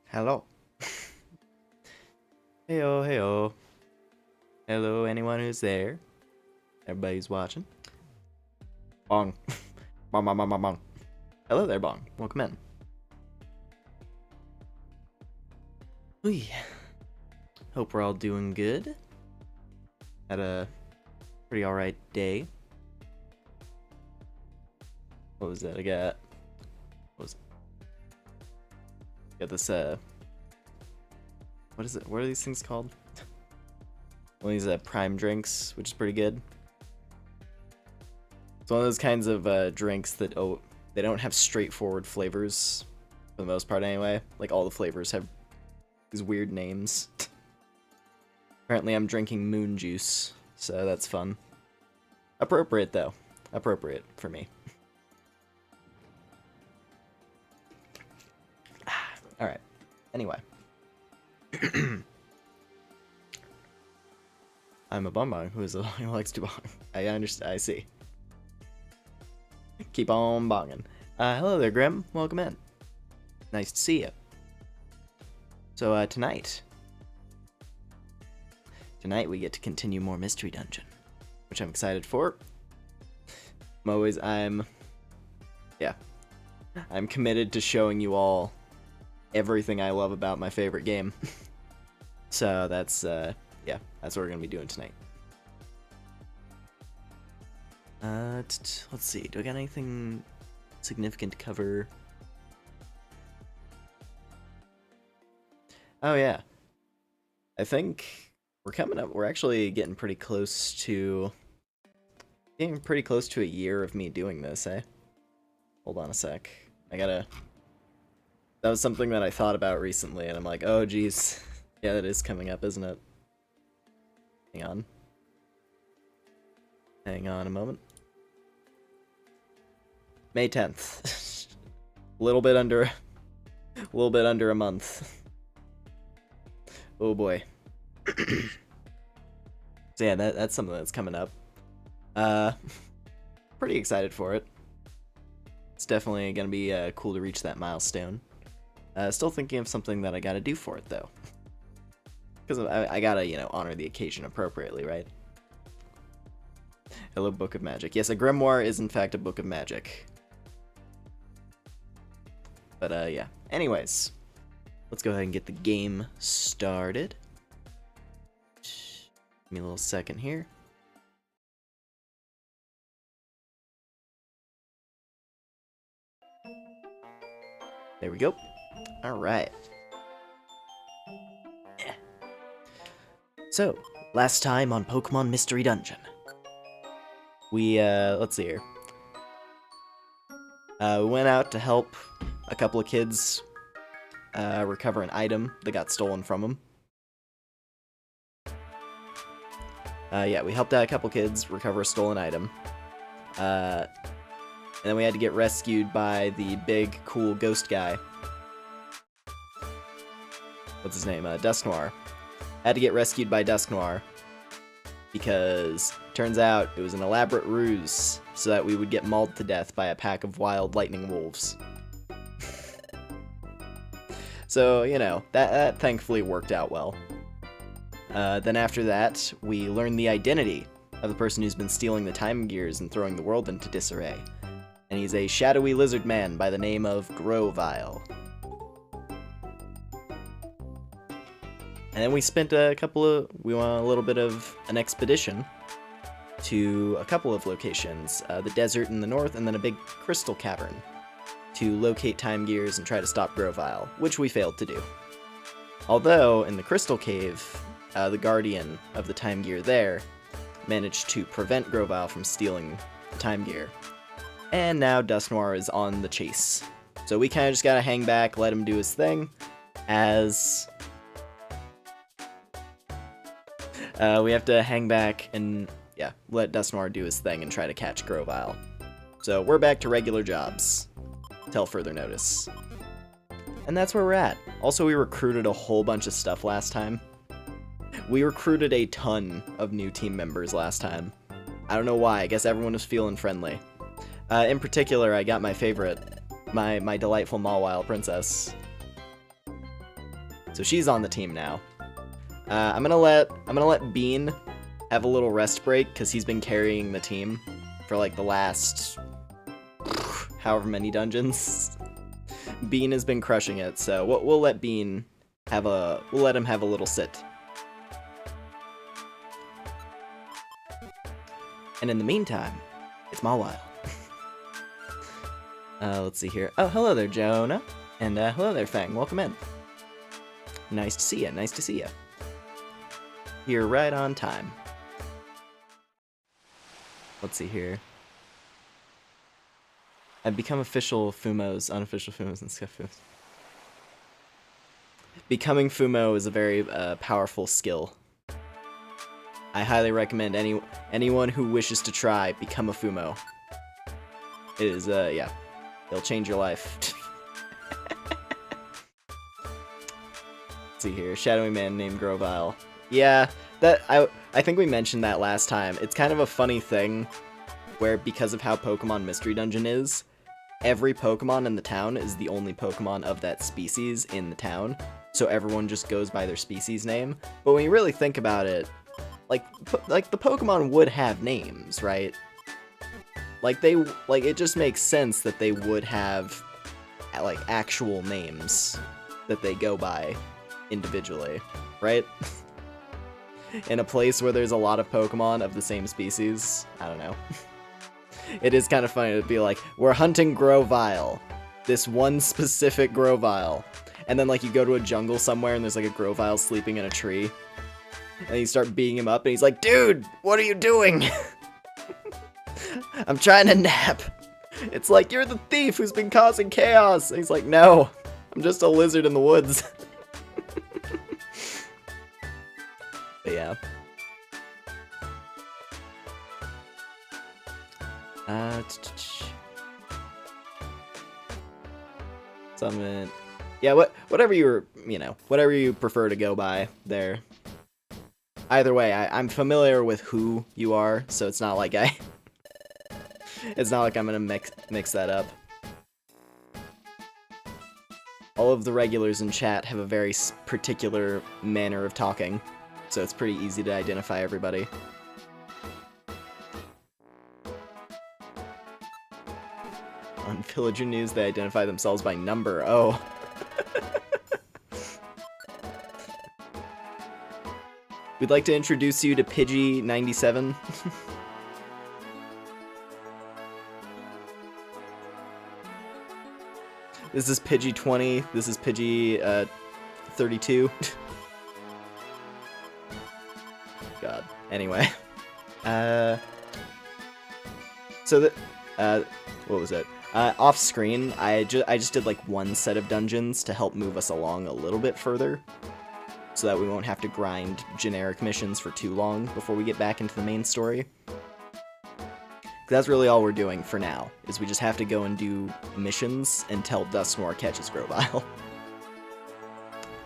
Hello. Heyo, heyo. Hello, anyone who's there. Everybody's watching. Bong. Bong, bong, bong, bong, bong. Hello there, Bong. Welcome in. Ooh. Hope we're all doing good. Had a pretty alright day. What was that? Got this, what is it? What are these things called? One of these, prime drinks, which is pretty good. It's one of those kinds of, drinks that, they don't have straightforward flavors, for the most part anyway. Like, all the flavors have these weird names. Apparently I'm drinking moon juice, so that's fun. Appropriate, though. Appropriate for me. Alright. Anyway. I'm a bonbon who likes to bong. I understand. I see. Keep on bonging. Hello there, Grim. Welcome in. Nice to see you. So, tonight we get to continue more Mystery Dungeon, which I'm excited for. I'm committed to showing you all everything I love about my favorite game. So that's what we're gonna be doing tonight. Let's see, do I got anything significant to cover? Oh yeah, I think we're actually getting pretty close to a year of me doing this, eh? Hold on a sec, that was something that I thought about recently, and I'm like, oh geez, yeah, that is coming up, isn't it? Hang on a moment. May 10th. a little bit under a month. Oh boy. So yeah, that's something that's coming up. Pretty excited for it. It's definitely gonna be cool to reach that milestone. Still thinking of something that I gotta do for it though. Because I gotta, honor the occasion appropriately, right? Hello, Book of Magic. Yes, a grimoire is in fact a book of magic. But, yeah. Anyways, let's go ahead and get the game started. Give me a little second here. There we go. Alright. So, last time on Pokemon Mystery Dungeon. We, let's see here. We went out to help a couple of kids recover an item that got stolen from them. Yeah, we helped out a couple kids recover a stolen item. And then we had to get rescued by the big, cool ghost guy. What's his name? Dusknoir. Had to get rescued by Dusknoir. Because, turns out, it was an elaborate ruse so that we would get mauled to death by a pack of wild lightning wolves. So, that thankfully worked out well. Then after that, we learned the identity of the person who's been stealing the time gears and throwing the world into disarray. And he's a shadowy lizard man by the name of Grovyle. And then we spent we went on a little bit of an expedition to a couple of locations, the desert in the north and then a big crystal cavern, to locate time gears and try to stop Grovyle, which we failed to do. Although, in the crystal cave, the guardian of the time gear there managed to prevent Grovyle from stealing the time gear. And now Dusknoir is on the chase. So we kind of just gotta hang back, let him do his thing, as we have to hang back and, yeah, let Dusknoir do his thing and try to catch Grovyle. So we're back to regular jobs, till further notice. And that's where we're at. Also, we recruited a whole bunch of stuff last time. We recruited a ton of new team members last time. I don't know why, I guess everyone was feeling friendly. In particular, I got my favorite, my delightful Mawile princess. So she's on the team now. I'm gonna let Bean have a little rest break because he's been carrying the team for like the last however many dungeons. Bean has been crushing it, so we'll let Bean we'll let him have a little sit. And in the meantime, it's Mawile. Let's see here. Oh, hello there, Jonah. And hello there, Fang. Welcome in. Nice to see ya. Nice to see ya. You're right on time. Let's see here. I've become official Fumos, unofficial Fumos, and stuff. Becoming Fumo is a very powerful skill. I highly recommend anyone who wishes to try become a Fumo. It is, yeah, it'll change your life. Let's see here, shadowy man named Grovyle. Yeah, I think we mentioned that last time. It's kind of a funny thing where because of how Pokemon Mystery Dungeon is, every Pokemon in the town is the only Pokemon of that species in the town, so everyone just goes by their species name. But when you really think about it, like the Pokemon would have names, right? Like it just makes sense that they would have like actual names that they go by individually, right? In a place where there's a lot of Pokemon of the same species, I don't know. It is kind of funny to be like, we're hunting Grovyle. This one specific Grovyle. And then like you go to a jungle somewhere and there's like a Grovyle sleeping in a tree. And you start beating him up and he's like, dude, what are you doing? I'm trying to nap. It's like, you're the thief who's been causing chaos. And he's like, no, I'm just a lizard in the woods. But yeah. Summon. Yeah, whatever whatever you prefer to go by there. Either way, I'm familiar with who you are, so it's not like it's not like I'm gonna mix that up. All of the regulars in chat have a very particular manner of talking, so it's pretty easy to identify everybody. On Villager News, they identify themselves by number. Oh. We'd like to introduce you to Pidgey97. This is Pidgey20. This is Pidgey 32. God. Anyway. So what was it? Off screen, I just did like one set of dungeons to help move us along a little bit further, so that we won't have to grind generic missions for too long before we get back into the main story. That's really all we're doing for now, is we just have to go and do missions until Dusknoir catches Grovyle.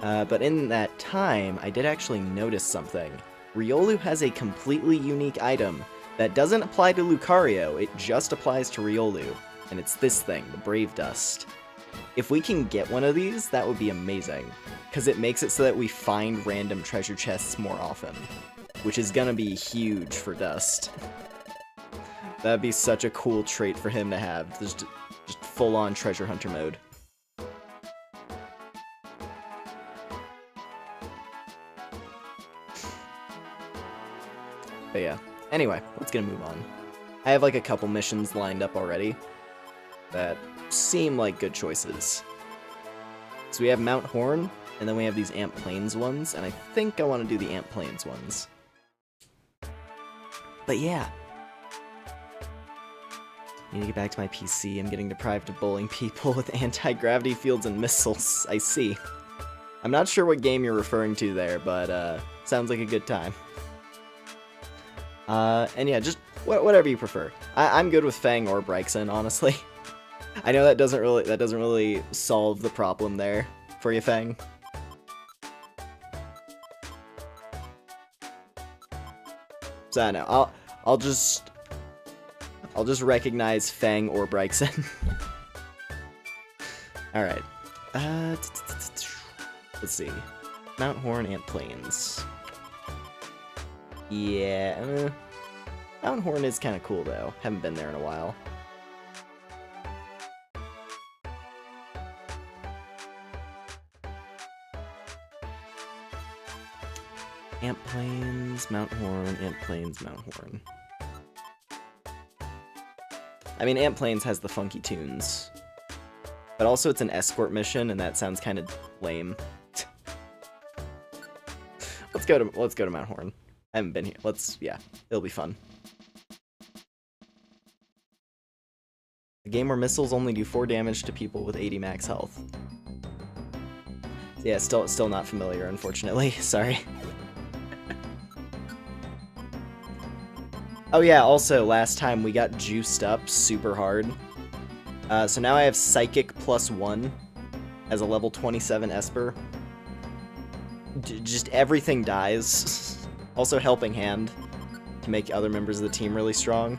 But in that time, I did actually notice something. Riolu has a completely unique item that doesn't apply to Lucario, it just applies to Riolu. And it's this thing, the Brave Dust. If we can get one of these, that would be amazing, because it makes it so that we find random treasure chests more often, which is gonna be huge for Dust. That'd be such a cool trait for him to have, just full-on treasure hunter mode. But yeah, anyway, let's get a move on. I have like a couple missions lined up already that seem like good choices. So we have Mount Horn, and then we have these Amp Plains ones, and I think I want to do the Amp Plains ones. But yeah. I need to get back to my PC. I'm getting deprived of bowling people with anti-gravity fields and missiles. I see. I'm not sure what game you're referring to there, but sounds like a good time. And yeah, just whatever you prefer. I'm good with Fang or Brixen, honestly. I know that doesn't really solve the problem there for you, Fang. So I know I'll just recognize Fang or Brixen. All right. Let's see. Mount Horn, Ant Plains. Yeah, Mount Horn is kind of cool though. Haven't been there in a while. Ant Plains, Mount Horn, Ant Plains, Mount Horn. I mean, Ant Plains has the funky tunes, but also it's an escort mission, and that sounds kind of lame. Let's go to Mount Horn. I haven't been here. Yeah, it'll be fun. A game where missiles only do 4 damage to people with 80 max health. Yeah, still not familiar, unfortunately. Sorry. Oh yeah, also, last time we got juiced up super hard. So now I have Psychic +1 as a level 27 Esper. Just everything dies. Also Helping Hand to make other members of the team really strong.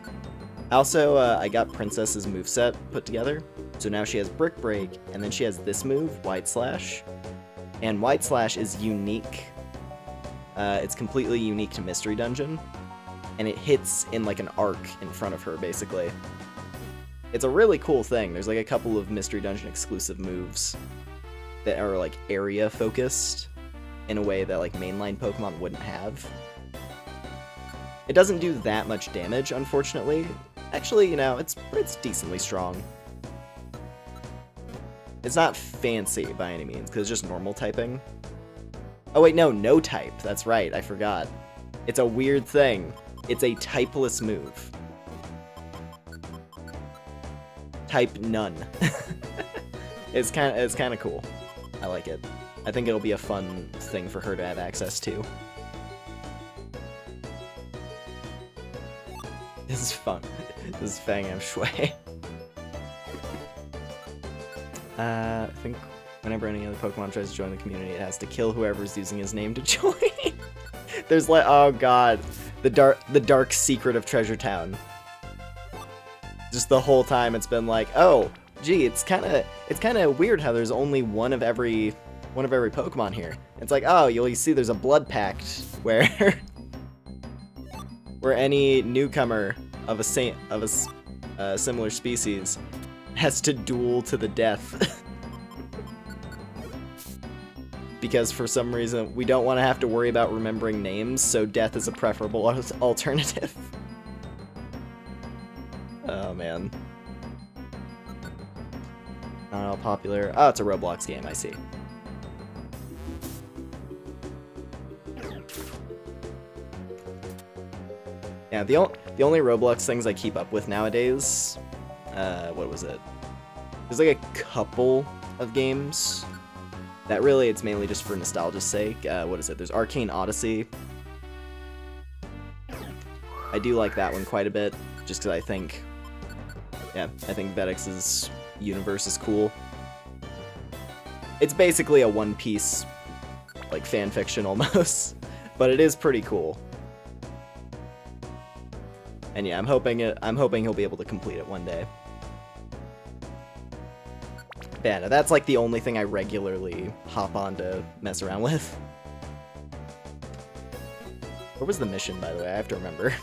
Also, I got Princess's moveset put together. So now she has Brick Break, and then she has this move, Wide Slash. And Wide Slash is unique. It's completely unique to Mystery Dungeon. And it hits in like an arc in front of her, basically. It's a really cool thing. There's like a couple of Mystery Dungeon exclusive moves that are like area focused in a way that like mainline Pokemon wouldn't have. It doesn't do that much damage, unfortunately. Actually, you know, it's decently strong. It's not fancy by any means, because it's just normal typing. Oh wait, no type. That's right, I forgot. It's a weird thing. It's a typeless move. Type none. It's kind of cool. I like it. I think it'll be a fun thing for her to have access to. This is fun. This is Fangam Shui. I think whenever any other Pokemon tries to join the community, it has to kill whoever's using his name to join. There's like, oh god, the dark secret of Treasure Town. Just the whole time it's been like, oh, gee, it's kind of weird how there's only one of every Pokemon here. It's like, oh, you see, there's a blood pact where where any newcomer of a similar species has to duel to the death. Because for some reason, we don't want to have to worry about remembering names, so death is a preferable alternative. Oh, man. Not all popular. Oh, it's a Roblox game, I see. Yeah, the only Roblox things I keep up with nowadays, what was it? There's like a couple of games that really, it's mainly just for nostalgia's sake. What is it? There's Arcane Odyssey. I do like that one quite a bit, just because I think Vedex's universe is cool. It's basically a One Piece, like, fan fiction almost, but it is pretty cool. And yeah, I'm hoping he'll be able to complete it one day. Yeah, that's like the only thing I regularly hop on to mess around with. Where was the mission, by the way? I have to remember.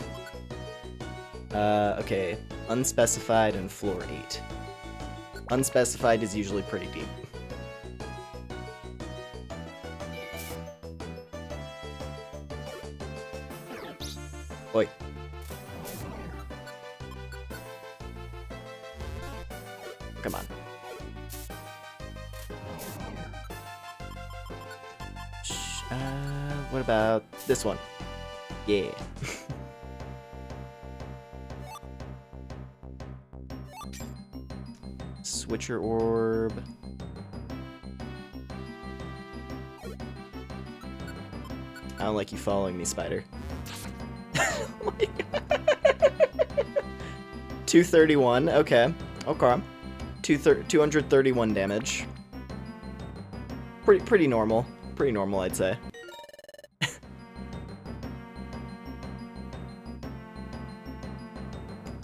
Okay. Unspecified and floor 8. Unspecified is usually pretty deep. Oi. Come on. What about this one? Yeah. Switcher Orb. I don't like you following me, Spider. Oh my god. 231, okay. Okay. 231 damage. Pretty normal. Pretty normal, I'd say.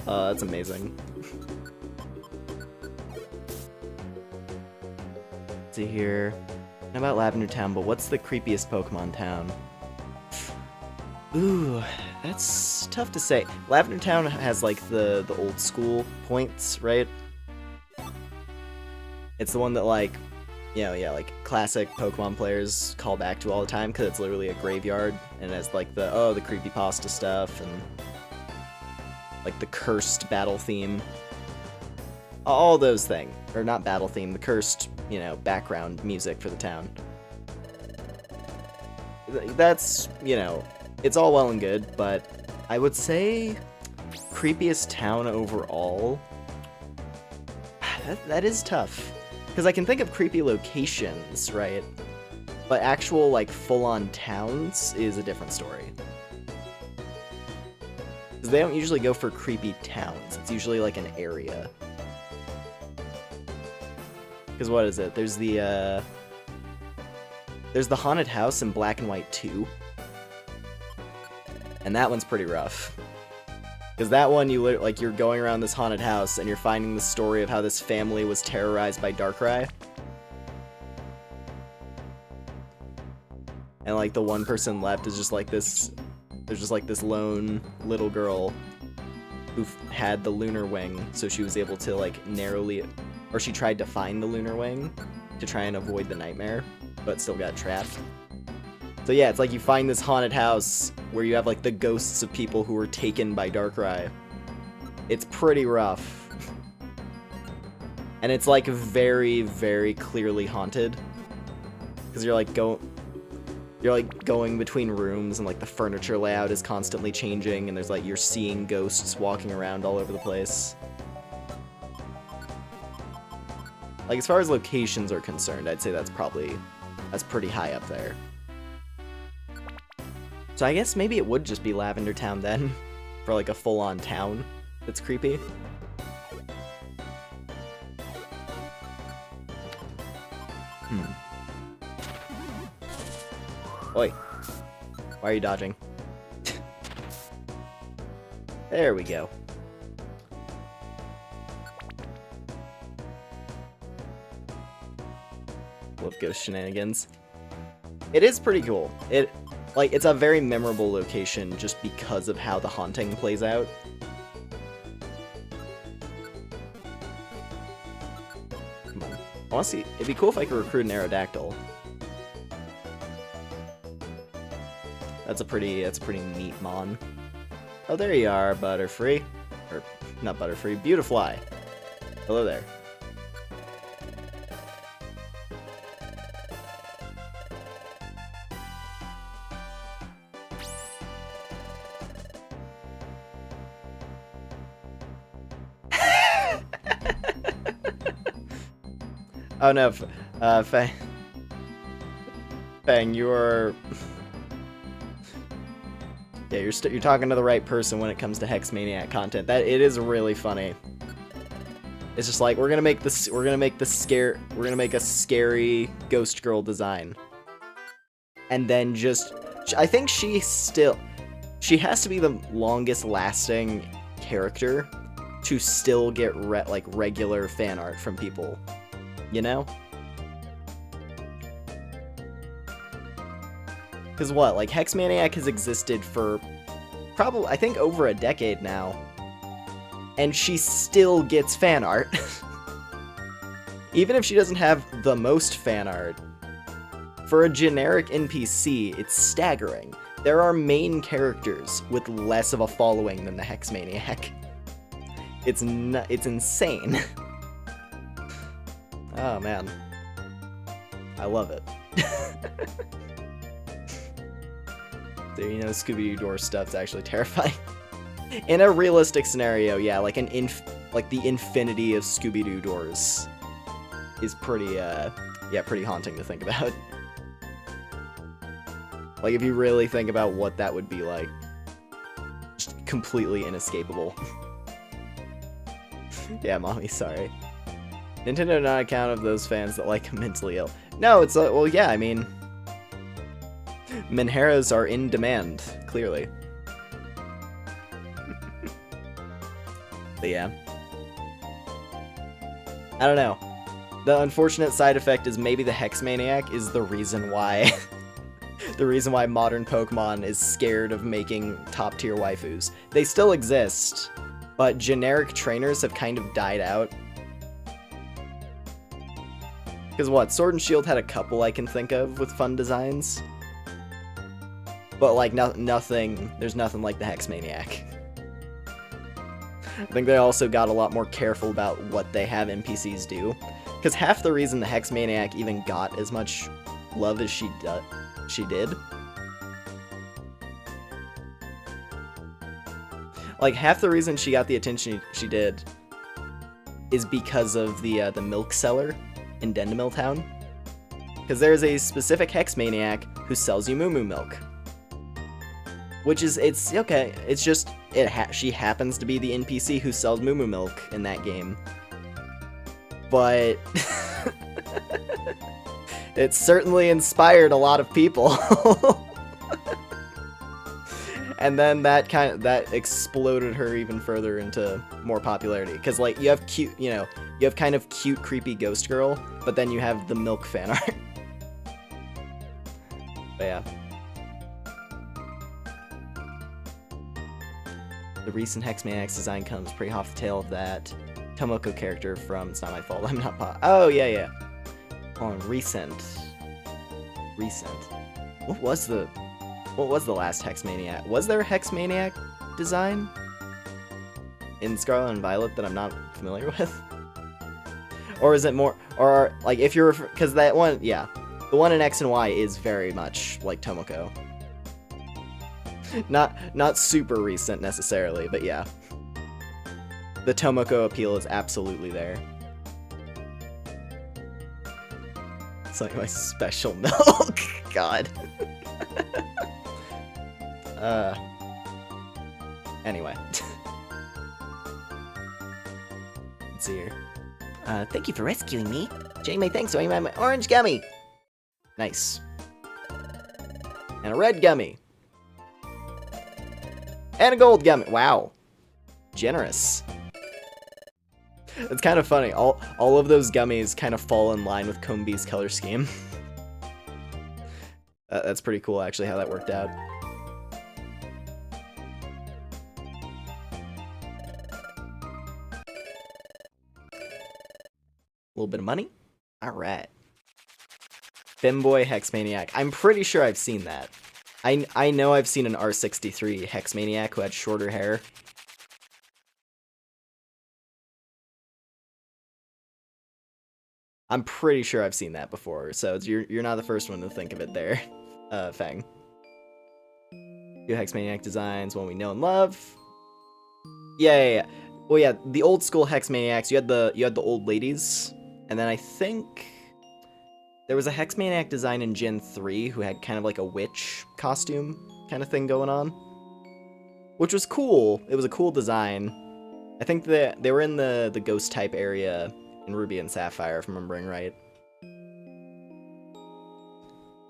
That's amazing. Let's see here. How about Lavender Town, but what's the creepiest Pokemon town? Ooh, that's tough to say. Lavender Town has, like, the old school points, right? It's the one that, like, you know, yeah, like, classic Pokemon players call back to all the time, because it's literally a graveyard, and it has, like, the creepypasta stuff, and, like, the cursed battle theme. All those things. Or not battle theme, the cursed, you know, background music for the town. That's, you know, it's all well and good, but I would say creepiest town overall, that is tough. Because I can think of creepy locations, right? But actual, like, full-on towns is a different story. Because they don't usually go for creepy towns. It's usually, like, an area. Because what is it? There's the Haunted House in Black and White 2. And that one's pretty rough. Because that one, you're going around this haunted house, and you're finding the story of how this family was terrorized by Darkrai. And, like, the one person left is just, like, this... There's just, like, this lone little girl who had the Lunar Wing, so she was able to, like, narrowly... Or she tried to find the Lunar Wing to try and avoid the nightmare, but still got trapped. So yeah, it's like you find this haunted house where you have, like, the ghosts of people who were taken by Darkrai. It's pretty rough. And it's, like, very, very clearly haunted. Because you're, like, going between rooms, and, like, the furniture layout is constantly changing, and there's, like, you're seeing ghosts walking around all over the place. Like, as far as locations are concerned, I'd say that's pretty high up there. So I guess maybe it would just be Lavender Town then, for, like, a full-on town that's creepy. Oi. Why are you dodging? There we go. Love ghost shenanigans. It is pretty cool. It's a very memorable location just because of how the haunting plays out. Come on. Honestly, it'd be cool if I could recruit an Aerodactyl. That's a pretty neat mon. Oh, there you are, Butterfree. Or, not Butterfree, Beautifly. Hello there. Oh no, Fang, you're... Yeah, you're talking to the right person when it comes to Hex Maniac content. It is really funny. It's just like, we're gonna make a scary ghost girl design. And then just... I think she has to be the longest lasting character to still get regular fan art from people. You know? Because what, like, Hex Maniac has existed for probably, I think, over a decade now. And she still gets fan art. Even if she doesn't have the most fan art. For a generic NPC, it's staggering. There are main characters with less of a following than the Hex Maniac. It's insane. Oh, man. I love it. There, you know, Scooby-Doo stuff's actually terrifying. In a realistic scenario, yeah, like the infinity of Scooby-Doo doors is pretty haunting to think about. Like, if you really think about what that would be like. Just completely inescapable. Yeah, Mommy, sorry. Nintendo not account of those fans that like mentally ill. No, it's well, yeah, I mean, Menheras are in demand, clearly. But yeah, I don't know. The unfortunate side effect is maybe the Hex Maniac is the reason why the reason why modern Pokemon is scared of making top-tier waifus. They still exist, but generic trainers have kind of died out. Because what, Sword and Shield had a couple I can think of with fun designs. But like nothing, there's nothing like the Hex Maniac. I think they also got a lot more careful about what they have NPCs do. Because half the reason the Hex Maniac even got as much love as she did. Like, half the reason she got the attention she did is because of the milk seller in Dendemil Town. Because there's a specific Hex Maniac who sells you Moo Moo milk. Which is, it's okay, it's just, she happens to be the NPC who sells Moo Moo milk in that game. But it certainly inspired a lot of people. And then that exploded her even further into more popularity. Because, like, you have cute, you have kind of cute, creepy ghost girl, but then you have the milk fan art. But yeah. The recent Hex Maniac's design comes pretty off the tail of that Tomoko character from It's Not My Fault, I'm Not Oh, yeah. On recent. What was the last Hex Maniac? Was there a Hex Maniac design in Scarlet and Violet that I'm not familiar with? Or is it more, or like if you're, because that one, yeah, the one in X and Y is very much like Tomoko. Not super recent necessarily, but yeah. The Tomoko appeal is absolutely there. It's like my special milk. God. Anyway. Let's see here. Thank you for rescuing me. Jane May, thanks, so I my orange gummy. Nice. And a red gummy. And a gold gummy. Wow. Generous. It's kind of funny. All of those gummies kind of fall in line with Combee's color scheme. That's pretty cool, actually, how that worked out. A little bit of money. All right. Femboy Hex Maniac. I'm pretty sure I've seen that. I know I've seen an R63 Hex Maniac who had shorter hair. I'm pretty sure I've seen that before, so you're not the first one to think of it there, Fang. Two Hex Maniac designs, one we know and love. Yeah. Well, yeah, the old school Hex Maniacs. You had the old ladies, and then I think there was a Hex Maniac design in Gen 3 who had kind of like a witch costume kind of thing going on, which was cool. It was a cool design. I think that they were in the ghost type area in Ruby and Sapphire, if I'm remembering right.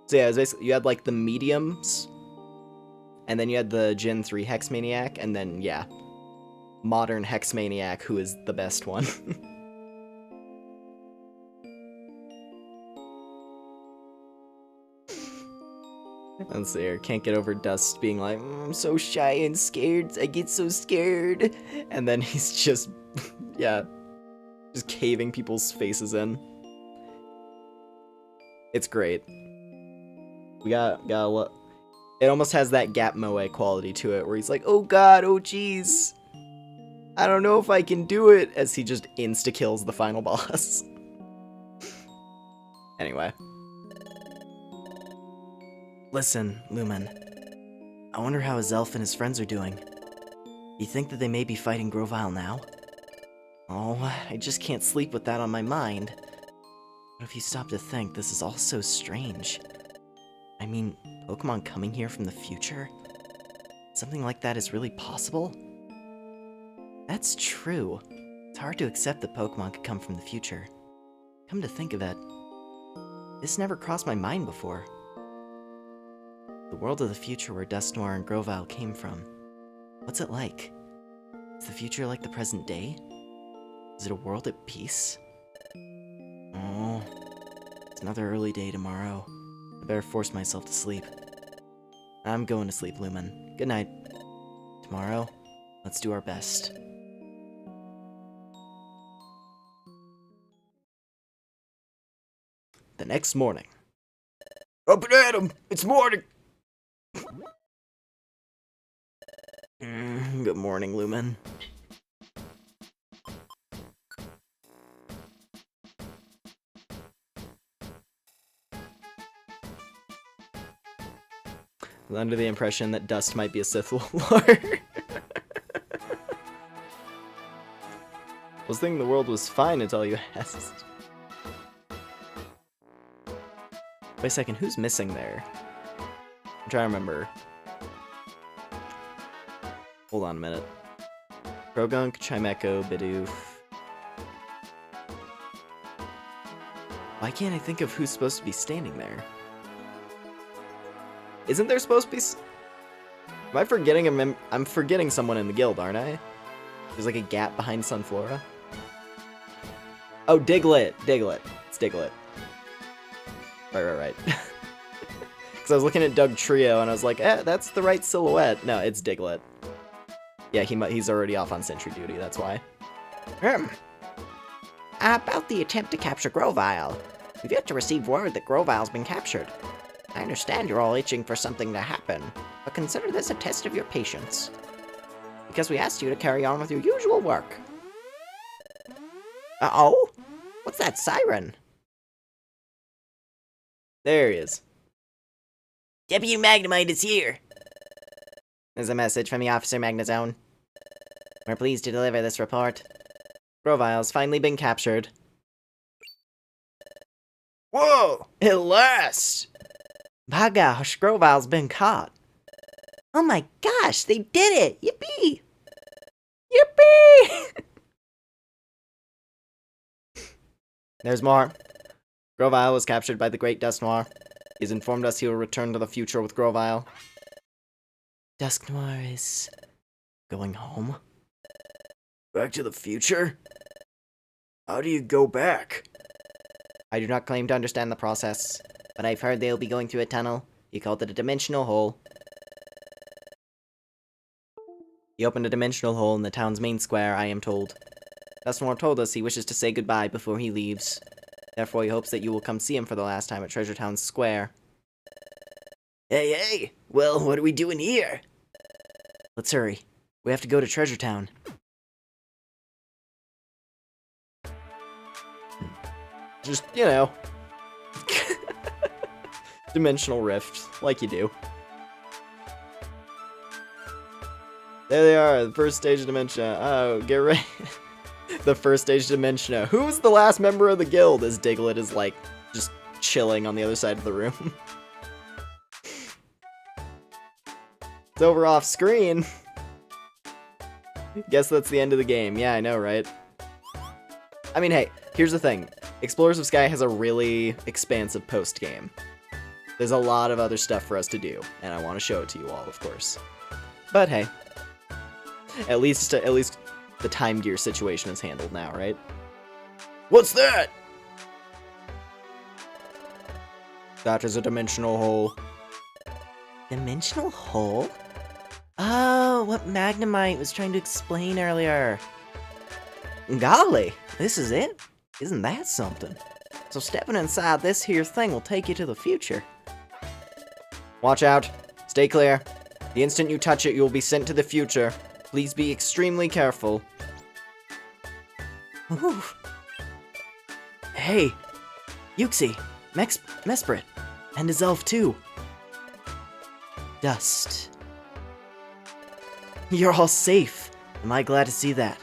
So yeah, it was basically, you had like the mediums, and then you had the Gen 3 Hex Maniac, and then yeah, modern Hex Maniac, who is the best one. Let's see here. Can't get over Dust being like, I'm so shy and scared. I get so scared. And then he's just, yeah, just caving people's faces in. It's great. We got a lot. It almost has that Gap Moe quality to it, where he's like, oh god, oh jeez. I don't know if I can do it, as he just insta-kills the final boss. Anyway. Listen, Lumen. I wonder how his elf and his friends are doing. You think that they may be fighting Grovyle now? Oh, I just can't sleep with that on my mind. But if you stop to think, this is all so strange. I mean, Pokemon coming here from the future? Something like that is really possible? That's true. It's hard to accept that Pokemon could come from the future. Come to think of it, this never crossed my mind before. The world of the future where Dusknoir and Grovyle came from. What's it like? Is the future like the present day? Is it a world at peace? Oh, it's another early day tomorrow. I better force myself to sleep. I'm going to sleep, Lumen. Good night. Tomorrow, let's do our best. The next morning. Up and at 'em! It's morning! Good morning, Lumen. I was under the impression that Dust might be a Sith Lord. I was thinking the world was fine until you asked. Wait a second, who's missing there? I'm trying to remember. Hold on a minute. Krogunk, Chimecho, Bidoof. Why can't I think of who's supposed to be standing there? Isn't there supposed to be... Am I forgetting I'm forgetting someone in the guild, aren't I? There's like a gap behind Sunflora. Oh, Diglett. Diglett. It's Diglett. Right. Because I was looking at Doug Trio and I was like, that's the right silhouette. No, it's Diglett. Yeah, he's already off on sentry duty, that's why. About the attempt to capture Grovyle. We've yet to receive word that Grovyle's been captured. I understand you're all itching for something to happen, but consider this a test of your patience. Because we asked you to carry on with your usual work. Uh-oh? What's that siren? There he is. Deputy Magnemite is here. There's a message from the Officer Magnezone. We're pleased to deliver this report. Grovyle's finally been captured. Whoa! At last! By gosh, Grovyle's been caught. Oh my gosh, they did it! Yippee! Yippee! There's more. Grovyle was captured by the Great Dusknoir. He's informed us he will return to the future with Grovyle. Dusknoir is... going home? Back to the future? How do you go back? I do not claim to understand the process, but I've heard they'll be going through a tunnel. He called it a dimensional hole. He opened a dimensional hole in the town's main square, I am told. Dusknoir told us he wishes to say goodbye before he leaves. Therefore, he hopes that you will come see him for the last time at Treasure Town Square. Hey! Well, what are we doing here? Let's hurry. We have to go to Treasure Town. Just, you know. Dimensional rift, like you do. There they are, the first stage of Dementia. Oh, get ready. The first stage of Dementia. Who's the last member of the guild? As Diglett is, like, just chilling on the other side of the room. It's over off screen. Guess that's the end of the game. Yeah, I know, right? I mean, hey, here's the thing. Explorers of Sky has a really expansive post-game. There's a lot of other stuff for us to do, and I want to show it to you all, of course. But hey, at least the Time Gear situation is handled now, right? What's that? That is a dimensional hole. Dimensional hole? Oh, what Magnemite was trying to explain earlier. Golly, this is it? Isn't that something? So stepping inside this here thing will take you to the future. Watch out. Stay clear. The instant you touch it, you will be sent to the future. Please be extremely careful. Ooh. Hey, Yuxi, Mesprit, and his elf too. Dust. You're all safe. Am I glad to see that?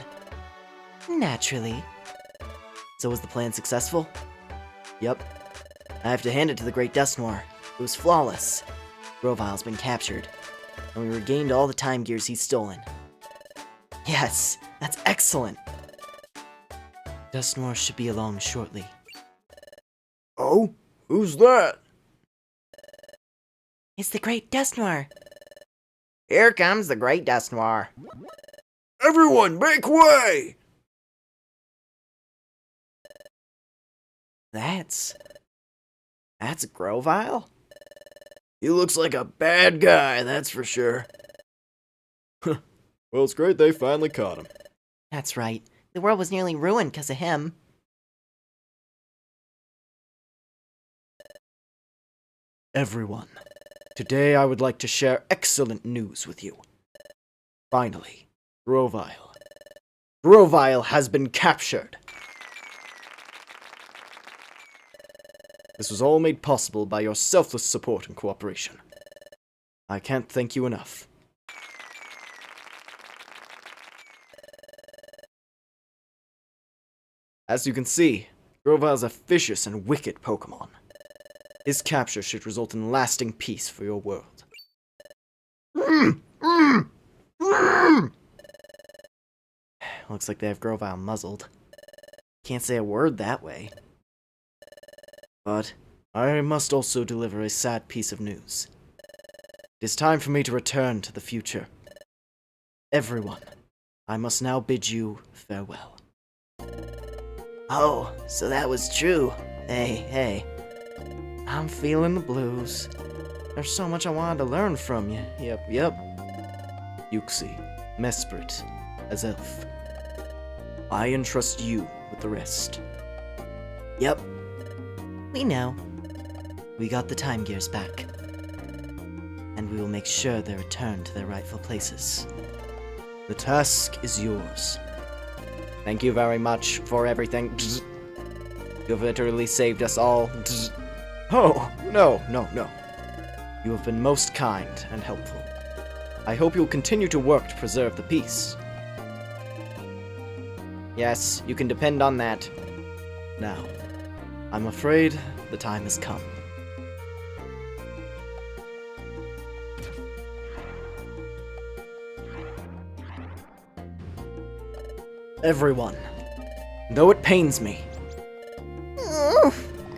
Naturally. So was the plan successful? Yep. I have to hand it to the Great Dusknoir. It was flawless. Grovyle's been captured, and we regained all the time gears he's stolen. Yes, that's excellent. Dusknoir should be along shortly. Oh? Who's that? It's the Great Dusknoir. Here comes the Great Dusknoir. Everyone, make way! That's Grovyle? He looks like a bad guy, that's for sure. Well, it's great they finally caught him. That's right. The world was nearly ruined because of him. Everyone, today I would like to share excellent news with you. Finally, Grovyle. Grovyle has been captured. This was all made possible by your selfless support and cooperation. I can't thank you enough. As you can see, Grovyle is a vicious and wicked Pokemon. His capture should result in lasting peace for your world. Looks like they have Grovyle muzzled. Can't say a word that way. But I must also deliver a sad piece of news. It is time for me to return to the future. Everyone, I must now bid you farewell. Oh, so that was true. Hey. I'm feeling the blues. There's so much I wanted to learn from you. Yep. Yuxi, Mesprit, Azelf. I entrust you with the rest. Yep. We know. We got the time gears back. And we will make sure they return to their rightful places. The task is yours. Thank you very much for everything. You've literally saved us all. Oh, no. You have been most kind and helpful. I hope you'll continue to work to preserve the peace. Yes, you can depend on that. Now, I'm afraid the time has come. Everyone, though it pains me. Oh,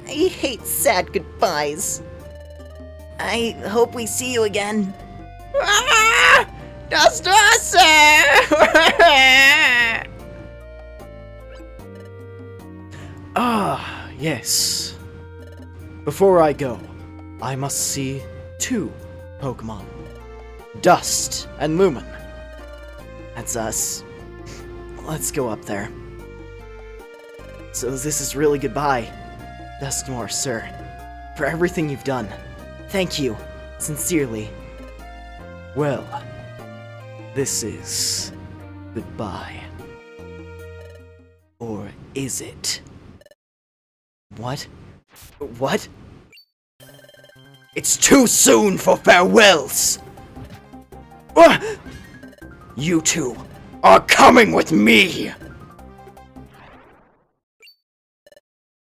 I hate sad goodbyes. I hope we see you again. Ah! Dusknoir, sir! Ah, yes. Before I go, I must see two Pokemon. Dust and Lumen. That's us. Let's go up there. So this is really goodbye, Dusknoir, sir, for everything you've done. Thank you, sincerely. Well, this is goodbye. Or is it? What? What? It's too soon for farewells! You two are coming with me!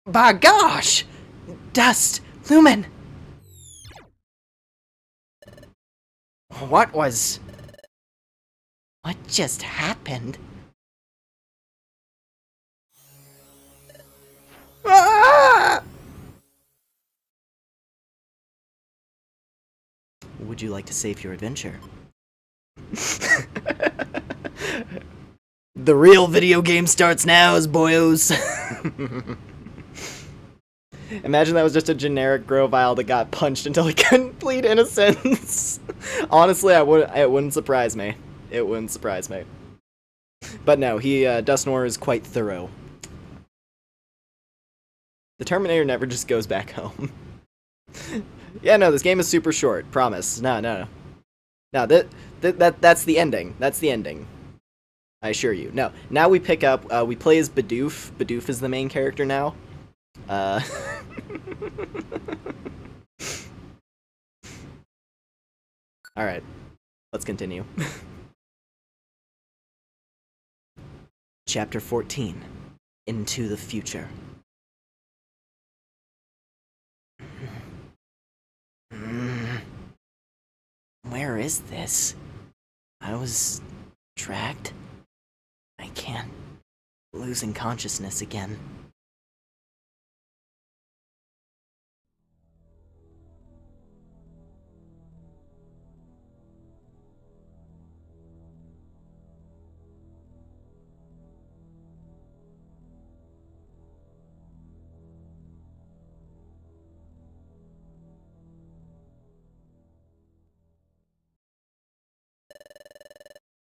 By gosh! Dust! Lumen! What just happened? Ah! Would you like to save your adventure? The real video game starts now, boyos. Imagine that was just a generic Grovyle that got punched until complete innocence. Honestly, it wouldn't surprise me. It wouldn't surprise me. But no, Dusknoir is quite thorough. The Terminator never just goes back home. Yeah, no, this game is super short. Promise. No. No, that's the ending. That's the ending. I assure you. No, now we pick up, we play as Bidoof. Bidoof is the main character now. Alright, let's continue. Chapter 14. Into the Future. Where is this? I was dragged? I can't. Losing consciousness again.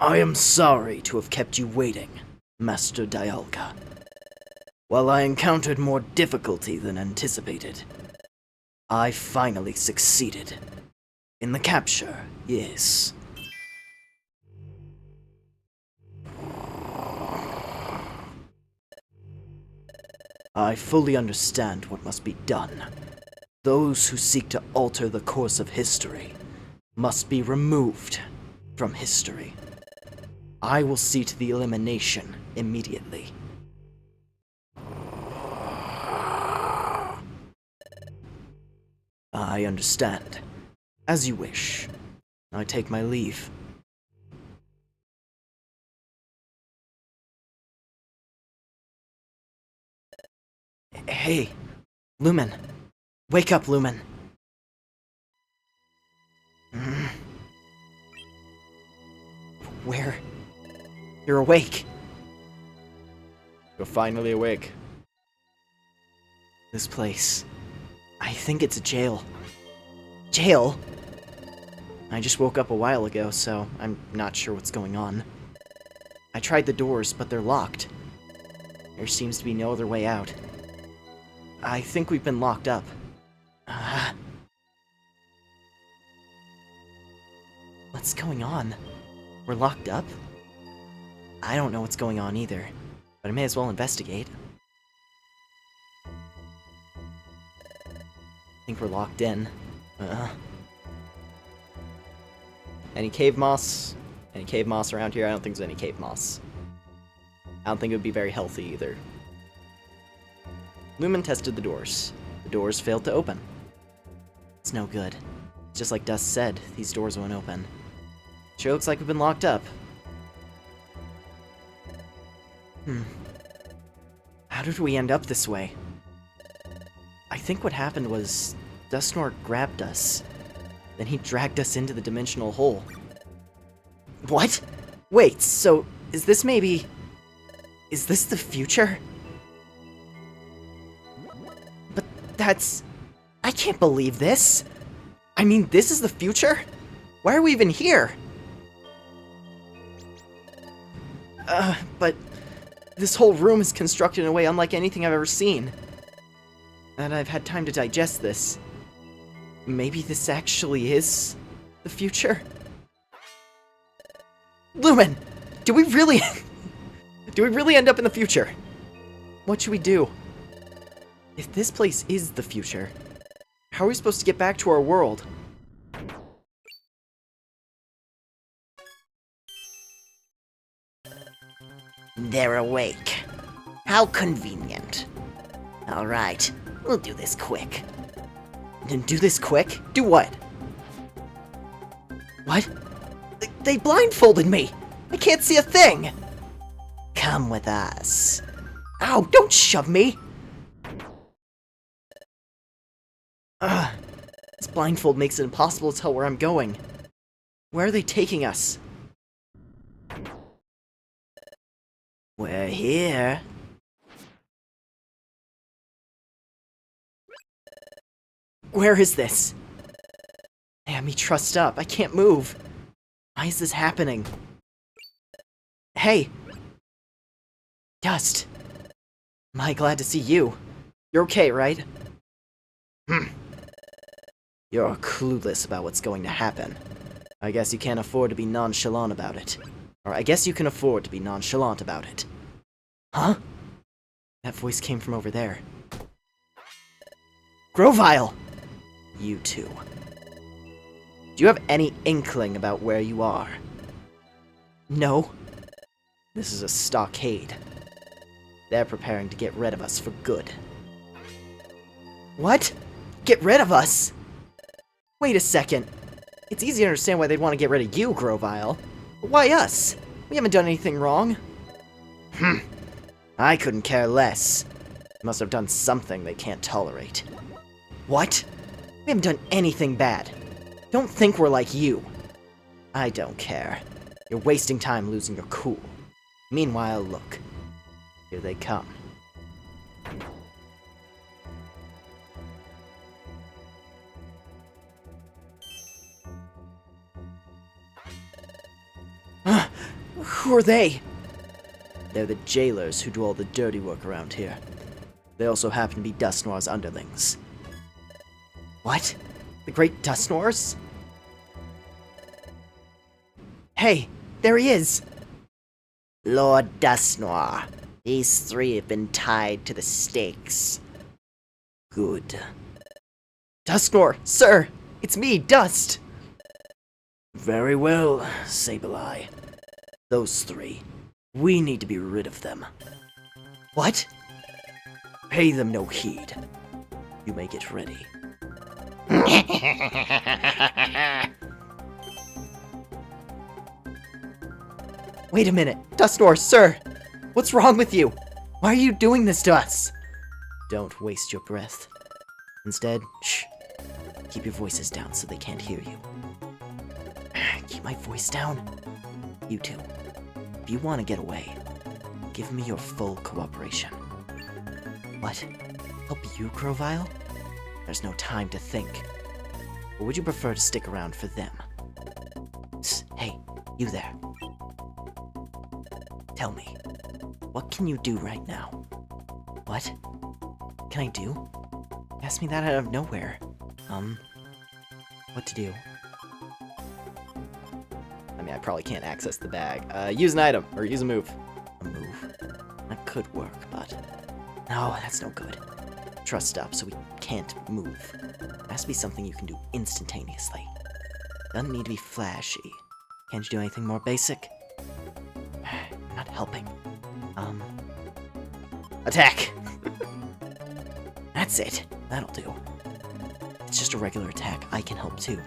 I am sorry to have kept you waiting, Master Dialga. While I encountered more difficulty than anticipated, I finally succeeded. In the capture, yes. I fully understand what must be done. Those who seek to alter the course of history must be removed from history. I will see to the elimination immediately. I understand. As you wish. I take my leave. Hey, Lumen. Wake up, Lumen. Where? You're awake. You're finally awake. This place. I think it's a jail. Jail? I just woke up a while ago, so I'm not sure what's going on. I tried the doors, but they're locked. There seems to be no other way out. I think we've been locked up. What's going on? We're locked up? I don't know what's going on either, but I may as well investigate. I think we're locked in. Any cave moss? Any cave moss around here? I don't think there's any cave moss. I don't think it would be very healthy either. Lumen tested the doors. The doors failed to open. It's no good. Just like Dust said, these doors won't open. Sure looks like we've been locked up. How did we end up this way? I think what happened was Dusknoir grabbed us. Then he dragged us into the dimensional hole. What? Wait, so is this maybe... Is this the future? But that's... I can't believe this. I mean, this is the future? Why are we even here? But this whole room is constructed in a way unlike anything I've ever seen. And I've had time to digest this. Maybe this actually is the future? Lumen! Do we really... do we really end up in the future? What should we do? If this place is the future, how are we supposed to get back to our world? They're awake. How convenient. Alright, we'll do this quick. Do this quick? Do what? What? They blindfolded me! I can't see a thing! Come with us. Ow, don't shove me! This blindfold makes it impossible to tell where I'm going. Where are they taking us? We're here. Where is this? They have me trussed up. I can't move. Why is this happening? Hey! Dust! Am I glad to see you? You're okay, right? You're clueless about what's going to happen. I guess you can't afford to be nonchalant about it. Or I guess you can afford to be nonchalant about it. Huh? That voice came from over there. Grovyle! You two. Do you have any inkling about where you are? No. This is a stockade. They're preparing to get rid of us for good. What? Get rid of us? Wait a second. It's easy to understand why they'd want to get rid of you, Grovyle. But why us? We haven't done anything wrong. I couldn't care less. We must have done something they can't tolerate. What? We haven't done anything bad. Don't think we're like you. I don't care. You're wasting time losing your cool. Meanwhile, look. Here they come. Who are they? They're the jailers who do all the dirty work around here. They also happen to be Dusknoir's underlings. What? The great Dusknoirs? Hey, there he is! Lord Dusknoir, these three have been tied to the stakes. Good. Dusknoir, sir! It's me, Dust! Very well, Sableye. Those three. We need to be rid of them. What? Pay them no heed. You may get ready. Wait a minute, Dusknoir, sir! What's wrong with you? Why are you doing this to us? Don't waste your breath. Instead, shh. Keep your voices down so they can't hear you. Keep my voice down? You two. If you want to get away, give me your full cooperation. What? Help you, Grovyle? There's no time to think. Or would you prefer to stick around for them? Hey, you there. Tell me, what can you do right now? What? Can I do? Ask me that out of nowhere. What to do? I mean, I probably can't access the bag. Use an item, or use a move. A move? That could work, but... No, that's no good. Trust up, so we can't move. It has to be something you can do instantaneously. Doesn't need to be flashy. Can't you do anything more basic? Not helping. Attack! That's it. That'll do. It's just a regular attack. I can help too.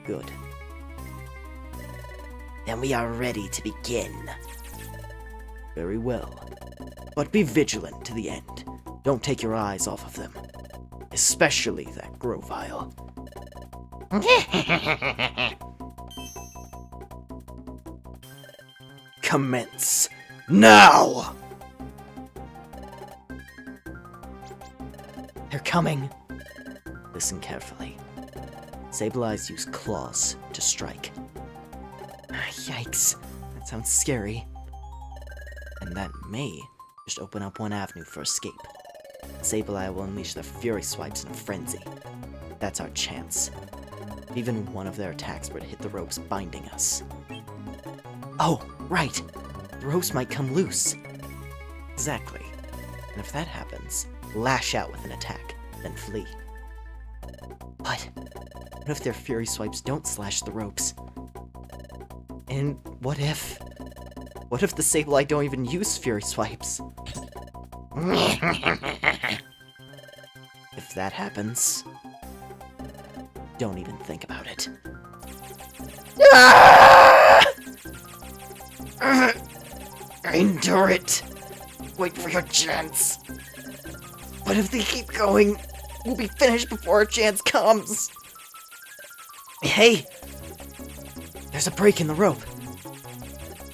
Good. Then we are ready to begin. Very well. But be vigilant to the end. Don't take your eyes off of them. Especially that Grovyle. Commence. Now! They're coming. Listen carefully. Sableye's use claws to strike. Yikes. That sounds scary. And that may just open up one avenue for escape. Sableye will unleash their Fury Swipes in a frenzy. That's our chance. If even one of their attacks were to hit the ropes binding us. Oh, right! The ropes might come loose. Exactly. And if that happens, lash out with an attack, then flee. But what if their Fury Swipes don't slash the ropes? And what if the Sableye don't even use Fury Swipes? If that happens, don't even think about it. Endure it. Wait for your chance. But if they keep going, we'll be finished before our chance comes. Hey! There's a break in the rope.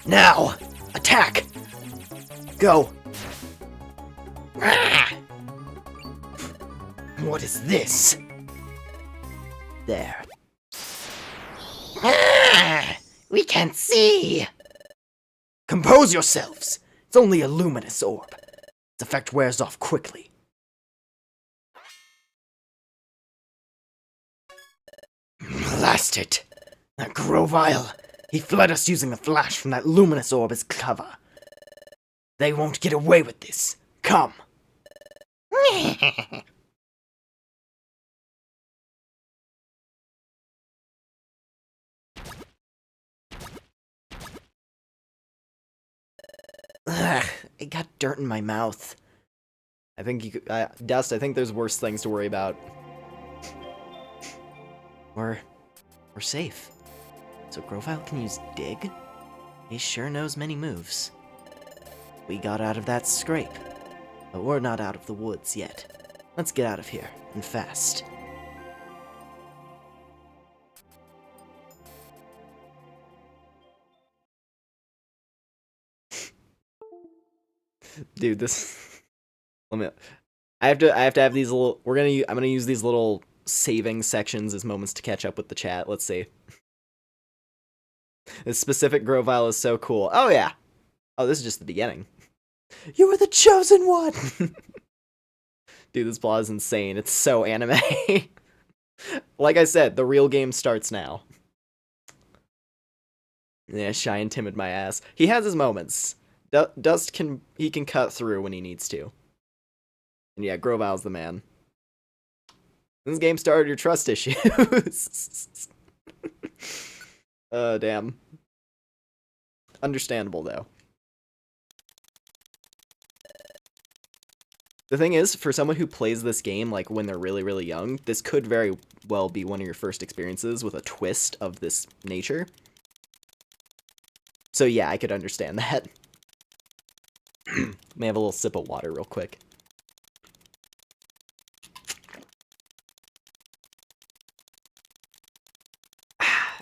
Now! Attack! Go! What is this? There. We can't see! Compose yourselves! It's only a luminous orb. Its effect wears off quickly. Blast it! That Grovyle! He fled us using the flash from that luminous orb as cover. They won't get away with this. Come! Ugh, it got dirt in my mouth. I think you could, Dust, I think there's worse things to worry about. We're safe. So Grovyle can use Dig? He sure knows many moves. We got out of that scrape. But we're not out of the woods yet. Let's get out of here, and fast. Dude, this... I have to have these little... I'm gonna use these little saving sections as moments to catch up with the chat. Let's see. This specific Grovyle is so cool. Oh, yeah. Oh, this is just the beginning. You were the chosen one! Dude, this plot is insane. It's so anime. Like I said, the real game starts now. Yeah, shy and timid my ass. He has his moments. Dust can cut through when he needs to. And yeah, Grovyle's the man. This game started your trust issues. Damn. Understandable, though. The thing is, for someone who plays this game, like, when they're really, really young, this could very well be one of your first experiences with a twist of this nature. So yeah, I could understand that. May have a little sip of water real quick.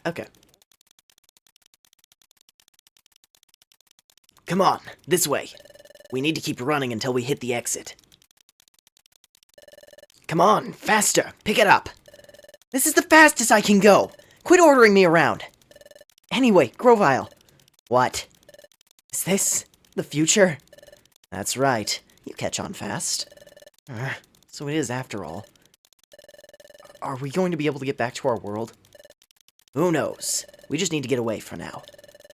Okay. Come on, this way. We need to keep running until we hit the exit. Come on, faster, pick it up. This is the fastest I can go. Quit ordering me around. Anyway, Grovyle. What? Is this the future? That's right. You catch on fast. So it is after all. Are we going to be able to get back to our world? Who knows? We just need to get away for now.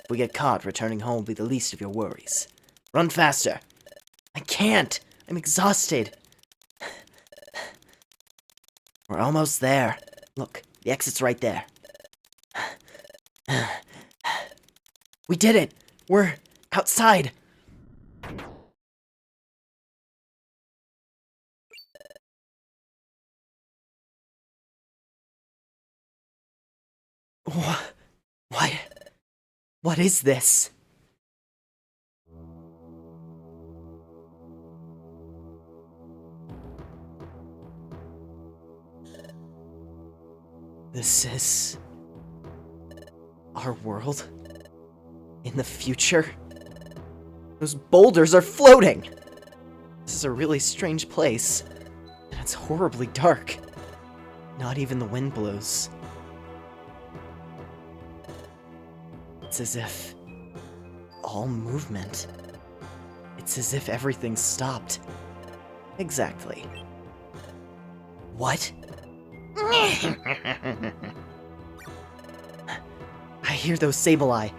If we get caught, returning home will be the least of your worries. Run faster. I can't. I'm exhausted. We're almost there. Look, the exit's right there. We did it! We're outside! What is this? This is our world? In the future? Those boulders are floating! This is a really strange place, and it's horribly dark. Not even the wind blows. It's as if all movement. It's as if everything stopped. Exactly. What? I hear those Sableye.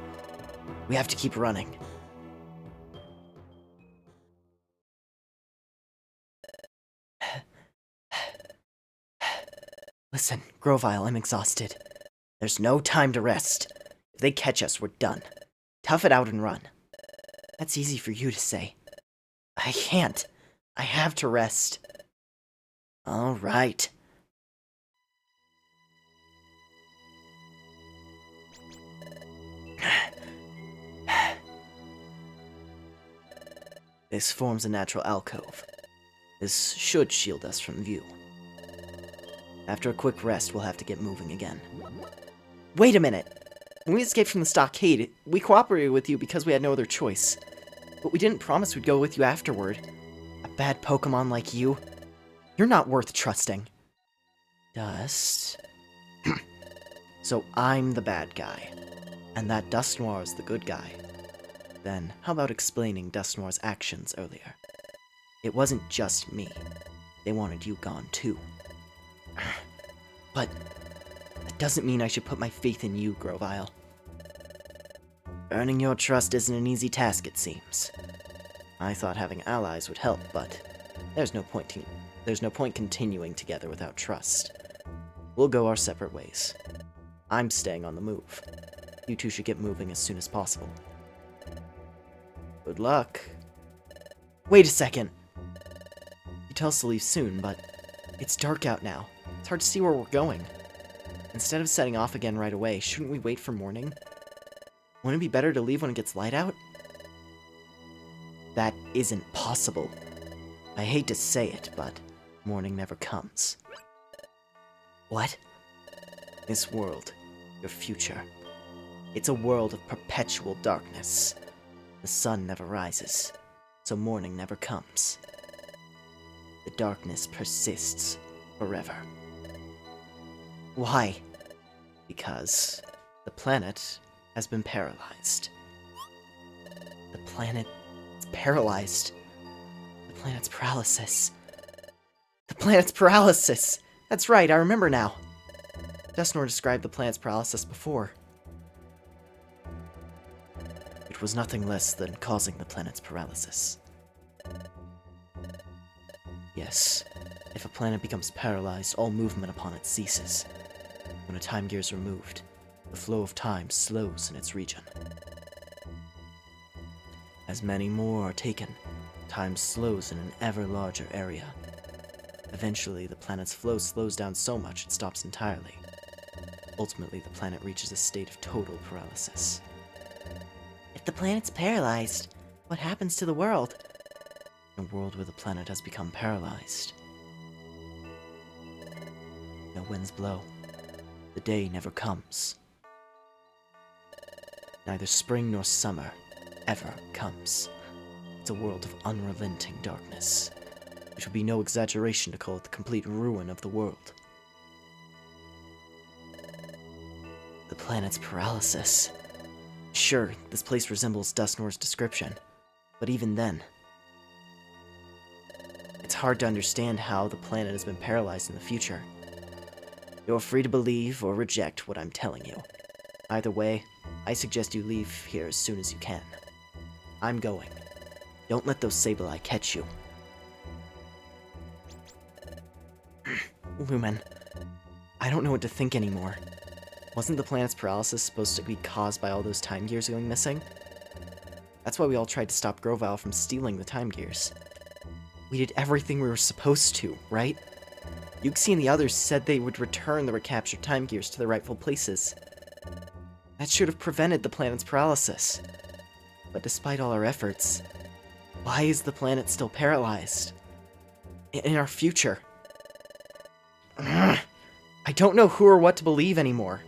We have to keep running. Listen, Grovyle, I'm exhausted. There's no time to rest. If they catch us, we're done. Tough it out and run. That's easy for you to say. I can't. I have to rest. All right. This forms a natural alcove. This should shield us from view. After a quick rest, we'll have to get moving again. Wait a minute! When we escaped from the stockade, we cooperated with you because we had no other choice. But we didn't promise we'd go with you afterward. A bad Pokemon like you? You're not worth trusting. Dust... So I'm the bad guy, and that Dusknoir is the good guy. Then, how about explaining Dusknoir's actions earlier? It wasn't just me. They wanted you gone too. But that doesn't mean I should put my faith in you, Grovyle. Earning your trust isn't an easy task, it seems. I thought having allies would help, but there's no point continuing together without trust. We'll go our separate ways. I'm staying on the move. You two should get moving as soon as possible. Good luck. Wait a second. You tell us to leave soon, but it's dark out now. It's hard to see where we're going. Instead of setting off again right away, shouldn't we wait for morning? Wouldn't it be better to leave when it gets light out? That isn't possible. I hate to say it, but morning never comes. What? This world, your future. It's a world of perpetual darkness. The sun never rises, so morning never comes. The darkness persists forever. Why? Because the planet has been paralyzed. The planet is paralyzed. The planet's paralysis. The planet's paralysis! That's right, I remember now. Dusknoir described the planet's paralysis before. It was nothing less than causing the planet's paralysis. Yes, if a planet becomes paralyzed, all movement upon it ceases. When a time gear is removed, the flow of time slows in its region. As many more are taken, time slows in an ever larger area. Eventually, the planet's flow slows down so much it stops entirely. Ultimately, the planet reaches a state of total paralysis. If the planet's paralyzed, what happens to the world? In a world where the planet has become paralyzed. No winds blow. The day never comes. Neither spring nor summer ever comes. It's a world of unrelenting darkness. It would be no exaggeration to call it the complete ruin of the world. The planet's paralysis. Sure, this place resembles Dusknoir's description, but even then, it's hard to understand how the planet has been paralyzed in the future. You're free to believe or reject what I'm telling you. Either way, I suggest you leave here as soon as you can. I'm going. Don't let those Sableye catch you. Lumen, I don't know what to think anymore. Wasn't the planet's paralysis supposed to be caused by all those time gears going missing? That's why we all tried to stop Grovyle from stealing the time gears. We did everything we were supposed to, right? Yuxi and the others said they would return the recaptured time gears to their rightful places. That should have prevented the planet's paralysis. But despite all our efforts, why is the planet still paralyzed? In our future? I don't know who or what to believe anymore.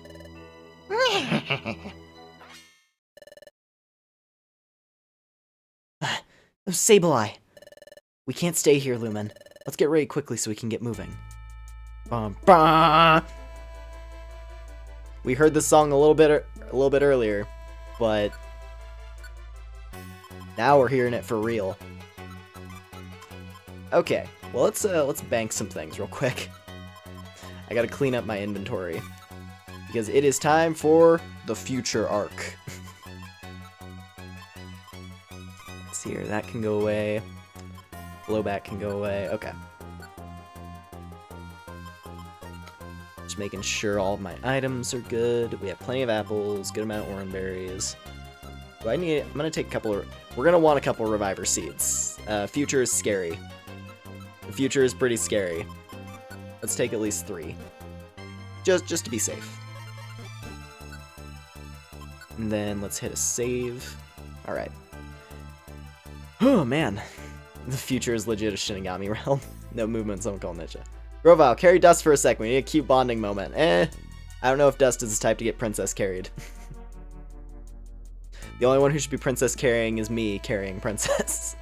Those Sableye. We can't stay here, Lumen. Let's get ready quickly so we can get moving. We heard this song a little bit earlier, but now we're hearing it for real. Okay, well let's bank some things real quick. I gotta clean up my inventory because it is time for the future arc. Let's see here, that can go away. Blowback can go away. Okay. Just making sure all of my items are good. We have plenty of apples, good amount of orangeberries. Do I need? I'm gonna take a couple of. We're gonna want a couple of reviver seeds. Future is scary. The future is pretty scary. Let's take at least 3, just to be safe. And then let's hit a save. All right. Oh man. The future is legit a Shinigami realm. No movement, someone call Ninja. Grovyle, carry Dust for a sec. We need a cute bonding moment. I don't know if Dust is the type to get princess carried. The only one who should be princess carrying is me carrying princess.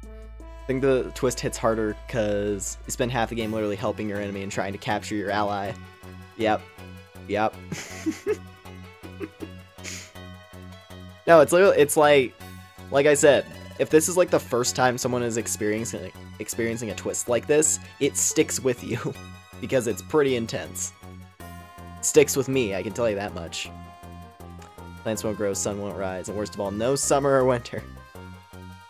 I think the twist hits harder because you spend half the game literally helping your enemy and trying to capture your ally. Yep. No, it's like I said, if this is like the first time someone is experiencing a twist like this, it sticks with you because it's pretty intense. It sticks with me, I can tell you that much. Plants won't grow, sun won't rise, and worst of all, no summer or winter.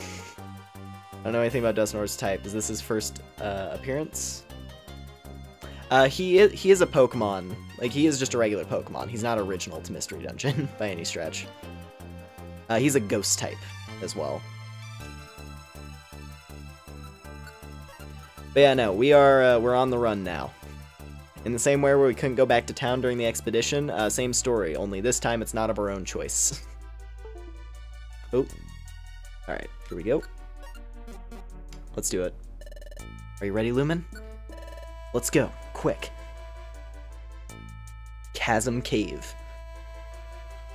I don't know anything about Dusknoir's type. Is this his first appearance? He is a Pokemon. Like, he is just a regular Pokemon. He's not original to Mystery Dungeon by any stretch. He's a ghost type as well. But yeah, no, we're on the run now. In the same way where we couldn't go back to town during the expedition, same story, only this time it's not of our own choice. Oh. Alright, here we go. Let's do it. Are you ready, Lumen? Let's go, quick. Chasm Cave.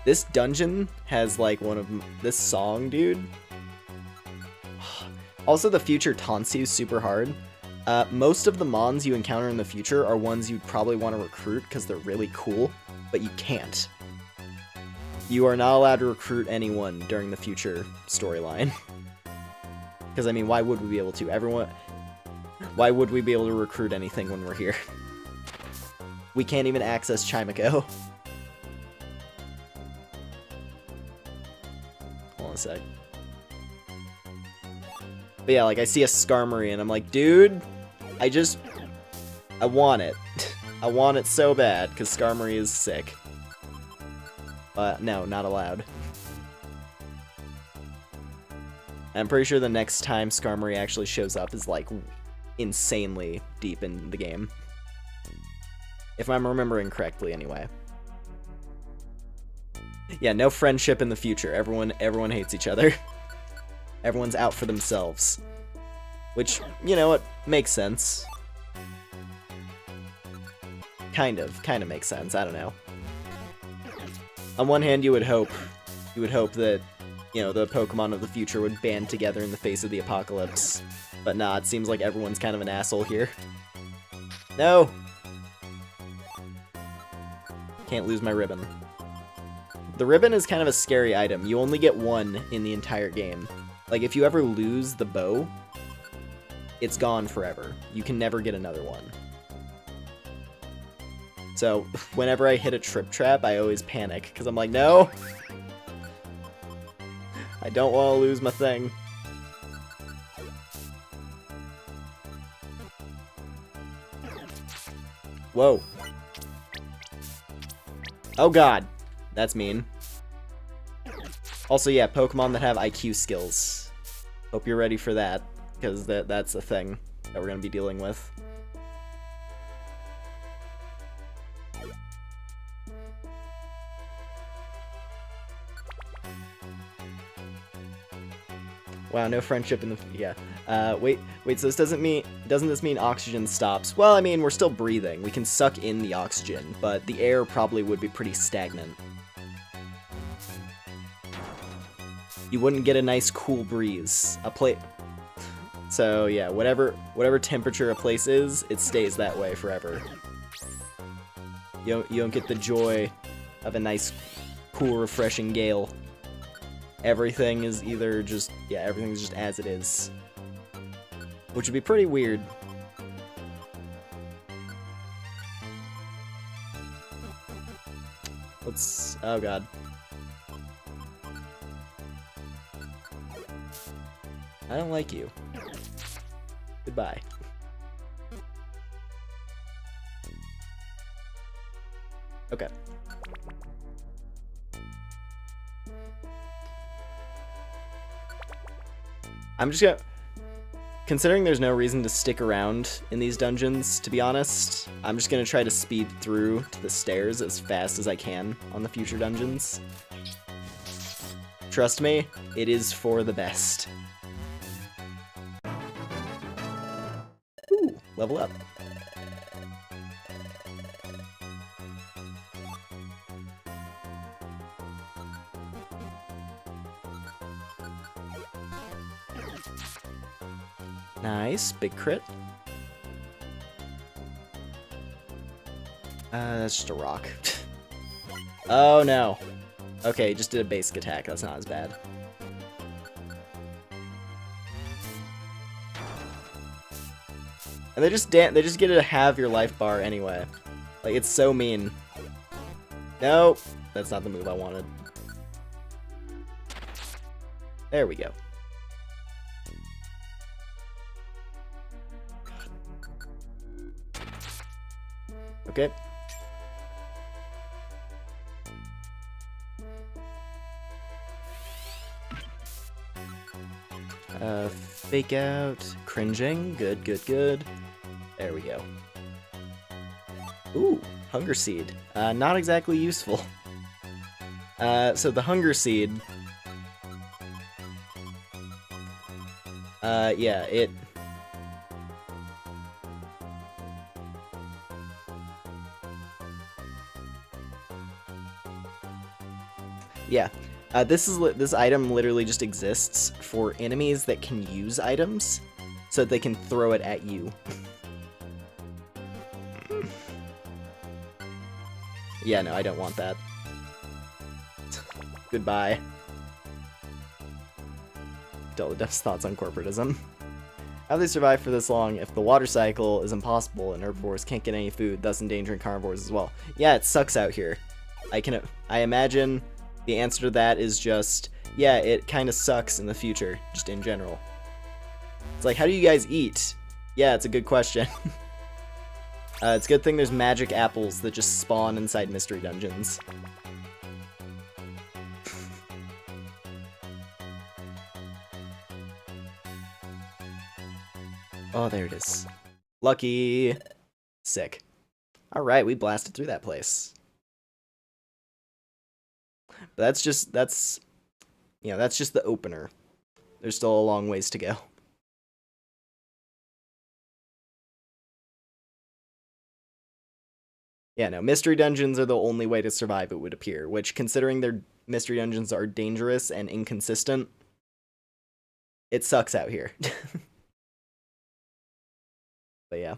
This dungeon has like this song, dude. Also, the future taunts you super hard. Most of the mons you encounter in the future are ones you'd probably want to recruit because they're really cool. but you can't. You are not allowed to recruit anyone during the future storyline. Because, I mean, why would we be able to? Why would we be able to recruit anything when we're here? We can't even access Chimiko. Hold on a sec. But yeah, like, I see a Skarmory, and I'm like, dude, I want it. I want it so bad, because Skarmory is sick. But no, not allowed. I'm pretty sure the next time Skarmory actually shows up is, like, insanely deep in the game. If I'm remembering correctly, anyway. Yeah, no friendship in the future. Everyone hates each other. Everyone's out for themselves. Which, you know what, makes sense. Kind of makes sense, I don't know. On one hand, you would hope that, you know, the Pokemon of the future would band together in the face of the apocalypse. But nah, it seems like everyone's kind of an asshole here. No! Can't lose my ribbon. The ribbon is kind of a scary item. You only get one in the entire game. Like, if you ever lose the bow, it's gone forever. You can never get another one. So, whenever I hit a trip trap, I always panic, because I'm like, no! I don't want to lose my thing. Whoa. Oh god. That's mean. Also, yeah, Pokemon that have IQ skills. Hope you're ready for that, because that's the thing that we're going to be dealing with. Wow, no friendship in the... yeah. Wait, so doesn't this mean oxygen stops? Well, I mean, we're still breathing. We can suck in the oxygen, but the air probably would be pretty stagnant. You wouldn't get a nice cool breeze. So, yeah, whatever temperature a place is, it stays that way forever. You don't get the joy of a nice, cool, refreshing gale. Everything is either just, yeah, everything's just as it is. Which would be pretty weird. Oh god. I don't like you. Goodbye. Okay. I'm just gonna... Considering there's no reason to stick around in these dungeons, to be honest, I'm just gonna try to speed through to the stairs as fast as I can on the future dungeons. Trust me, it is for the best. Ooh, level up. Nice, big crit. That's just a rock. Oh no. Okay, just did a basic attack. That's not as bad. And they just get to have your life bar anyway. Like, it's so mean. No, that's not the move I wanted. There we go. Okay. Fake out. Cringing. Good, good, good. There we go. Ooh, Hunger Seed. Not exactly useful. So the Hunger Seed... yeah, it... Yeah, this item literally just exists for enemies that can use items, so that they can throw it at you. Yeah, no, I don't want that. Goodbye. Delta Dev's thoughts on corporatism. How they survive for this long if the water cycle is impossible and herbivores can't get any food, thus endangering carnivores as well? Yeah, it sucks out here. I imagine the answer to that is just, yeah, it kind of sucks in the future, just in general. It's like, how do you guys eat? Yeah, it's a good question. It's a good thing there's magic apples that just spawn inside mystery dungeons. Oh, there it is. Lucky. Sick. Alright, we blasted through that place. But that's just the opener. There's still a long ways to go. Yeah, no, mystery dungeons are the only way to survive, it would appear, which, considering their mystery dungeons are dangerous and inconsistent, it sucks out here. But yeah.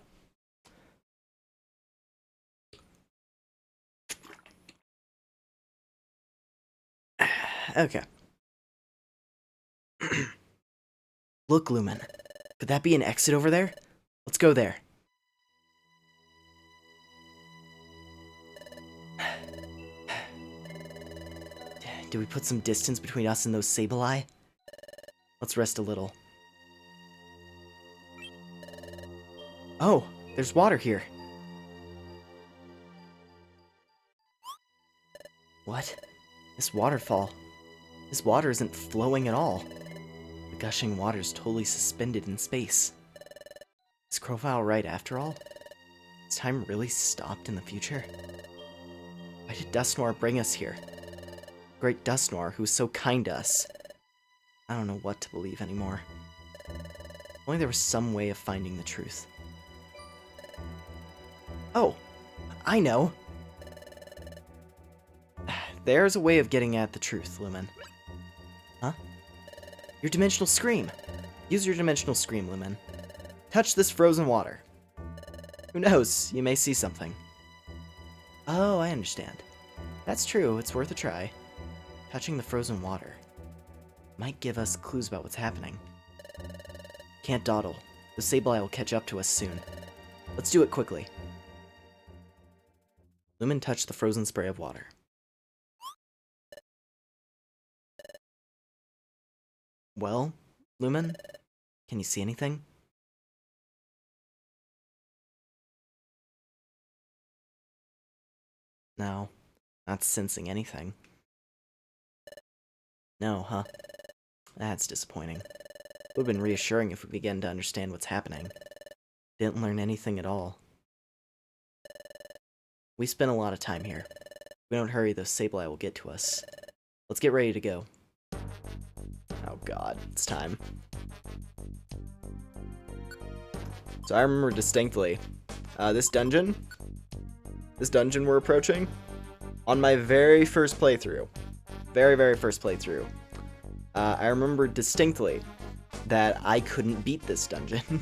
Okay. Look, Lumen. Could that be an exit over there? Let's go there. Did we put some distance between us and those Sableye? Let's rest a little. Oh, there's water here. What? This waterfall. This water isn't flowing at all. The gushing water's totally suspended in space. Is Grovyle right after all? Has time really stopped in the future? Why did Dusknoir bring us here? Great Dusknoir, who was so kind to us. I don't know what to believe anymore. If only there was some way of finding the truth. Oh, I know. There's a way of getting at the truth, Lumen. Huh? Your dimensional scream. Use your dimensional scream, Lumen. Touch this frozen water. Who knows, you may see something. Oh, I understand. That's true, it's worth a try. Touching the frozen water might give us clues about what's happening. Can't dawdle. The Sableye will catch up to us soon. Let's do it quickly. Lumen touched the frozen spray of water. Well, Lumen, can you see anything? No, not sensing anything. No, huh? That's disappointing. It would have been reassuring if we began to understand what's happening. Didn't learn anything at all. We spent a lot of time here. If we don't hurry, those Sableye will get to us. Let's get ready to go. Oh god, it's time. So I remember distinctly, this dungeon we're approaching, on my very first playthrough, very first playthrough, I remember distinctly that I couldn't beat this dungeon.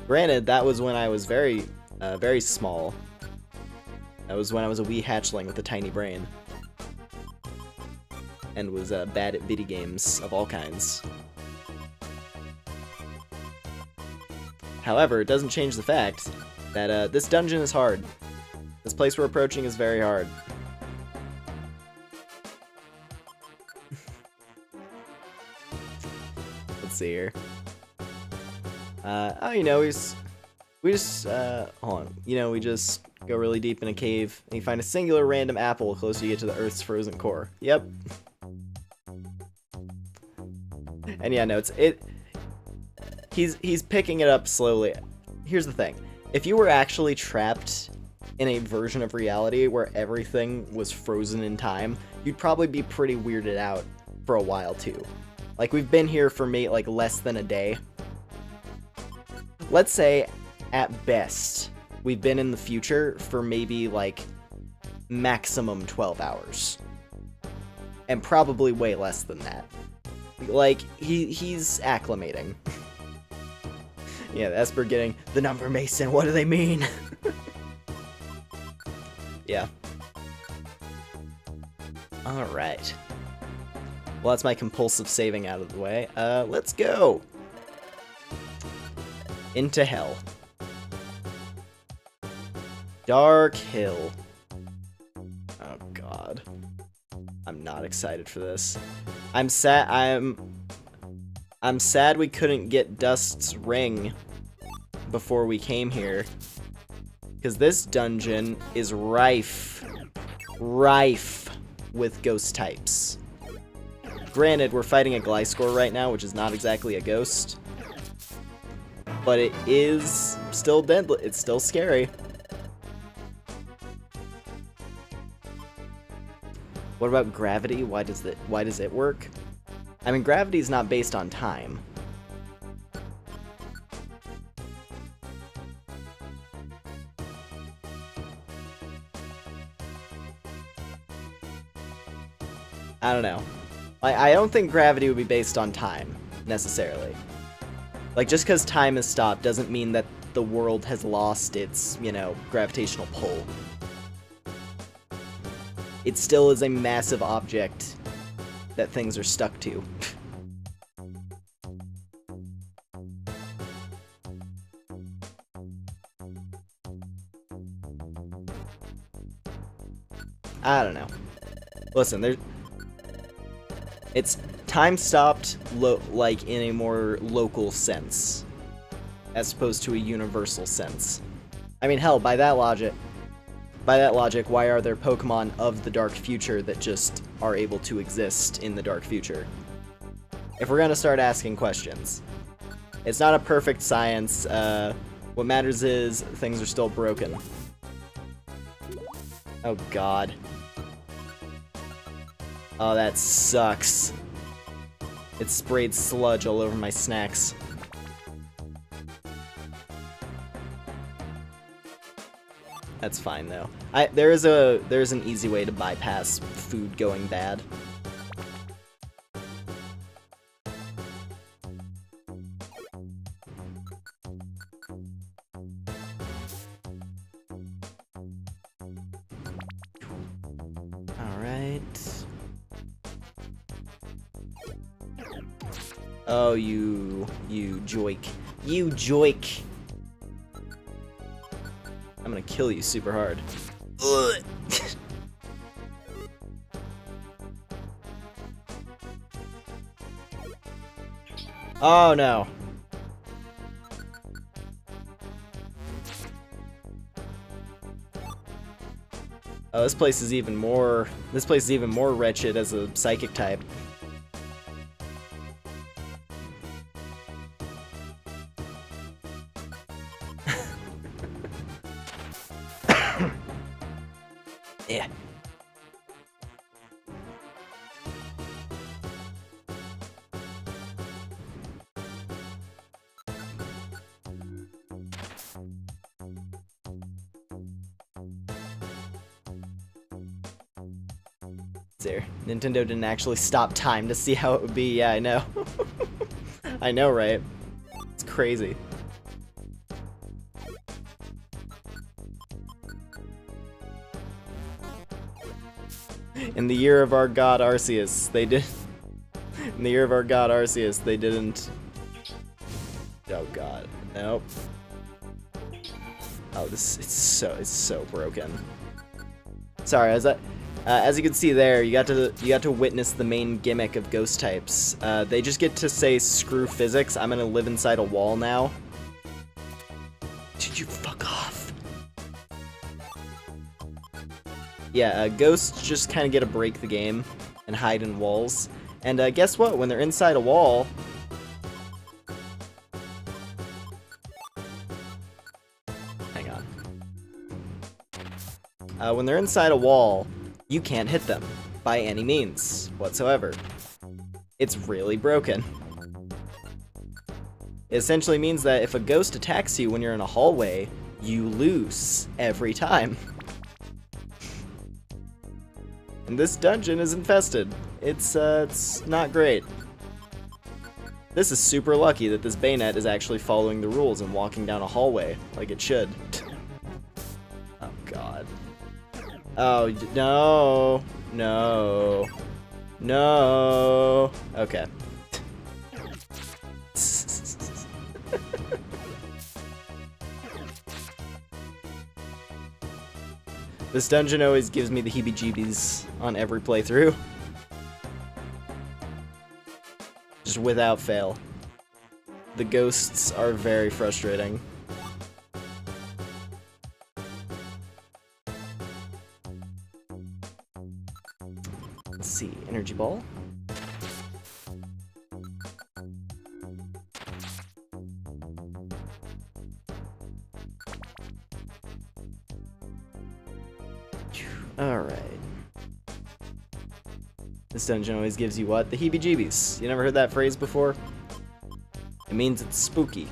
Granted, that was when I was very small. That was when I was a wee hatchling with a tiny brain. And was bad at video games of all kinds. However, it doesn't change the fact that this dungeon is hard. This place we're approaching is very hard. Let's see here. Oh, you know, we just hold on. You know, we just go really deep in a cave and you find a singular random apple the closer you get to the Earth's frozen core. Yep. And yeah, no, he's picking it up slowly. Here's the thing. If you were actually trapped in a version of reality where everything was frozen in time, you'd probably be pretty weirded out for a while too. Like, we've been here for like less than a day. Let's say, at best, we've been in the future for maybe like maximum 12 hours. And probably way less than that. Like, he's acclimating. Yeah, Esper getting the number Mason, what do they mean? Yeah. Alright. Well, that's my compulsive saving out of the way. Let's go! Into hell. Dark Hill. Oh god. I'm not excited for this. I'm sad we couldn't get Dust's ring before we came here. Because this dungeon is rife with ghost types. Granted, we're fighting a Gliscor right now, which is not exactly a ghost. But it is still deadly. It's still scary. What about gravity? Why does it work? I mean, gravity is not based on time. I don't know. I don't think gravity would be based on time, necessarily. Like, just because time has stopped doesn't mean that the world has lost its, you know, gravitational pull. It still is a massive object that things are stuck to. I don't know. Listen, it's time stopped, like, in a more local sense, as opposed to a universal sense. I mean, hell, by that logic, why are there Pokemon of the dark future that just are able to exist in the dark future? If we're gonna start asking questions. It's not a perfect science. What matters is things are still broken. Oh god. Oh, that sucks. It sprayed sludge all over my snacks. That's fine though. There's an easy way to bypass food going bad. Alright. Oh, you joik. You joik! I'm gonna kill you super hard. Ugh. Oh no. Oh, this place is even more wretched as a psychic type. Yeah. There. Nintendo didn't actually stop time to see how it would be. Yeah, I know. I know, right? It's crazy. In the year of our god Arceus, they did. In the year of our god Arceus, they didn't. Oh god, nope. Oh, it's so broken. Sorry, as you can see there, you got to witness the main gimmick of ghost types. They just get to say screw physics. I'm gonna live inside a wall now. Did you fuck off? Yeah, ghosts just kind of get to break the game and hide in walls. And guess what? When they're inside a wall... Hang on. When they're inside a wall, you can't hit them by any means whatsoever. It's really broken. It essentially means that if a ghost attacks you when you're in a hallway, you lose every time. And this dungeon is infested. It's not great. This is super lucky that this Bayonet is actually following the rules and walking down a hallway like it should. Oh god. Oh, no. No. No. Okay. This dungeon always gives me the heebie-jeebies on every playthrough. Just without fail. The ghosts are very frustrating. Let's see, energy ball. Alright. This dungeon always gives you what? The heebie-jeebies. You never heard that phrase before? It means it's spooky.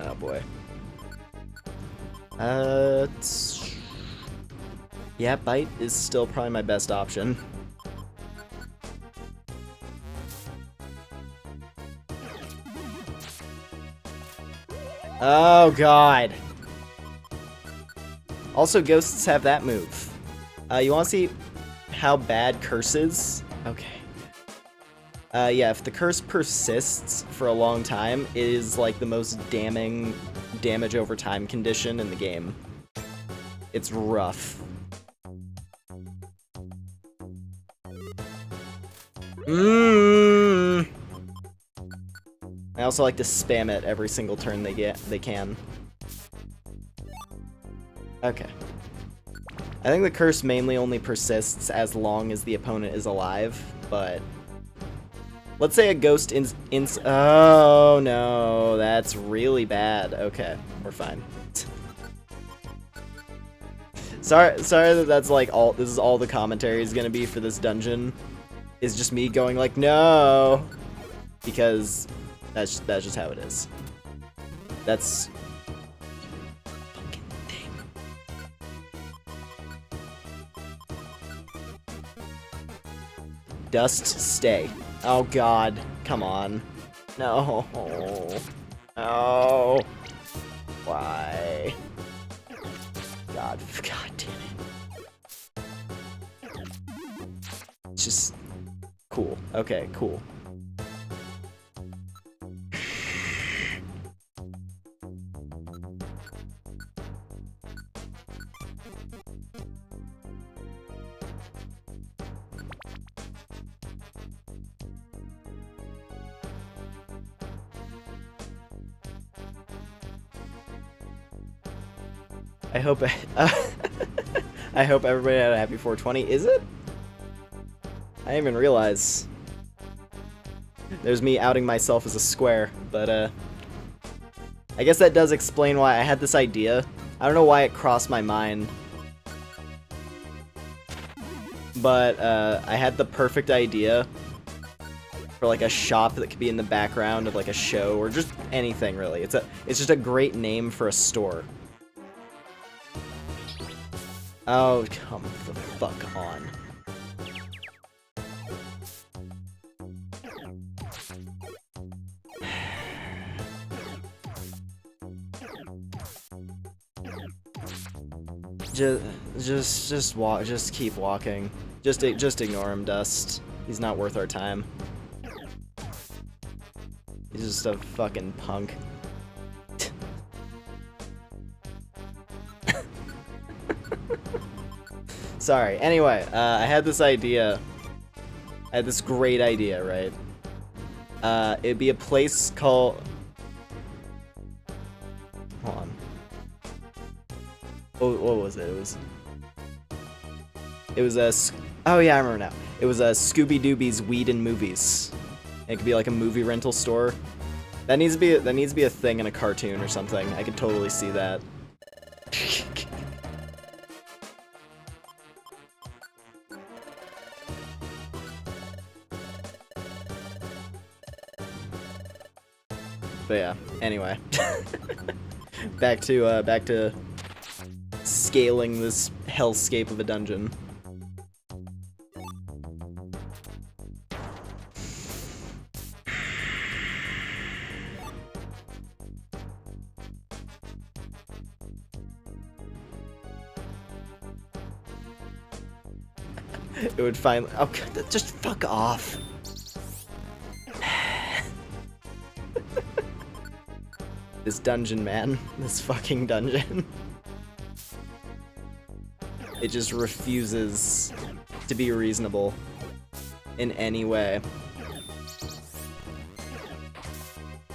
Oh boy. Yeah, bite is still probably my best option. Oh god. Also, ghosts have that move. You wanna see how bad curse is? Okay. Yeah, if the curse persists for a long time, it is like the most damning damage over time condition in the game. It's rough. I also like to spam it every single turn they can. Okay. I think the curse mainly only persists as long as the opponent is alive, but let's say a ghost oh no, that's really bad. Okay, we're fine. sorry that that's like this is all the commentary is gonna be for this dungeon. Is just me going like no, because that's just how it is. That's fucking thing. Dust, stay. Oh god, come on. No. No. Why? God damn it. It's just cool. Okay, cool. I hope I hope everybody had a happy 420. Is it? I didn't even realize. There's me outing myself as a square, but I guess that does explain why I had this idea. I don't know why it crossed my mind, but I had the perfect idea for like a shop that could be in the background of like a show or just anything really. It's just a great name for a store. Oh, come the fuck on. Just keep walking. Just ignore him, Dust. He's not worth our time. He's just a fucking punk. Sorry. Anyway, I had this idea. I had this great idea, right? It'd be a place called... Hold on. Oh, what was it? It was a... Oh yeah, I remember now. It was a Scooby-Dooby's Weed and Movies. It could be like a movie rental store. That needs to be a thing in a cartoon or something. I could totally see that. But yeah, anyway. back to scaling this hellscape of a dungeon. it would finally. Oh, God, just fuck off. This dungeon, man. This fucking dungeon. It just refuses to be reasonable in any way.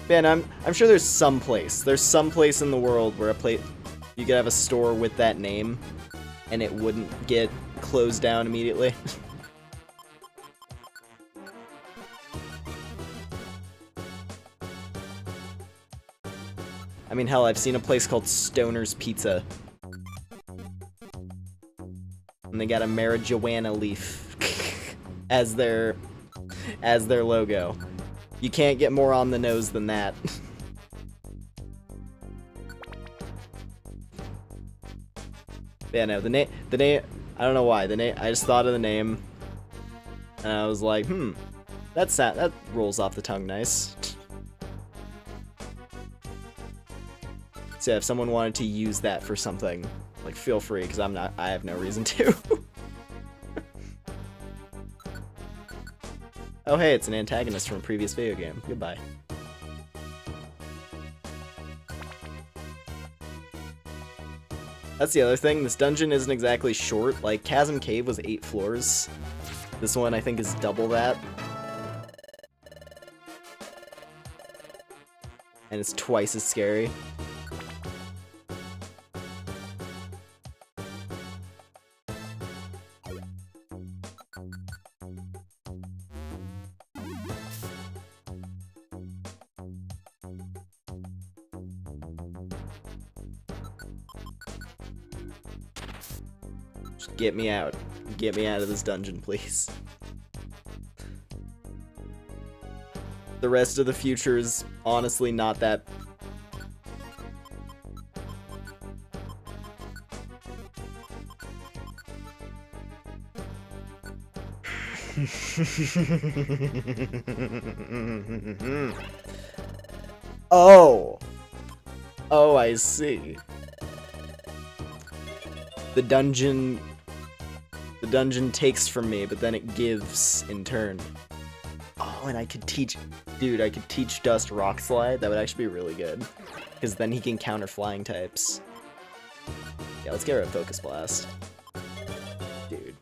Man, I'm sure there's some place in the world where you could have a store with that name and it wouldn't get closed down immediately. I mean, hell, I've seen a place called Stoner's Pizza. And they got a marijuana leaf as their logo. You can't get more on the nose than that. Yeah, no, the name, I don't know why, I just thought of the name, and I was like, that rolls off the tongue nice. So yeah, if someone wanted to use that for something, like, feel free, because I have no reason to. Oh hey, it's an antagonist from a previous video game. Goodbye. That's the other thing, this dungeon isn't exactly short. Like, Chasm Cave was 8 floors. This one, I think, is double that. And it's twice as scary. Just get me out. Get me out of this dungeon, please. The rest of the future is honestly not that... Oh! Oh, I see. The dungeon takes from me, but then it gives in turn. Oh, and I could teach... Dude, I could teach Dust Rock Slide. That would actually be really good. Because then he can counter flying types. Yeah, let's get rid of Focus Blast. Dude.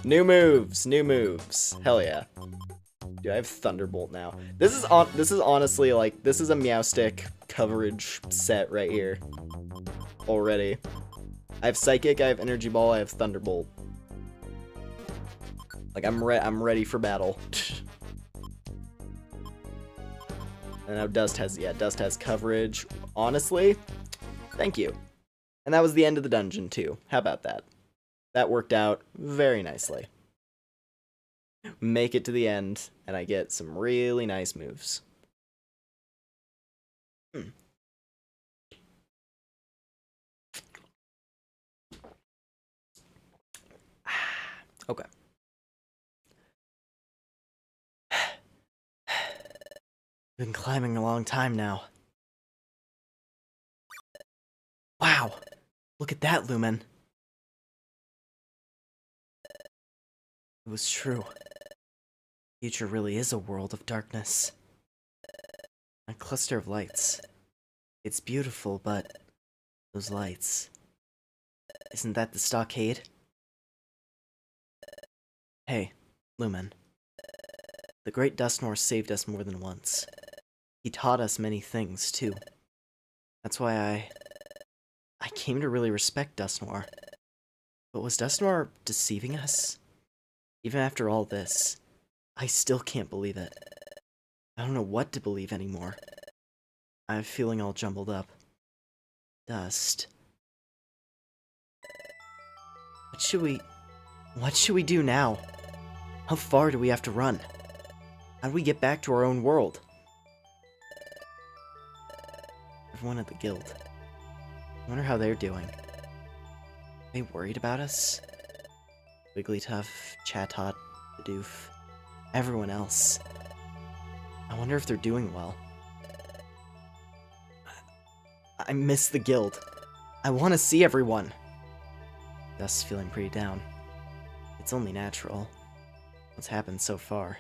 New moves! New moves. Hell yeah. Dude, I have Thunderbolt now. This is honestly, like, this is a Meowstic coverage set right here. Already. I have Psychic, I have Energy Ball, I have Thunderbolt. Like, I'm ready for battle. And now Dust has coverage. Honestly, thank you. And that was the end of the dungeon, too. How about that? That worked out very nicely. Make it to the end, and I get some really nice moves. Okay. Been climbing a long time now. Wow! Look at that, Lumen. It was true. Future really is a world of darkness. A cluster of lights. It's beautiful, but those lights... Isn't that the stockade? Hey, Lumen. The great Dusknoir saved us more than once. He taught us many things, too. That's why I came to really respect Dusknoir. But was Dusknoir deceiving us? Even after all this, I still can't believe it. I don't know what to believe anymore. I'm feeling all jumbled up. Dust. What should we do now? How far do we have to run? How do we get back to our own world? Everyone at the guild. I wonder how they're doing. Are they worried about us? Wigglytuff, Chatot, Bidoof, everyone else. I wonder if they're doing well. I miss the guild. I want to see everyone. Gus is feeling pretty down. It's only natural. What's happened so far.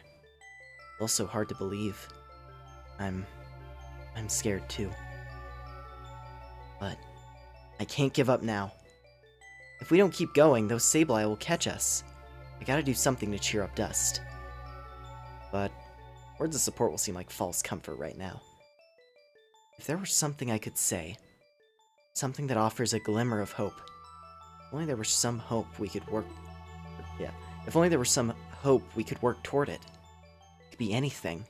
It's also hard to believe. I'm scared too. But I can't give up now. If we don't keep going, those Sableye will catch us. I gotta do something to cheer up Dust. But words of support will seem like false comfort right now. If there were something I could say, something that offers a glimmer of hope, if only there were some hope we could work... Yeah, if only there were some hope we could work toward it. It could be anything.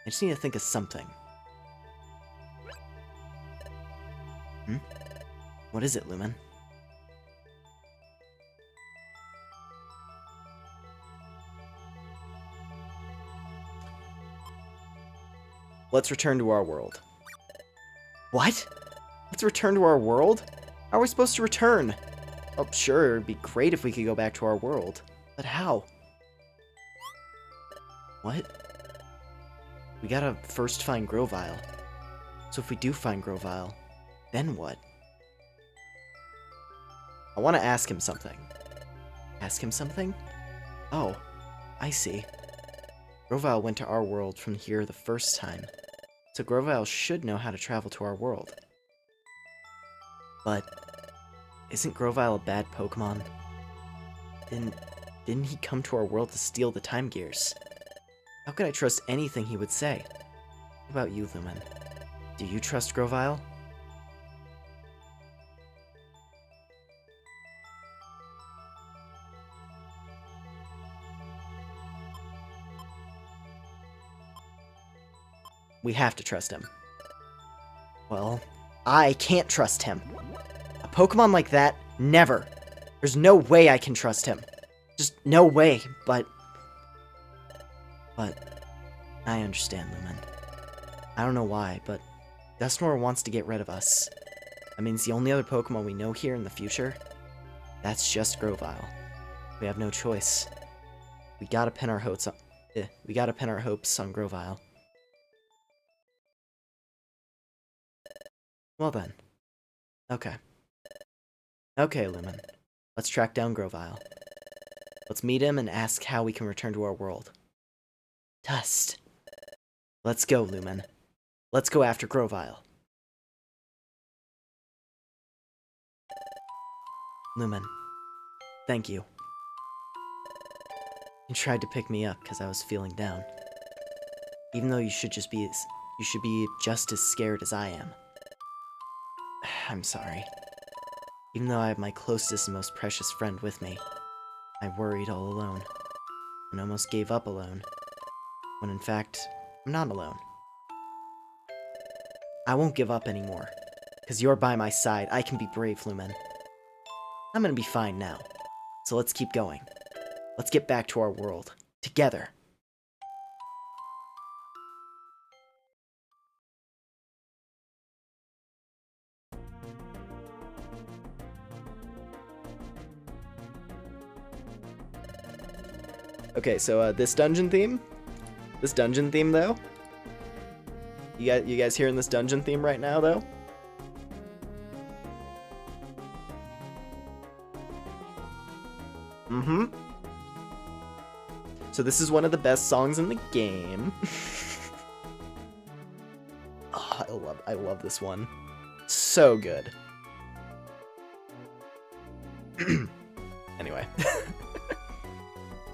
I just need to think of something. What is it, Lumen? Let's return to our world. What? Let's return to our world? How are we supposed to return? Oh, sure, it'd be great if we could go back to our world. But how? What? We gotta first find Grovyle. So if we do find Grovyle, then what? I want to ask him something. Ask him something? Oh, I see. Grovyle went to our world from here the first time, so Grovyle should know how to travel to our world. But isn't Grovyle a bad Pokemon? Didn't he come to our world to steal the Time Gears? How could I trust anything he would say? What about you, Lumen? Do you trust Grovyle? We have to trust him. Well, I can't trust him. A Pokemon like that, never. There's no way I can trust him. Just no way, but I understand, Lumen. I don't know why, but Dusknoir wants to get rid of us. That means the only other Pokemon we know here in the future, that's just Grovyle. We have no choice. We gotta pin our hopes on Grovyle. Well then. Okay. Okay, Lumen. Let's track down Grovyle. Let's meet him and ask how we can return to our world. Dust. Let's go, Lumen. Let's go after Grovyle. Lumen. Thank you. You tried to pick me up because I was feeling down. Even though you should be just as scared as I am. I'm sorry. Even though I have my closest and most precious friend with me, I worried all alone, and almost gave up alone, when in fact, I'm not alone. I won't give up anymore, because you're by my side. I can be brave, Lumen. I'm gonna be fine now, so let's keep going. Let's get back to our world, together. Okay, so this dungeon theme though. You guys hearing this dungeon theme right now though? Mm-hmm. So this is one of the best songs in the game. Oh, I love this one. So good. Anyway.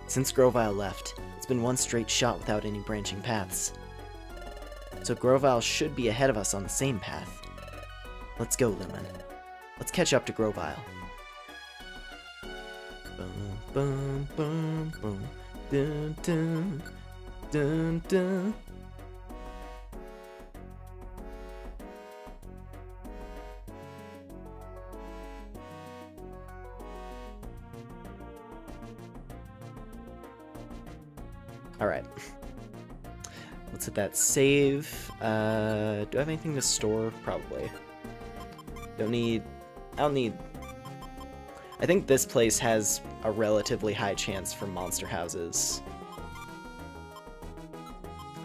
Since Grovyle left, it's been one straight shot without any branching paths. So Grovyle should be ahead of us on the same path. Let's go, Lumen. Let's catch up to Grovyle. Boom, boom, boom, boom. Dun, dun, dun, dun. Alright. Let's hit that save. Do I have anything to store? Probably. I don't need... I think this place has a relatively high chance for monster houses.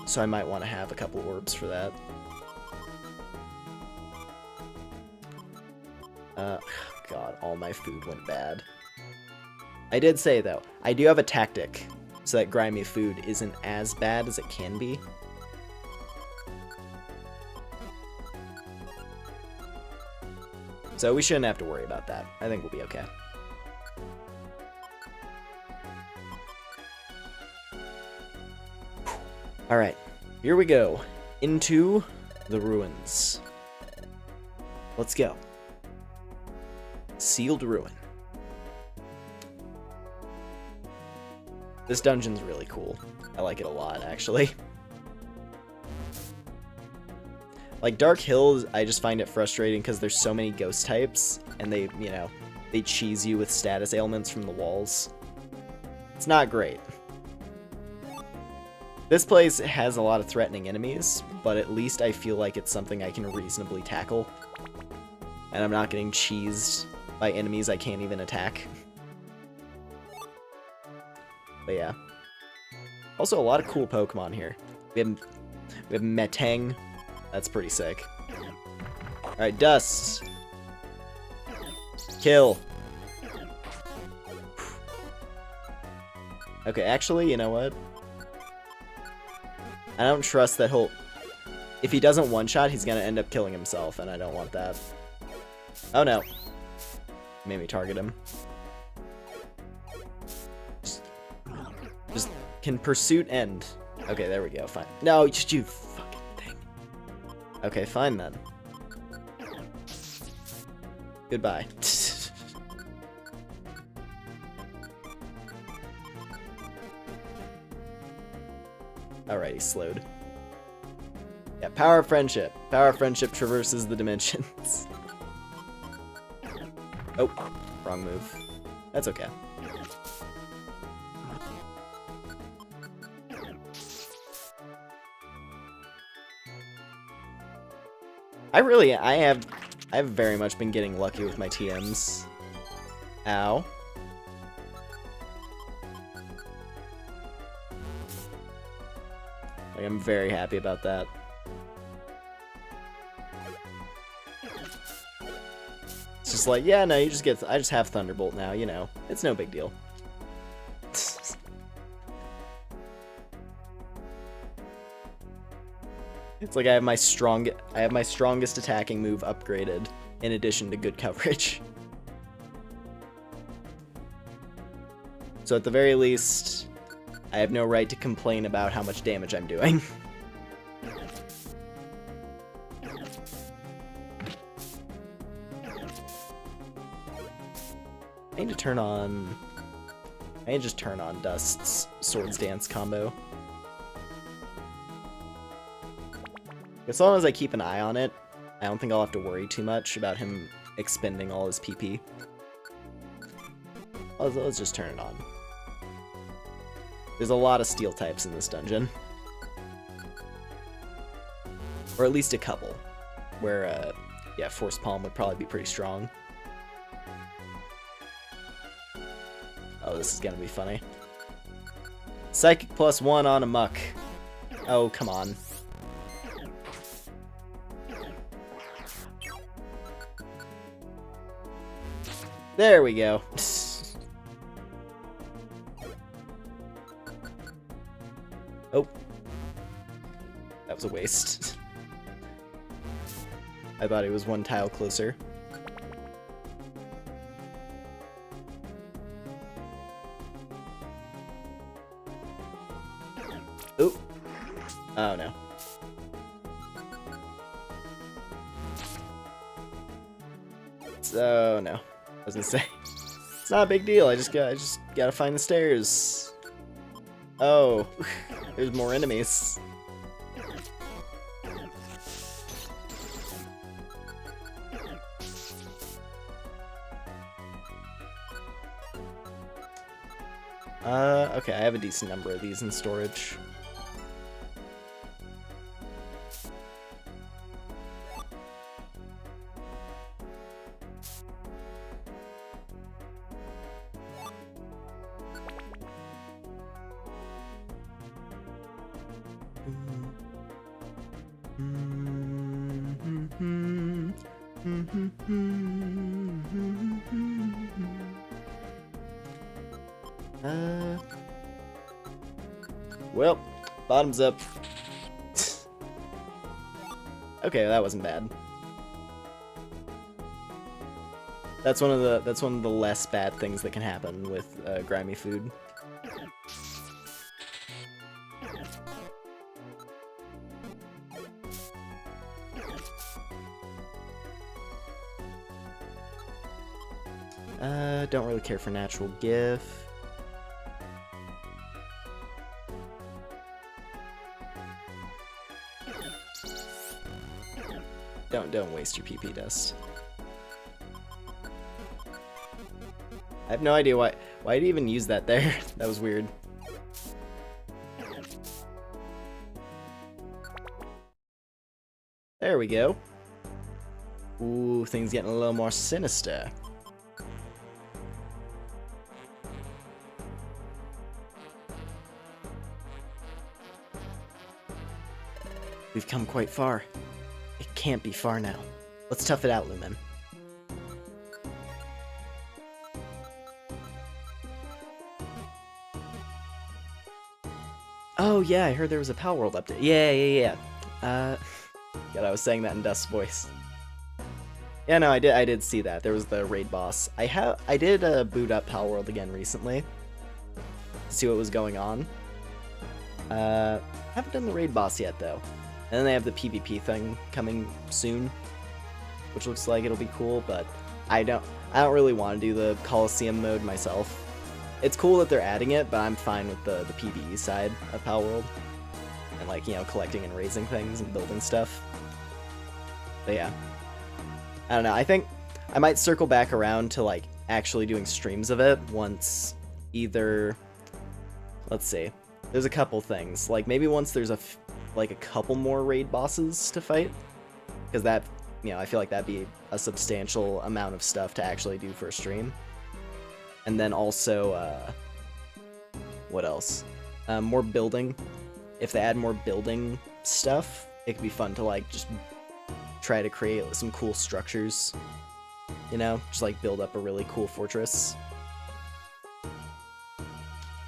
So I might want to have a couple orbs for that. God, all my food went bad. I did say, though, I do have a tactic so that grimy food isn't as bad as it can be. So we shouldn't have to worry about that. I think we'll be okay. Alright, here we go. Into the ruins. Let's go. Sealed ruin. This dungeon's really cool. I like it a lot, actually. Like, Dark Hills, I just find it frustrating because there's so many ghost types, and they, you know, they cheese you with status ailments from the walls. It's not great. This place has a lot of threatening enemies, but at least I feel like it's something I can reasonably tackle. And I'm not getting cheesed by enemies I can't even attack. But yeah. Also, a lot of cool Pokemon here. We have Metang. That's pretty sick. Alright, Dust. Kill. Okay, actually, you know what? I don't trust that he'll... If he doesn't one-shot, he's gonna end up killing himself, and I don't want that. Oh no. Made me target him. Just can pursuit end? Okay, there we go, fine. No, just you fucking thing. Okay, fine then. Goodbye. Alright, he's slowed. Yeah, power of friendship. Power of friendship traverses the dimensions. Oh, wrong move. That's okay. I have very much been getting lucky with my TMs. Ow. Like, I'm very happy about that. It's just like, yeah, no, I just have Thunderbolt now, you know. It's no big deal. It's like I have my strongest attacking move upgraded in addition to good coverage. So at the very least, I have no right to complain about how much damage I'm doing. I need to just turn on Dust's Swords Dance combo. As long as I keep an eye on it, I don't think I'll have to worry too much about him expending all his PP. Let's just turn it on. There's a lot of steel types in this dungeon. Or at least a couple. Where, yeah, Force Palm would probably be pretty strong. Oh, this is gonna be funny. Psychic +1 on a muck. Oh, come on. There we go. Oh. That was a waste. I thought he was one tile closer. Oop. Oh no. So no. I was gonna say, it's not a big deal. I just gotta find the stairs. Oh, there's more enemies. Okay, I have a decent number of these in storage. Well, bottoms up. Okay, that wasn't bad. That's one of the less bad things that can happen with grimy food. Don't really care for natural gif. Don't waste your PP dust. I have no idea why did you even use that there? That was weird. There we go. Ooh, things getting a little more sinister. We've come quite far. It can't be far now. Let's tough it out, Lumen. Oh yeah, I heard there was a Pal World update. Yeah. God, I was saying that in Dust's voice. Yeah, no, I did see that. There was the raid boss. I did boot up Pal World again recently to see what was going on. Haven't done the raid boss yet though. And then they have the PvP thing coming soon, which looks like it'll be cool, but I don't really want to do the Coliseum mode myself. It's cool that they're adding it, but I'm fine with the PvE side of Pal World. And like, you know, collecting and raising things and building stuff. But yeah. I don't know, I think I might circle back around to like actually doing streams of it once either, let's see, there's a couple things. Like maybe once there's a couple more raid bosses to fight, because that, you know, I feel like that'd be a substantial amount of stuff to actually do for a stream. And then also, what else? More building. If they add more building stuff, it could be fun to like just try to create some cool structures, you know, just like build up a really cool fortress.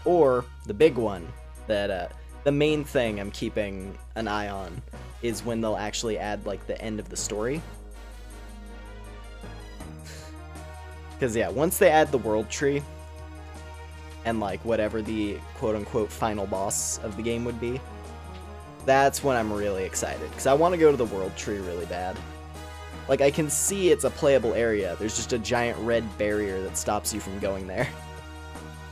Or the big one that the main thing I'm keeping an eye on is when they'll actually add like the end of the story. Because yeah, once they add the world tree and like whatever the quote-unquote final boss of the game would be, that's when I'm really excited, because I want to go to the world tree really bad. Like, I can see it's a playable area, there's just a giant red barrier that stops you from going there.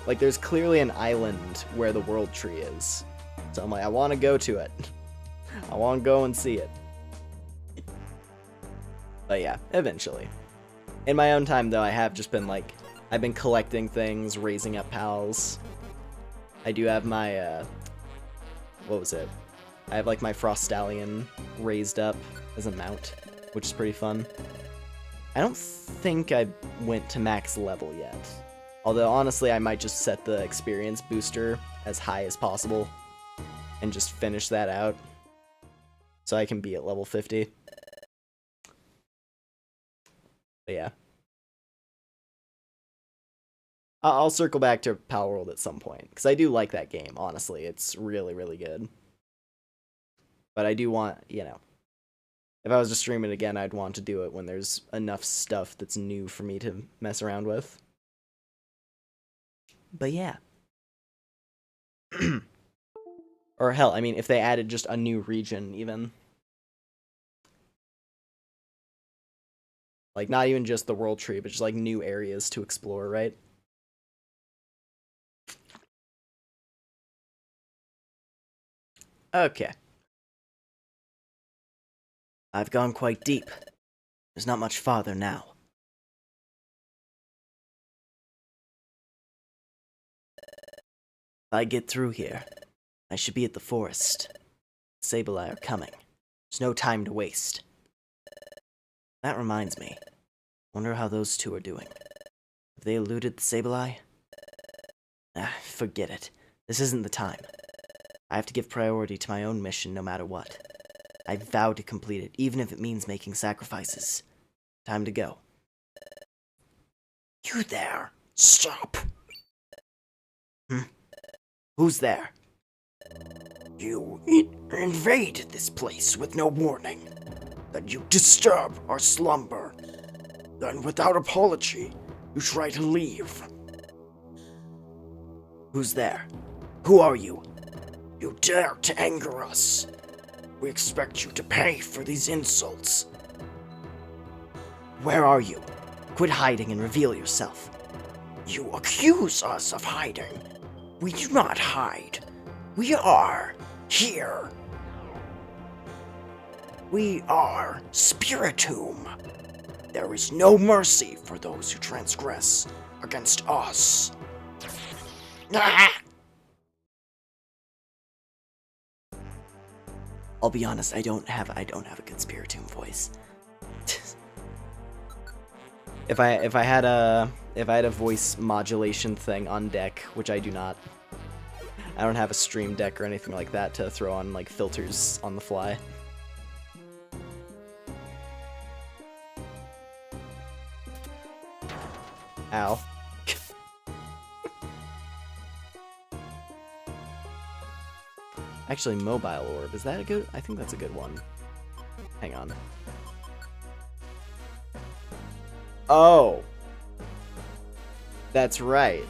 Like, there's clearly an island where the world tree is. So I'm like, I want to go to it. I want to go and see it. But yeah, eventually. In my own time, though, I have just been, like, I've been collecting things, raising up pals. I do have my, what was it? I have, like, my Frost Stallion raised up as a mount, which is pretty fun. I don't think I went to max level yet. Although, honestly, I might just set the experience booster as high as possible and just finish that out so I can be at level 50. But yeah. I'll circle back to Pal World at some point, because I do like that game, honestly. It's really, really good. But I do want, you know, if I was to stream it again, I'd want to do it when there's enough stuff that's new for me to mess around with. But yeah. Or hell, I mean, if they added just a new region, even. Like, not even just the world tree, but just, like, new areas to explore, right? Okay. I've gone quite deep. There's not much farther now. If I get through here, I should be at the forest. Sableye are coming. There's no time to waste. That reminds me. Wonder how those two are doing. Have they eluded the Sableye? Forget it. This isn't the time. I have to give priority to my own mission no matter what. I vow to complete it, even if it means making sacrifices. Time to go. You there! Stop! Who's there? You invade this place with no warning. Then you disturb our slumber. Then without apology, you try to leave. Who's there? Who are you? You dare to anger us. We expect you to pay for these insults. Where are you? Quit hiding and reveal yourself. You accuse us of hiding. We do not hide. We are here. We are Spiritomb. There is no mercy for those who transgress against us. I'll be honest, I don't have a good Spiritomb voice. If I had a voice modulation thing on deck, which I do not. I don't have a stream deck or anything like that to throw on like filters on the fly. Ow. Actually, mobile orb, is that a good? I think that's a good one. Hang on. Oh. That's right.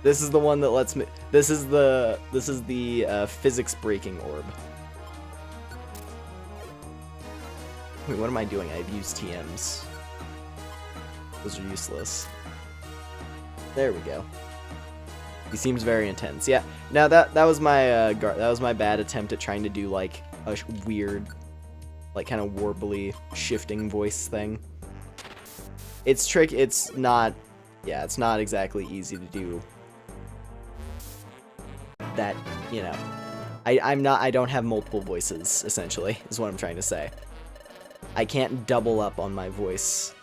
This is the one that lets me. This is the physics breaking orb. Wait, what am I doing? I've used TMs. Those are useless. There we go. He seems very intense. Yeah. Now that was my bad attempt at trying to do like a weird, like kind of warbly shifting voice thing. It's tricky. It's not. Yeah, it's not exactly easy to do. That, you know, I don't have multiple voices, essentially, is what I'm trying to say. I can't double up on my voice.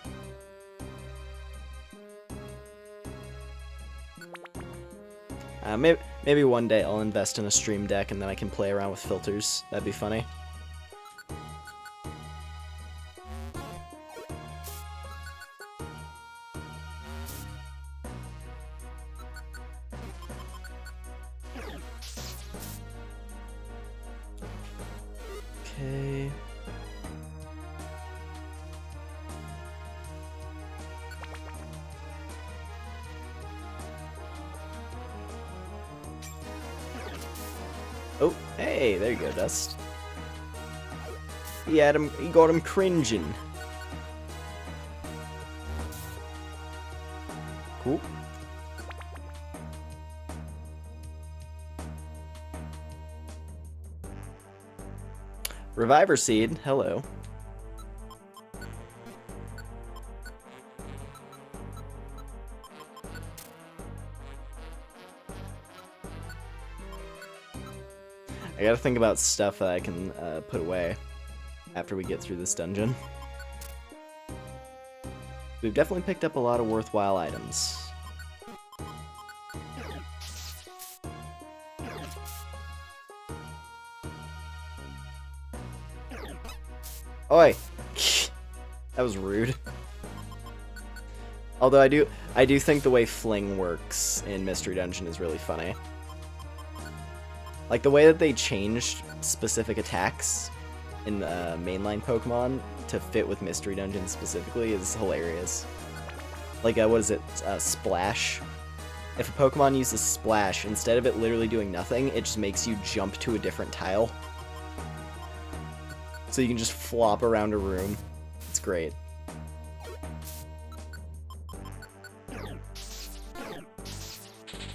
Maybe one day I'll invest in a stream deck and then I can play around with filters. That'd be funny. Okay. Oh, hey, there you go, Dust. He got him cringing. Cool. Reviver Seed, hello. I gotta think about stuff that I can put away after we get through this dungeon. We've definitely picked up a lot of worthwhile items. Oi! That was rude. Although I do think the way Fling works in Mystery Dungeon is really funny. Like the way that they changed specific attacks in mainline Pokemon to fit with Mystery Dungeon specifically is hilarious. Like what is it? Splash. If a Pokemon uses Splash, instead of it literally doing nothing, it just makes you jump to a different tile. So you can just flop around a room. It's great.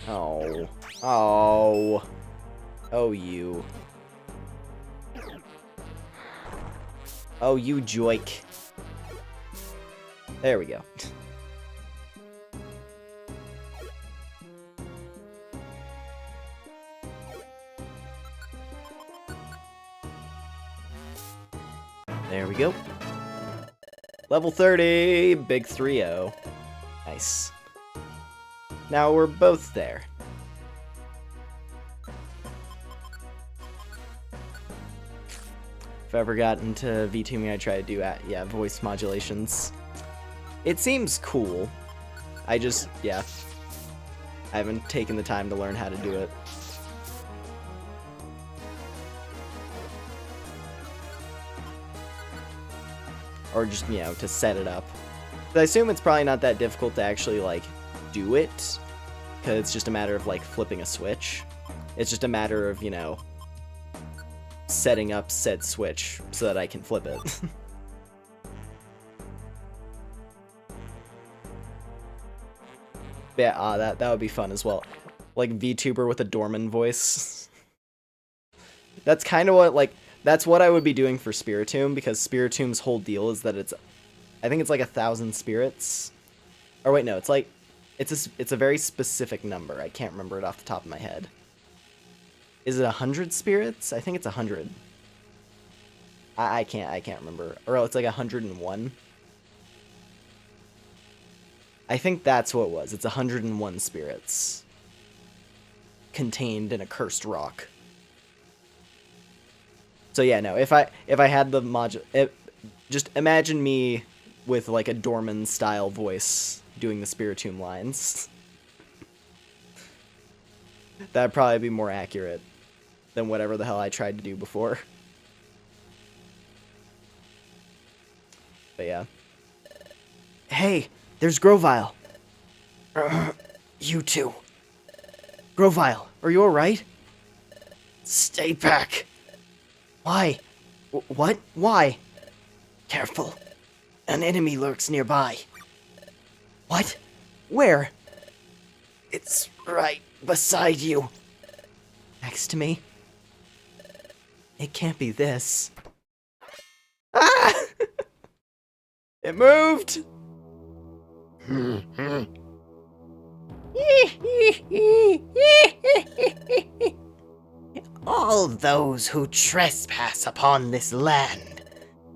Oh. Oh. Oh, you. Oh, you joik. There we go. There we go. Level 30, big 3-0. Nice. Now we're both there. If I ever got into Vtuber, I'd try to do, yeah, voice modulations. It seems cool. I just, yeah. I haven't taken the time to learn how to do it. Or just, you know, to set it up. But I assume it's probably not that difficult to actually, like, do it. Because it's just a matter of, like, flipping a switch. It's just a matter of, you know, setting up said switch so that I can flip it. Yeah, that would be fun as well. Like, VTuber with a Dorman voice. That's kind of what, like... That's what I would be doing for Spiritomb, because Spiritomb's whole deal is that it's... I think it's like 1,000 spirits. Or wait, no, it's like... It's a very specific number. I can't remember it off the top of my head. Is it 100 spirits? I think it's 100. I can't remember. Or it's like 101. I think that's what it was. It's 101 spirits. Contained in a cursed rock. So yeah, no, if I had the module, just imagine me with like a Dorman style voice doing the Spiritomb lines. That'd probably be more accurate than whatever the hell I tried to do before. But yeah. Hey, there's Grovyle. You too. Grovyle, are you alright? Stay back. Why? What? Why? Careful. An enemy lurks nearby. What? Where? It's right beside you. Next to me? It can't be this. Ah! It moved! All those who trespass upon this land,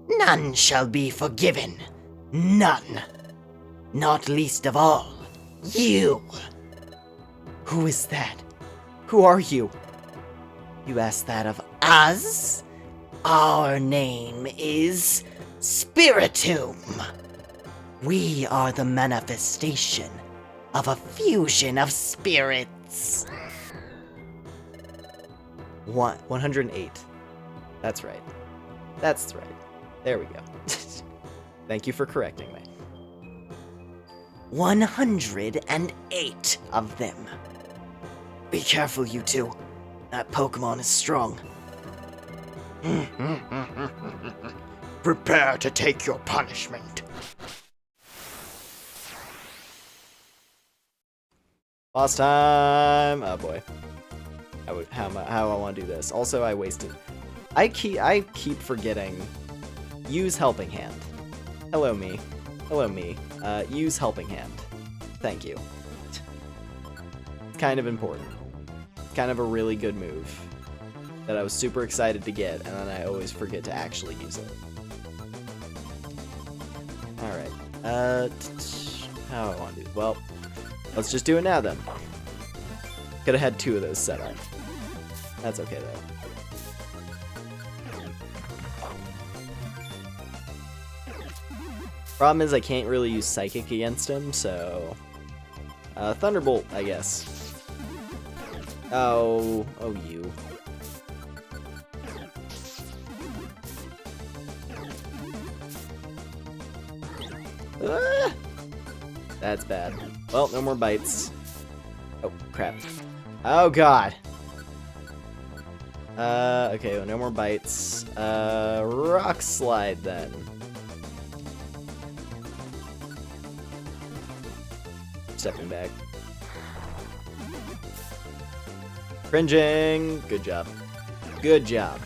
none shall be forgiven. None. Not least of all, you. Who is that? Who are you? You ask that of us? Our name is Spiritomb. We are the manifestation of a fusion of spirits. 108. That's right. That's right. There we go. Thank you for correcting me. 108 of them. Be careful, you two. That Pokemon is strong. Prepare to take your punishment. Boss time! Oh boy. How I want to do this. Also, I wasted... I keep forgetting. Use Helping Hand. Hello, me. Hello, me. Use Helping Hand. Thank you. It's kind of important. It's kind of a really good move that I was super excited to get, and then I always forget to actually use it. Alright. How do I want to do it? Well, let's just do it now then. Could have had 2 of those set up. That's okay though. Problem is I can't really use Psychic against him, so... Thunderbolt, I guess. Oh you. Ah! That's bad. Well, no more bites. Oh, crap. Oh, God. Okay, well, no more bites. Rock Slide, then. Stepping back. Cringing. Good job. Good job.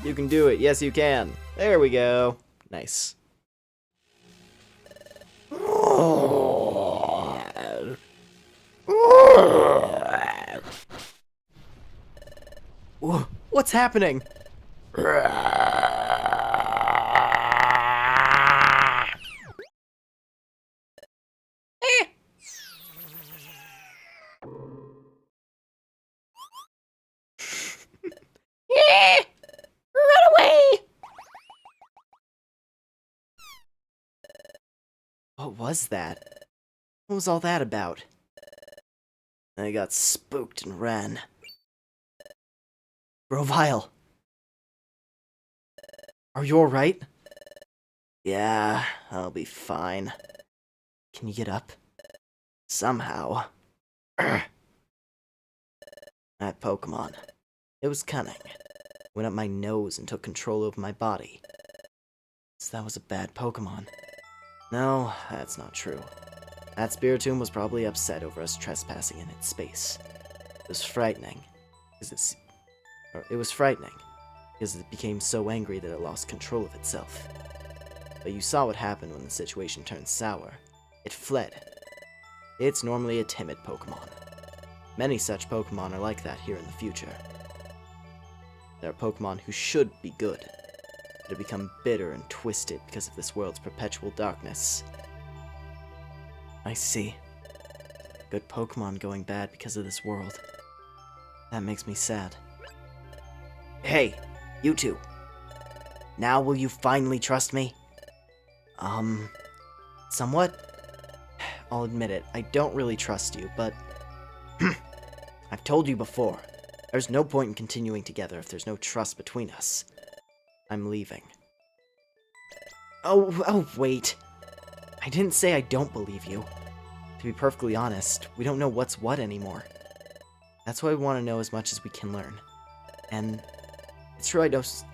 You can do it. Yes, you can. There we go. Nice. What's happening? What was that? What was all that about? I got spooked and ran. Grovyle! Are you alright? Yeah, I'll be fine. Can you get up? Somehow. That Pokemon. It was cunning. Went up my nose and took control over my body. So that was a bad Pokemon. No, that's not true. That Spiritomb was probably upset over us trespassing in its space. It was frightening. It was frightening, because it became so angry that it lost control of itself. But you saw what happened when the situation turned sour. It fled. It's normally a timid Pokemon. Many such Pokemon are like that here in the future. There are Pokemon who should be good, but have become bitter and twisted because of this world's perpetual darkness. I see. Good Pokemon going bad because of this world. That makes me sad. Hey, you two. Now will you finally trust me? Somewhat. I'll admit it, I don't really trust you, but I've told you before. there's no point in continuing together if there's no trust between us. I'm leaving. Oh, wait. I didn't say I don't believe you. To be perfectly honest, we don't know what's what anymore. That's why we want to know as much as we can learn. And it's true it's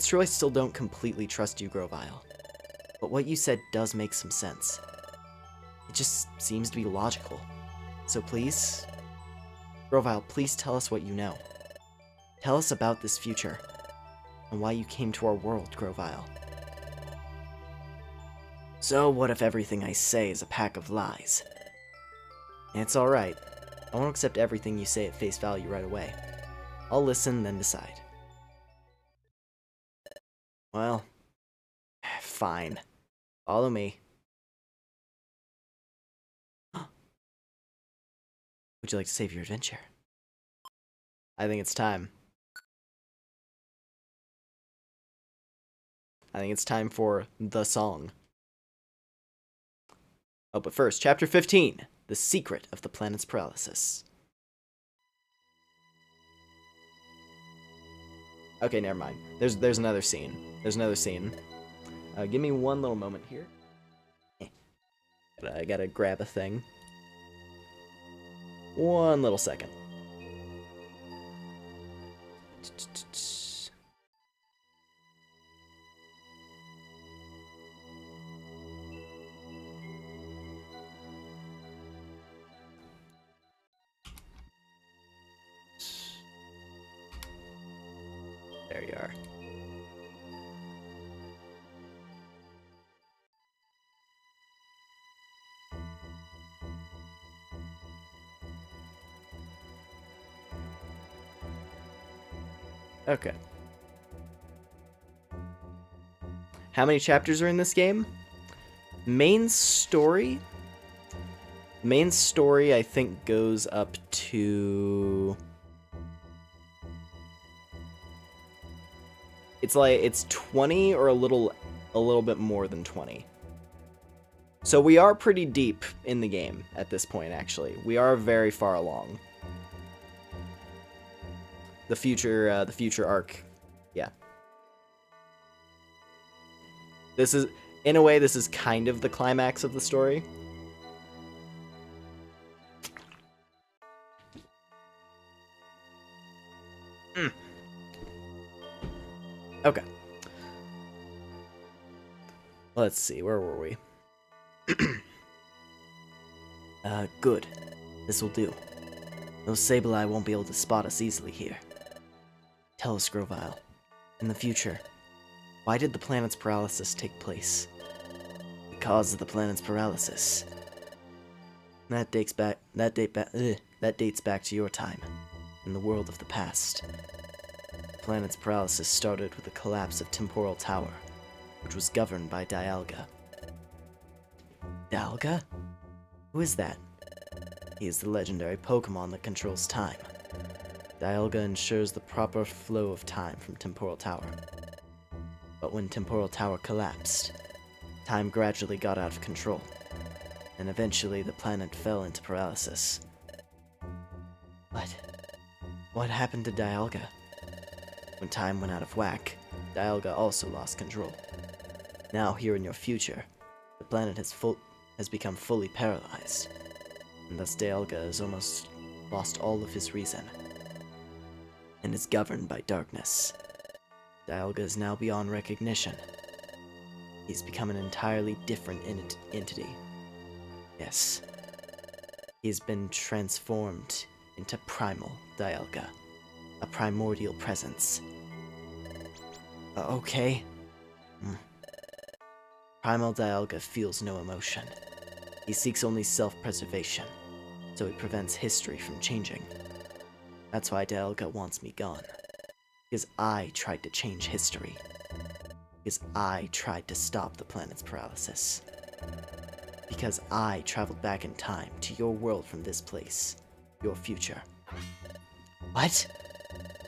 true I still don't completely trust you, Grovyle. But what you said does make some sense. It just seems to be logical. So please, Grovyle, please tell us what you know. Tell us about this future, and why you came to our world, Grovyle. So what if everything I say is a pack of lies? It's alright. I won't accept everything you say at face value right away. I'll listen, then decide. Well, fine. Follow me. Would you like to save your adventure? I think it's time. I think it's time for the song. Oh, but first, Chapter 15, The Secret of the Planet's Paralysis. Okay, never mind. There's another scene. There's another scene. Give me one little moment here. I gotta grab a thing. One little second. There you are. Okay. How many chapters are in this game? Main story? Main story, I think, goes up to... It's 20 or a little bit more than 20. So we are pretty deep in the game at this point, actually. We are very far along. The future arc. Yeah. This is, in a way, this is kind of the climax of the story. Okay. Let's see, where were we? Good. This'll do. Those Sableye won't be able to spot us easily here. Tell us, Grovyle. In the future, why did the planet's paralysis take place? The cause of the planet's paralysis. That dates back to your time, in the world of the past. The planet's paralysis started with the collapse of Temporal Tower, which was governed by Dialga. Dialga? Who is that? He is the legendary Pokemon that controls time. Dialga ensures the proper flow of time from Temporal Tower. But when Temporal Tower collapsed, Time gradually got out of control, and eventually the planet fell into paralysis. But what happened to Dialga? When time went out of whack, Dialga also lost control. Now, here in your future, the planet has become fully paralyzed, and thus Dialga has almost lost all of his reason, and is governed by darkness. Dialga is now beyond recognition. He's become an entirely different entity. Yes. He's been transformed into Primal Dialga, a primordial presence. Okay. Primal Dialga feels no emotion. He seeks only self-preservation, so he prevents history from changing. That's why Dialga wants me gone. Because I tried to change history. Because I tried to stop the planet's paralysis. Because I traveled back in time to your world from this place. Your future. What?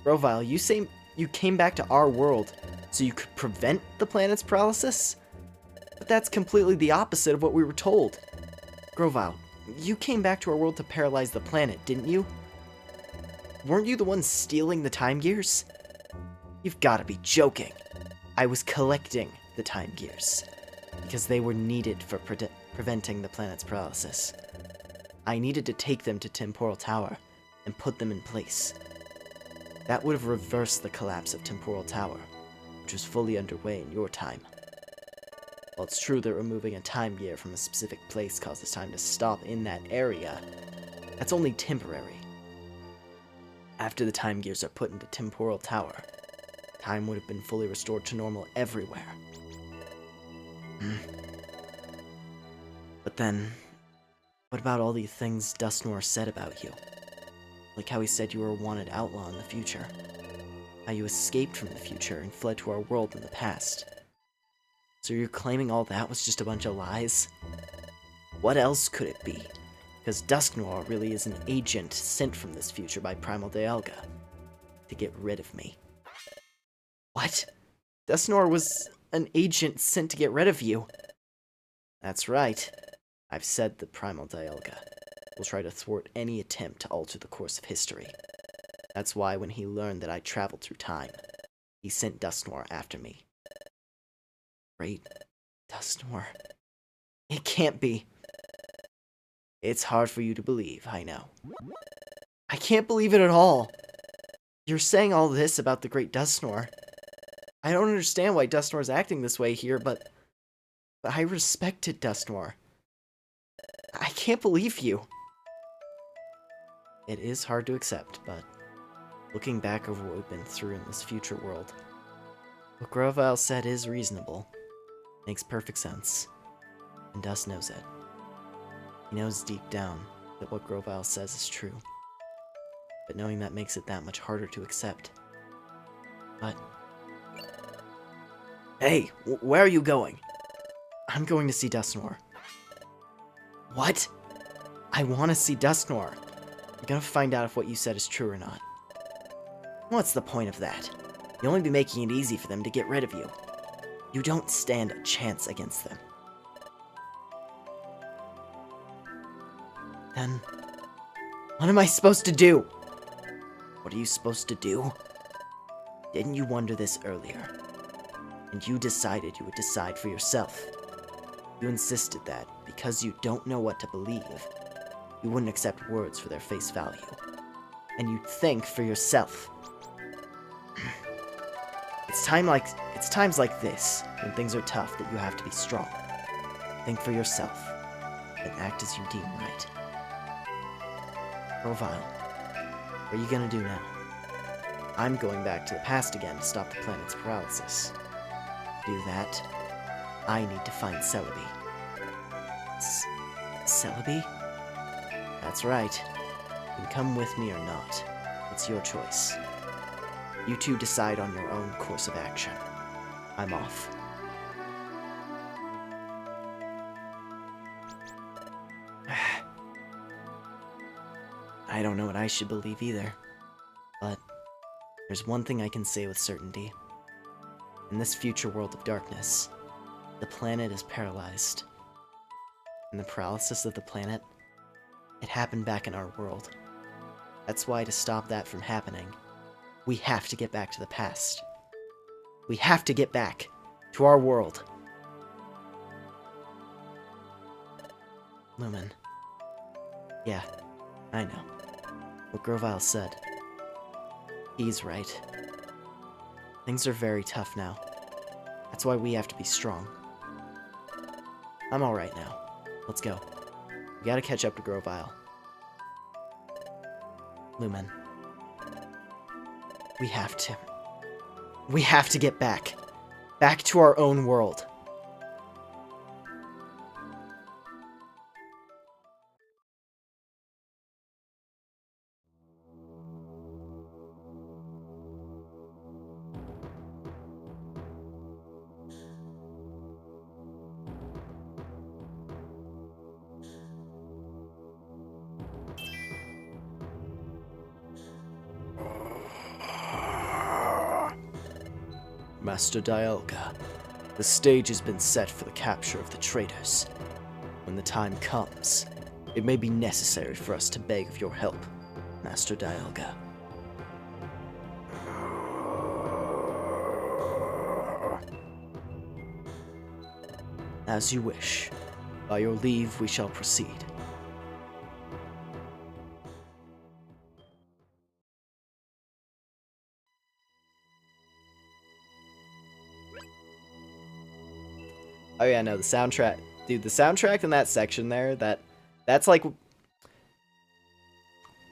Grovyle, you say you came back to our world so you could prevent the planet's paralysis? But that's completely the opposite of what we were told. Grovyle, you came back to our world to paralyze the planet, didn't you? Weren't you the one stealing the time gears? You've gotta be joking. I was collecting the time gears because they were needed for preventing the planet's paralysis. I needed to take them to Temporal Tower and put them in place. That would have reversed the collapse of Temporal Tower, which was fully underway in your time. While it's true that removing a time gear from a specific place causes time to stop in that area, that's only temporary. After the time gears are put into Temporal Tower, time would have been fully restored to normal everywhere. But then, what about all the things Dusknoir said about you? Like how he said you were a wanted outlaw in the future. How you escaped from the future and fled to our world in the past. So you're claiming all that was just a bunch of lies? What else could it be? Because Dusknoir really is an agent sent from this future by Primal Dialga to get rid of me. What? Dusknoir was an agent sent to get rid of you? That's right. I've said that Primal Dialga will try to thwart any attempt to alter the course of history. That's why when he learned that I traveled through time, he sent Dusknoir after me. Great Dusknoir. It can't be. It's hard for you to believe, I know. I can't believe it at all. You're saying all this about the great Dusknoir. I don't understand why Dusknoir's acting this way here, but I respected Dusknoir. I can't believe you. It is hard to accept, but looking back over what we've been through in this future world, what Grovyle said is reasonable. Makes perfect sense. And Dust knows it. He knows deep down that what Grovyle says is true. But knowing that makes it that much harder to accept. But... Hey, where are you going? I'm going to see Dusknoir. What? I want to see Dusknoir. I'm gonna find out if what you said is true or not. What's the point of that? You'll only be making it easy for them to get rid of you. You don't stand a chance against them. Then, what am I supposed to do? What are you supposed to do? Didn't you wonder this earlier? And you decided you would decide for yourself. You insisted that, because you don't know what to believe, you wouldn't accept words for their face value. And you'd think for yourself. It's times like this, when things are tough, that you have to be strong. Think for yourself, and act as you deem right. Grovyle, what are you gonna do now? I'm going back to the past again to stop the planet's paralysis. To do that, I need to find Celebi. Celebi? That's right. You can come with me or not. It's your choice. You two decide on your own course of action. I'm off. I don't know what I should believe either. But there's one thing I can say with certainty. In this future world of darkness, The planet is paralyzed. And the paralysis of the planet, it happened back in our world. That's why to stop that from happening, we have to get back to the past. We have to get back to our world. Lumen. Yeah, I know. What Grovyle said. He's right. Things are very tough now. That's why we have to be strong. I'm alright now. Let's go. We gotta catch up to Grovyle. Lumen. We have to. We have to get back. Back to our own world. Master Dialga, the stage has been set for the capture of the traitors. When the time comes, it may be necessary for us to beg of your help, Master Dialga. As you wish. By your leave, we shall proceed. Oh yeah, no, the soundtrack. Dude, the soundtrack in that section there, that's like...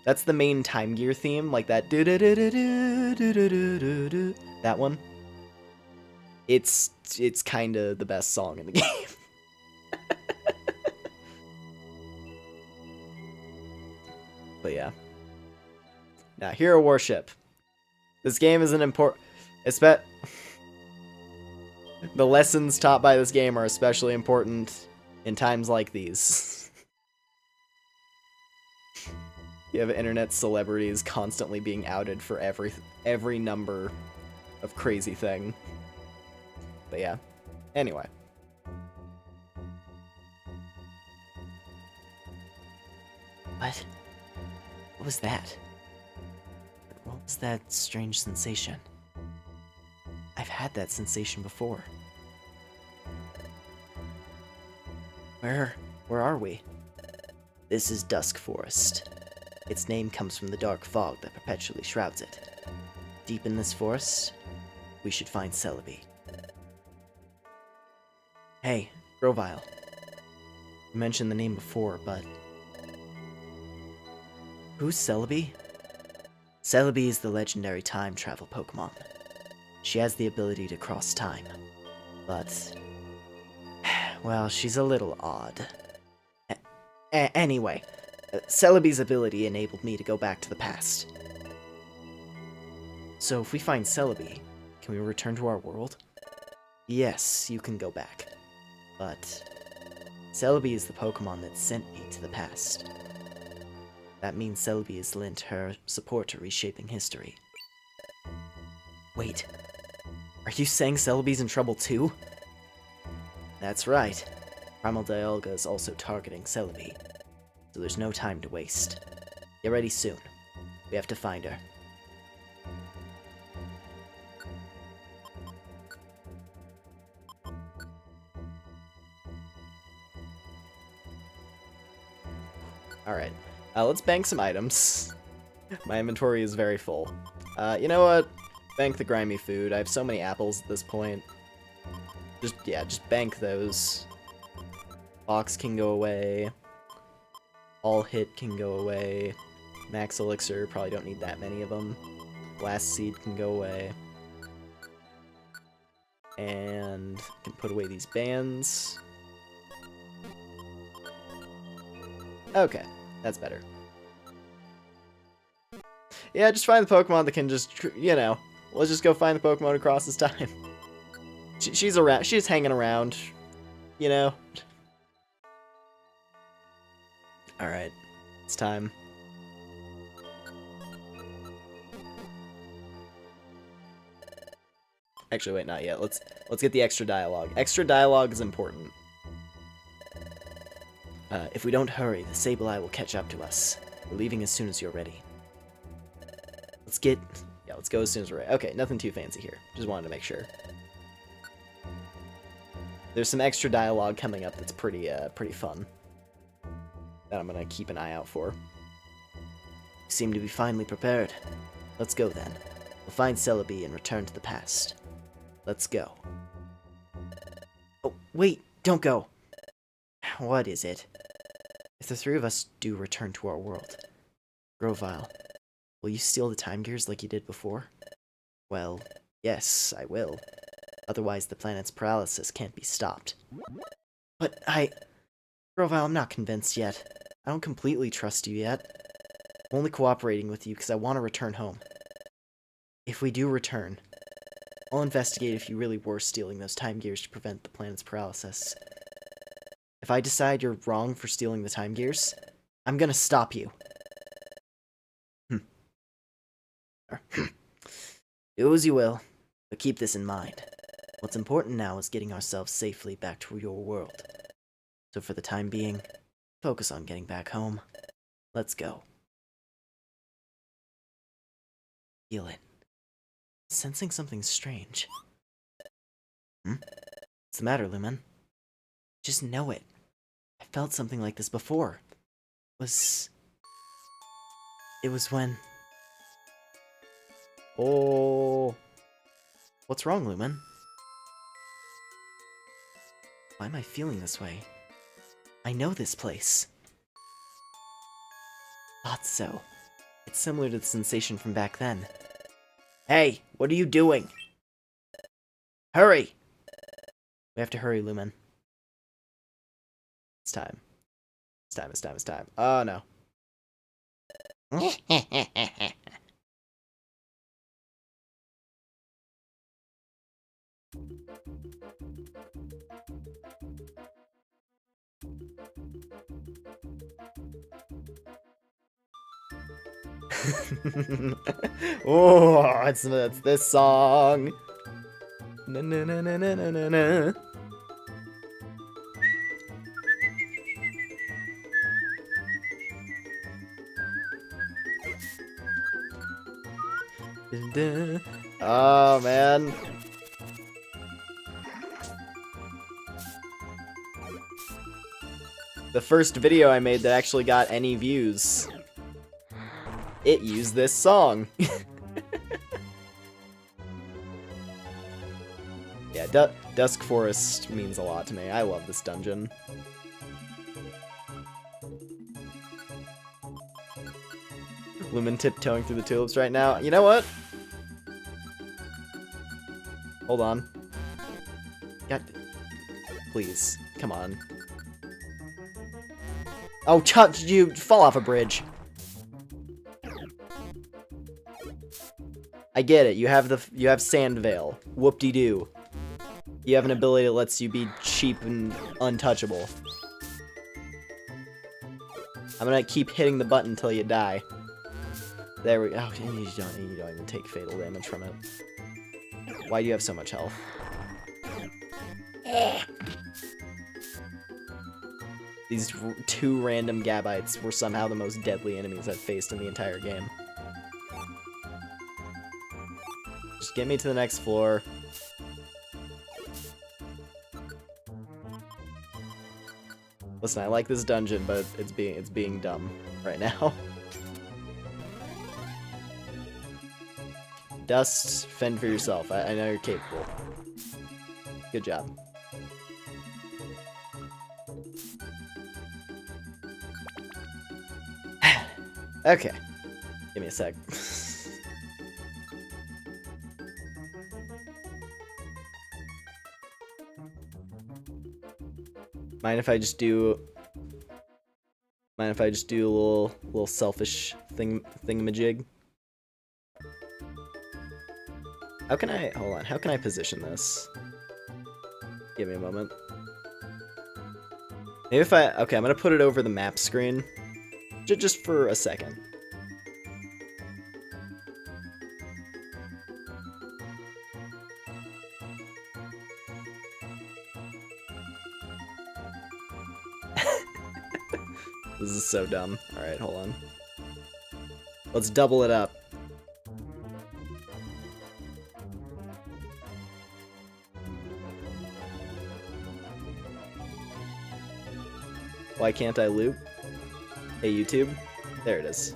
That's the main Time Gear theme, like that do-do-do-do-do-do-do-do-do. That one. It's kind of the best song in the game. But yeah. Now, Hero Worship. This game is an important... The lessons taught by this game are especially important in times like these. You have internet celebrities constantly being outed for every number of crazy thing. But yeah. Anyway. What? What was that? What was that strange sensation? I've had that sensation before. Where are we? This is Dusk Forest. Its name comes from the dark fog that perpetually shrouds it. Deep in this forest, we should find Celebi. Hey, Grovyle. You mentioned the name before, but... Who's Celebi? Celebi is the legendary time travel Pokemon. She has the ability to cross time, but... well, she's a little odd. Anyway, Celebi's ability enabled me to go back to the past. So if we find Celebi, can we return to our world? Yes, you can go back. But Celebi is the Pokemon that sent me to the past. That means Celebi has lent her support to reshaping history. Wait, are you saying Celebi's in trouble too? That's right. Primal Dialga is also targeting Celebi, so there's no time to waste. Get ready soon. We have to find her. Alright, let's bank some items. My inventory is very full. You know what? Bank the grimy food. I have so many apples at this point. Just bank those. Box can go away. All hit can go away. Max elixir, probably don't need that many of them. Blast seed can go away. And can put away these bands. Okay, that's better. Yeah, just find the Pokemon that can just, you know, let's just go find the Pokemon across this time. She's around, she's hanging around, you know. Alright, it's time. Actually, wait, not yet. Let's get the extra dialogue. Extra dialogue is important. If we don't hurry, the Sableye will catch up to us. We're leaving as soon as you're ready. Let's go as soon as we're ready. Okay, nothing too fancy here. Just wanted to make sure. There's some extra dialogue coming up that's pretty fun. That I'm gonna keep an eye out for. You seem to be finally prepared. Let's go then. We'll find Celebi and return to the past. Let's go. Oh, wait, don't go. What is it? If the three of us do return to our world, Grovyle, will you steal the time gears like you did before? Well, yes, I will. Otherwise, the planet's paralysis can't be stopped. But Grovyle, I'm not convinced yet. I don't completely trust you yet. I'm only cooperating with you because I want to return home. If we do return, I'll investigate if you really were stealing those time gears to prevent the planet's paralysis. If I decide you're wrong for stealing the time gears, I'm gonna stop you. Do as you will, but keep this in mind. What's important now is getting ourselves safely back to your world. So for the time being, focus on getting back home. Let's go. Feel it. Sensing something strange. What's the matter, Lumen? Just know it. I felt something like this before. It was when... Oh... What's wrong, Lumen? Why am I feeling this way? I know this place. Thought so. It's similar to the sensation from back then. Hey, what are you doing? Hurry! We have to hurry, Lumen. It's time. It's time. Oh, no. Oh, it's this song. Na na na na na na na. Oh man. The first video I made that actually got any views, it used this song. Yeah, Dusk Forest means a lot to me. I love this dungeon. Lumen tiptoeing through the tulips right now. You know what? Hold on. Please, come on. Oh, Chuck, you fall off a bridge. I get it. You have Sand Veil. Whoop-de-doo. You have an ability that lets you be cheap and untouchable. I'm gonna keep hitting the button until you die. There we go. Oh, you don't even take fatal damage from it. Why do you have so much health? These two random Gabites were somehow the most deadly enemies I've faced in the entire game. Just get me to the next floor. Listen, I like this dungeon, but it's being dumb right now. Dust, fend for yourself. I know you're capable. Good job. Okay. Give me a sec. Mind if I just do a little selfish thingamajig? How can I position this? Give me a moment. Maybe okay, I'm gonna put it over the map screen. Just for a second. This is so dumb. Alright, hold on. Let's double it up. Why can't I loop? Hey, YouTube. There it is.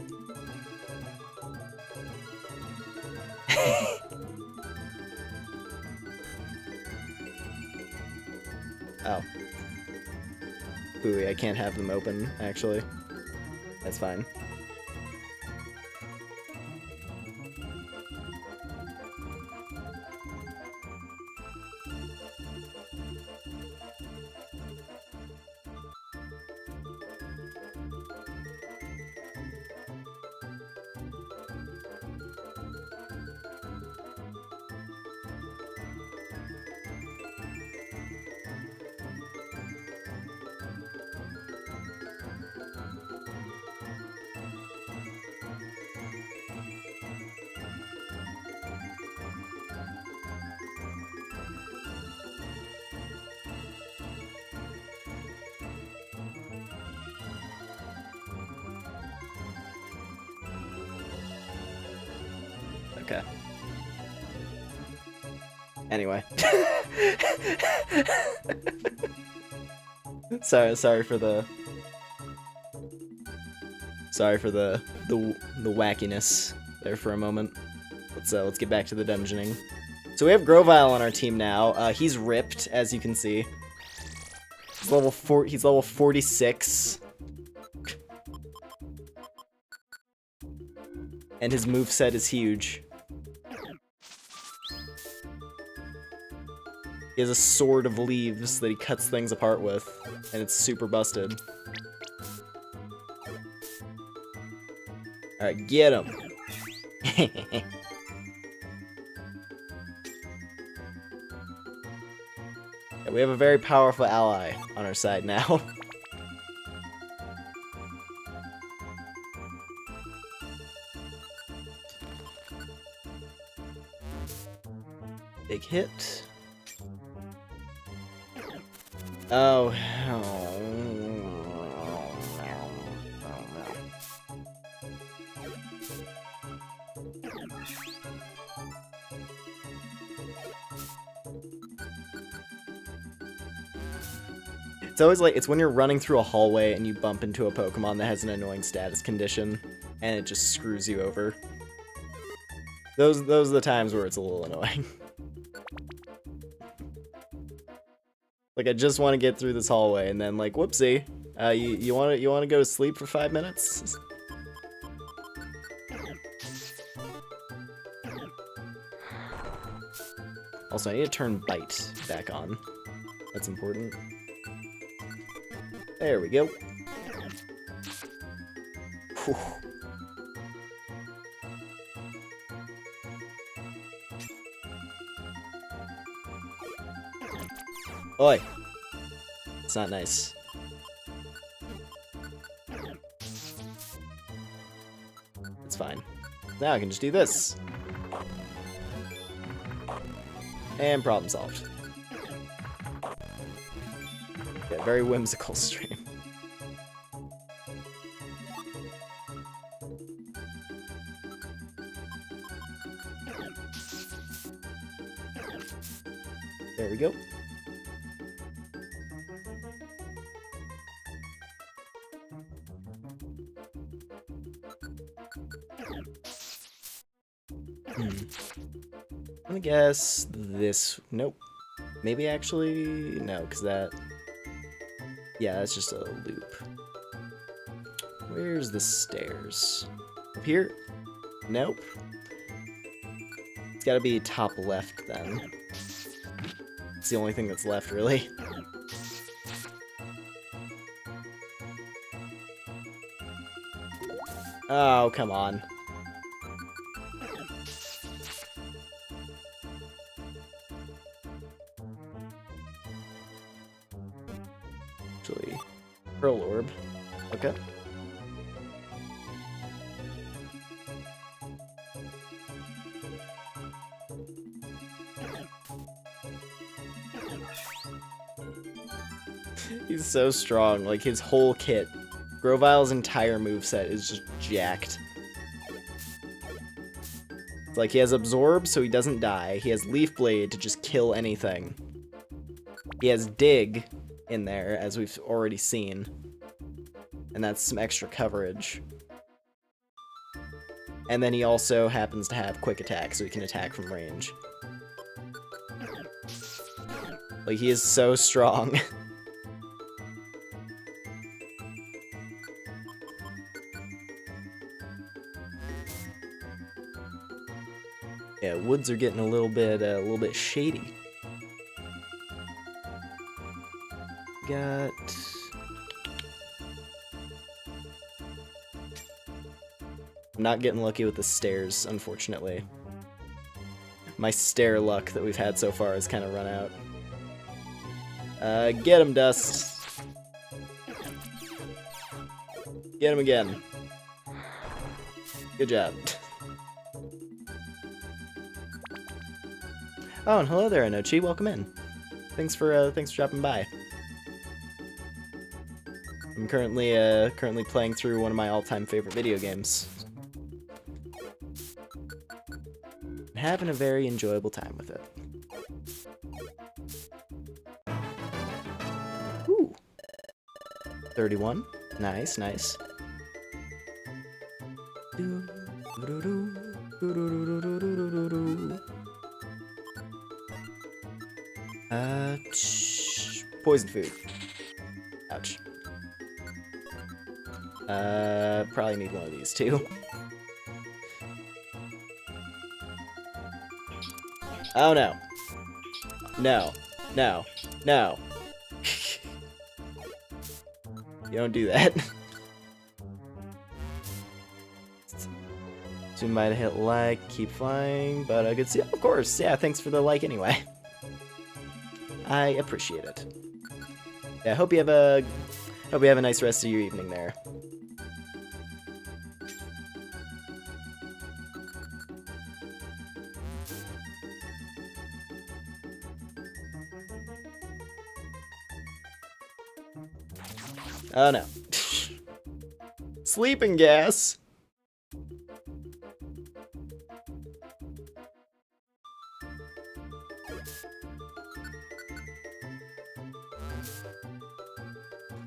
Oh. Ooh, I can't have them open, actually. That's fine. Okay. Anyway. Sorry for the wackiness there for a moment. Let's get back to the dungeoning. So we have Grovyle on our team now. He's ripped, as you can see. He's level 46. And his moveset is huge. He has a sword of leaves that he cuts things apart with, and it's super busted. Alright, get him! Yeah, we have a very powerful ally on our side now. Big hit. Oh. It's always like, it's when you're running through a hallway and you bump into a Pokemon that has an annoying status condition, and it just screws you over. Those are the times where it's a little annoying. Like, I just want to get through this hallway, and then, like, whoopsie. You want to go to sleep for 5 minutes? Also, I need to turn Bite back on. That's important. There we go. Whew. Oi! It's not nice. It's fine. Now I can just do this. And problem solved. Yeah, very whimsical stream. There we go. I'm gonna guess this. Nope. Maybe actually. No, because that. Yeah, that's just a loop. Where's the stairs? Up here? Nope. It's gotta be top left then. It's the only thing that's left, really. Oh, come on. Actually, Pearl Orb. Okay. He's so strong. Like, his whole kit Grovyle's entire moveset is just jacked. It's like he has Absorb, so he doesn't die. He has Leaf Blade to just kill anything. He has Dig in there, as we've already seen. And that's some extra coverage. And then he also happens to have Quick Attack, so he can attack from range. Like, he is so strong. Yeah, woods are getting a little bit shady. Got... I'm not getting lucky with the stairs, unfortunately. My stair luck that we've had so far has kind of run out. Get him, Dust. Get him again. Good job. Oh, and hello there, Anochi. Welcome in. Thanks for dropping by. I'm currently playing through one of my all-time favorite video games. Having a very enjoyable time with it. Ooh. 31. Nice, nice. Poison food. Ouch. Probably need one of these too. Oh no. No. No. No. You don't do that. Soon might hit like, keep flying, but I could see, of course, yeah, thanks for the like anyway. I appreciate it. Yeah, hope you have a nice rest of your evening there. Oh no. Sleeping gas.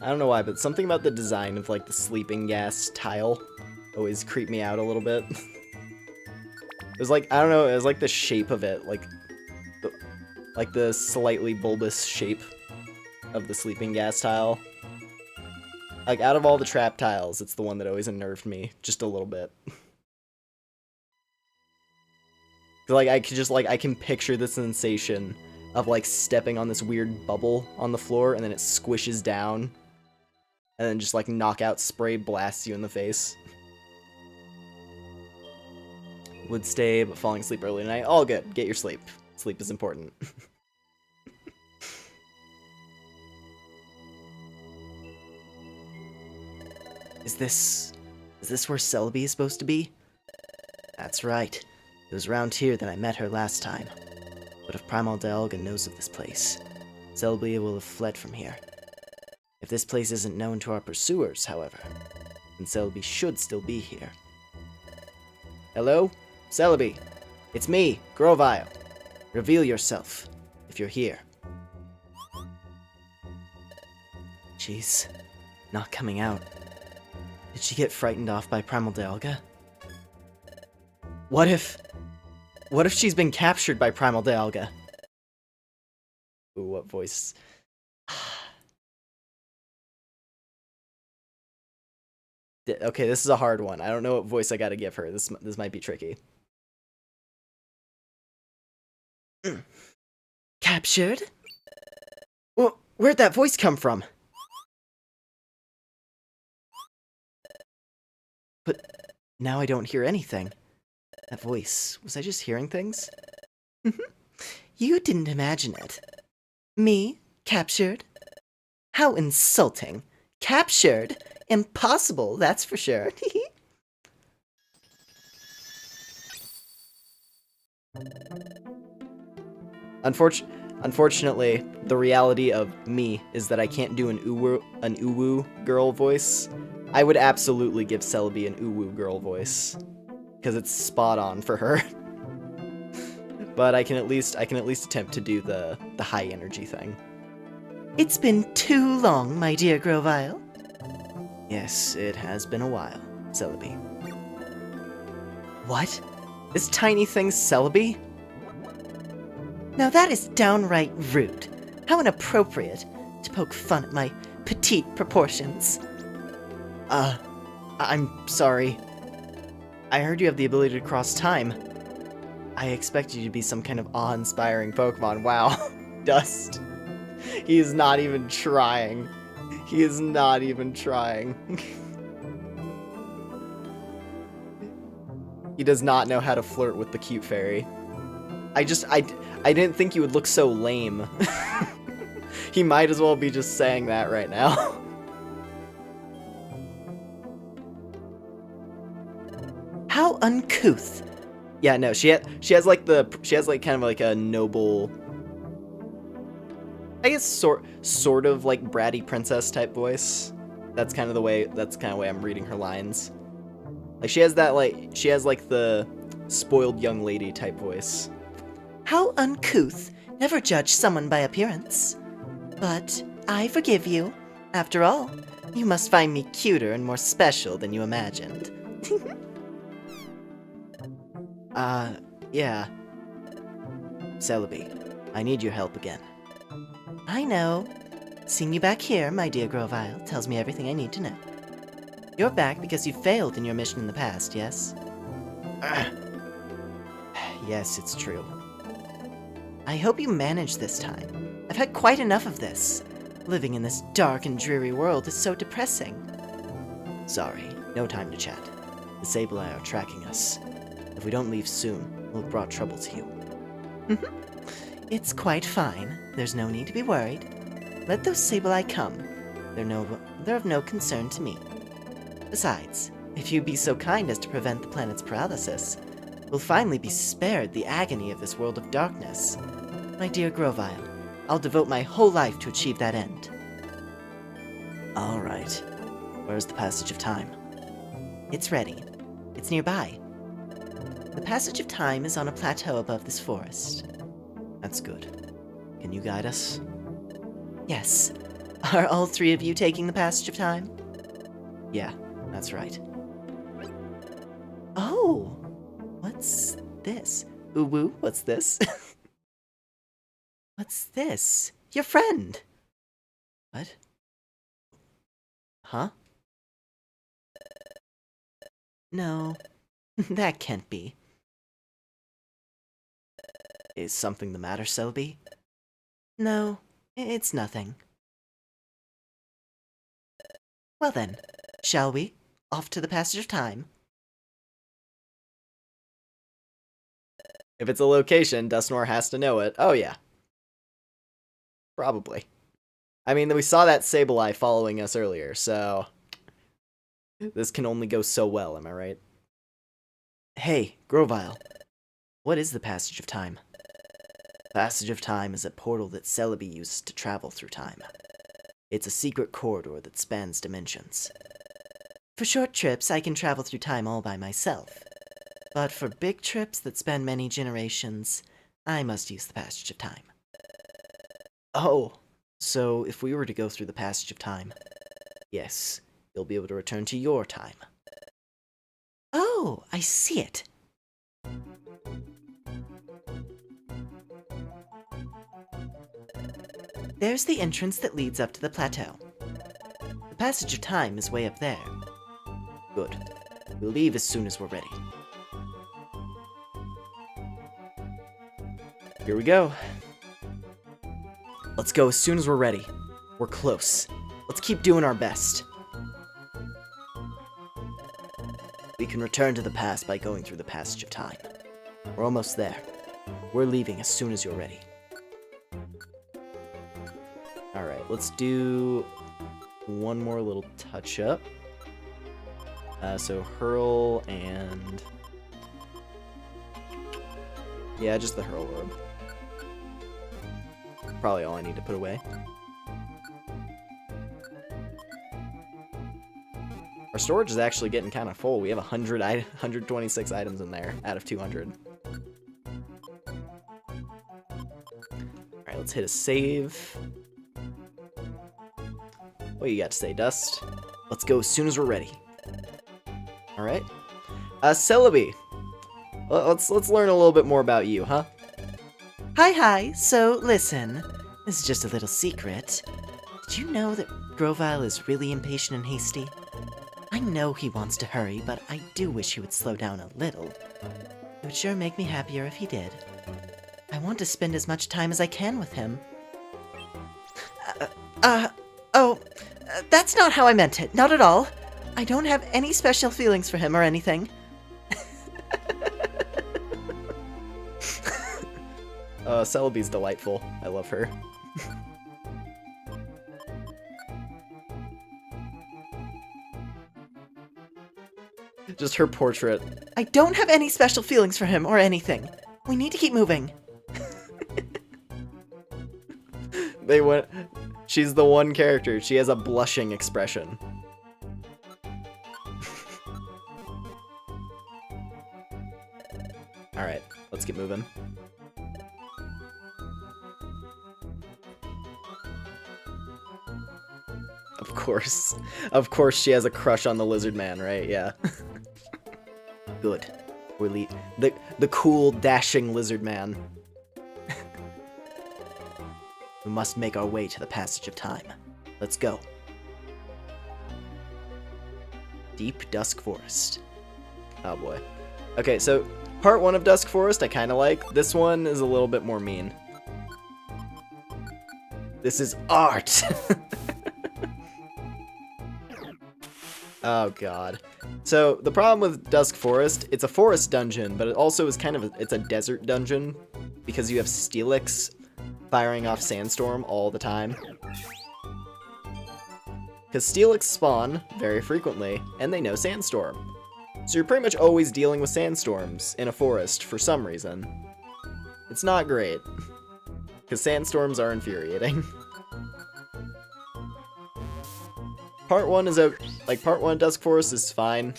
I don't know why, but something about the design of like the sleeping gas tile always creeped me out a little bit. It was like, I don't know, it was like the shape of it, like the slightly bulbous shape of the sleeping gas tile. Like, out of all the trap tiles, it's the one that always unnerved me, just a little bit. Like, I can picture the sensation of, like, stepping on this weird bubble on the floor, and then it squishes down, and then just, like, knockout spray blasts you in the face. Would stay, but falling asleep early tonight. All good. Get your sleep. Sleep is important. Is this where Celebi is supposed to be? That's right. It was around here that I met her last time. But if Primal Dialga knows of this place, Celebi will have fled from here. If this place isn't known to our pursuers, however, then Celebi should still be here. Hello? Celebi! It's me, Grovyle. Reveal yourself, if you're here. She's not coming out. Did she get frightened off by Primal Dialga? What if she's been captured by Primal Dialga? Ooh, what voice? Okay, this is a hard one. I don't know what voice I gotta give her. This might be tricky. Captured? Well, where'd that voice come from? But now I don't hear anything. That voice, was I just hearing things? You didn't imagine it. Me? Captured? How insulting. Captured? Impossible, that's for sure. Unfortunately, the reality of me is that I can't do an uwu girl voice. I would absolutely give Celebi an uwu girl voice, because it's spot on for her. But I can at least attempt to do the high energy thing. It's been too long, my dear Grovyle. Yes, it has been a while, Celebi. What? This tiny thing's Celebi? Now that is downright rude. How inappropriate to poke fun at my petite proportions. I'm sorry. I heard you have the ability to cross time. I expected you to be some kind of awe-inspiring Pokemon. Wow. Dust. He is not even trying. He is not even trying. He does not know how to flirt with the cute fairy. I didn't think you would look so lame. He might as well be just saying that right now. How uncouth. Yeah, no, she has like kind of like a noble, I guess sort of like bratty princess type voice. That's kind of the way I'm reading her lines. Like she has the spoiled young lady type voice. How uncouth. Never judge someone by appearance. But I forgive you. After all, you must find me cuter and more special than you imagined. Yeah. Celebi, I need your help again. I know. Seeing you back here, my dear Grovyle, tells me everything I need to know. You're back because you failed in your mission in the past, yes? Yes, it's true. I hope you manage this time. I've had quite enough of this. Living in this dark and dreary world is so depressing. Sorry, no time to chat. The Sableye are tracking us. If we don't leave soon, we'll have brought trouble to you. It's quite fine. There's no need to be worried. Let those Sableye come. They're of no concern to me. Besides, if you'd be so kind as to prevent the planet's paralysis, we'll finally be spared the agony of this world of darkness. My dear Grovyle, I'll devote my whole life to achieve that end. All right. Where's the passage of time? It's ready. It's nearby. The passage of time is on a plateau above this forest. That's good. Can you guide us? Yes. Are all three of you taking the passage of time? Yeah, that's right. Oh! What's this? Uwu, what's this? What's this? Your friend! What? Huh? No, that can't be. Is something the matter, Celebi? No, it's nothing. Well then, shall we? Off to the passage of time. If it's a location, Dusknoir has to know it. Oh yeah. Probably. I mean, we saw that Sableye following us earlier, so this can only go so well, am I right? Hey, Grovyle. What is the passage of time? Passage of time is a portal that Celebi uses to travel through time. It's a secret corridor that spans dimensions. For short trips, I can travel through time all by myself. But for big trips that span many generations, I must use the passage of time. Oh, so if we were to go through the passage of time, yes, you'll be able to return to your time. Oh, I see it. There's the entrance that leads up to the plateau. The passage of time is way up there. Good. We'll leave as soon as we're ready. Here we go. Let's go as soon as we're ready. We're close. Let's keep doing our best. We can return to the past by going through the passage of time. We're almost there. We're leaving as soon as you're ready. Alright, let's do one more little touch-up. So Hurl and... yeah, just the Hurl Orb. Probably all I need to put away. Our storage is actually getting kind of full. We have 126 items in there out of 200. Alright, let's hit a save. What you got to say, Dust? Let's go as soon as we're ready. Alright. Celebi! Let's learn a little bit more about you, huh? Hi, so listen, this is just a little secret. Did you know that Grovyle is really impatient and hasty? I know he wants to hurry, but I do wish he would slow down a little. It would sure make me happier if he did. I want to spend as much time as I can with him. That's not how I meant it, not at all. I don't have any special feelings for him or anything. Celebi's delightful. I love her. Just her portrait. I don't have any special feelings for him or anything. We need to keep moving. They went... She's the one character. She has a blushing expression. Alright, let's get moving. Of course. Of course she has a crush on the lizard man, right? Yeah. Good. We're the cool, dashing lizard man. We must make our way to the passage of time. Let's go. Deep Dusk Forest. Oh boy. Okay, so part 1 of Dusk Forest I kind of like. This one is a little bit more mean. This is art! Oh god. So, the problem with Dusk Forest, it's a forest dungeon, but it also is kind of it's a desert dungeon, because you have Steelix firing off Sandstorm all the time. Because Steelix spawn very frequently, and they know Sandstorm. So you're pretty much always dealing with Sandstorms in a forest for some reason. It's not great. Because Sandstorms are infuriating. Part 1 is part 1 of Dusk Forest is fine.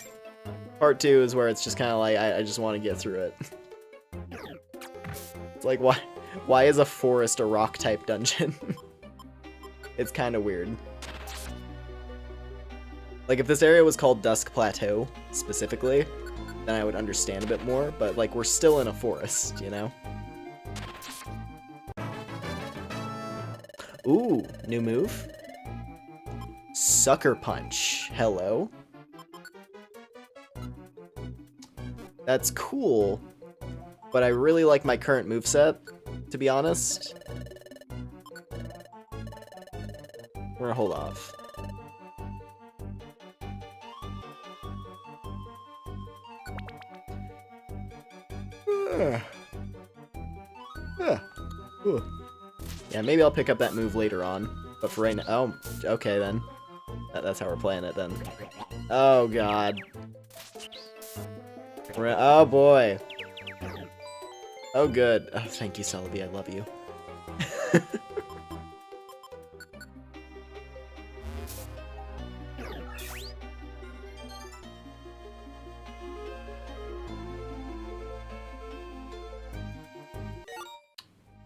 Part 2 is where it's just kind of like, I just want to get through it. It's like, why is a forest a rock-type dungeon? It's kind of weird. Like, if this area was called Dusk Plateau, specifically, then I would understand a bit more, but, like, we're still in a forest, you know? Ooh, new move. Sucker Punch. Hello. That's cool, but I really like my current moveset, to be honest. We're gonna hold off. Yeah, maybe I'll pick up that move later on, but for right now... Oh, okay then. That's how we're playing it then. Oh god. Oh boy. Oh good. Oh, thank you, Celebi. I love you.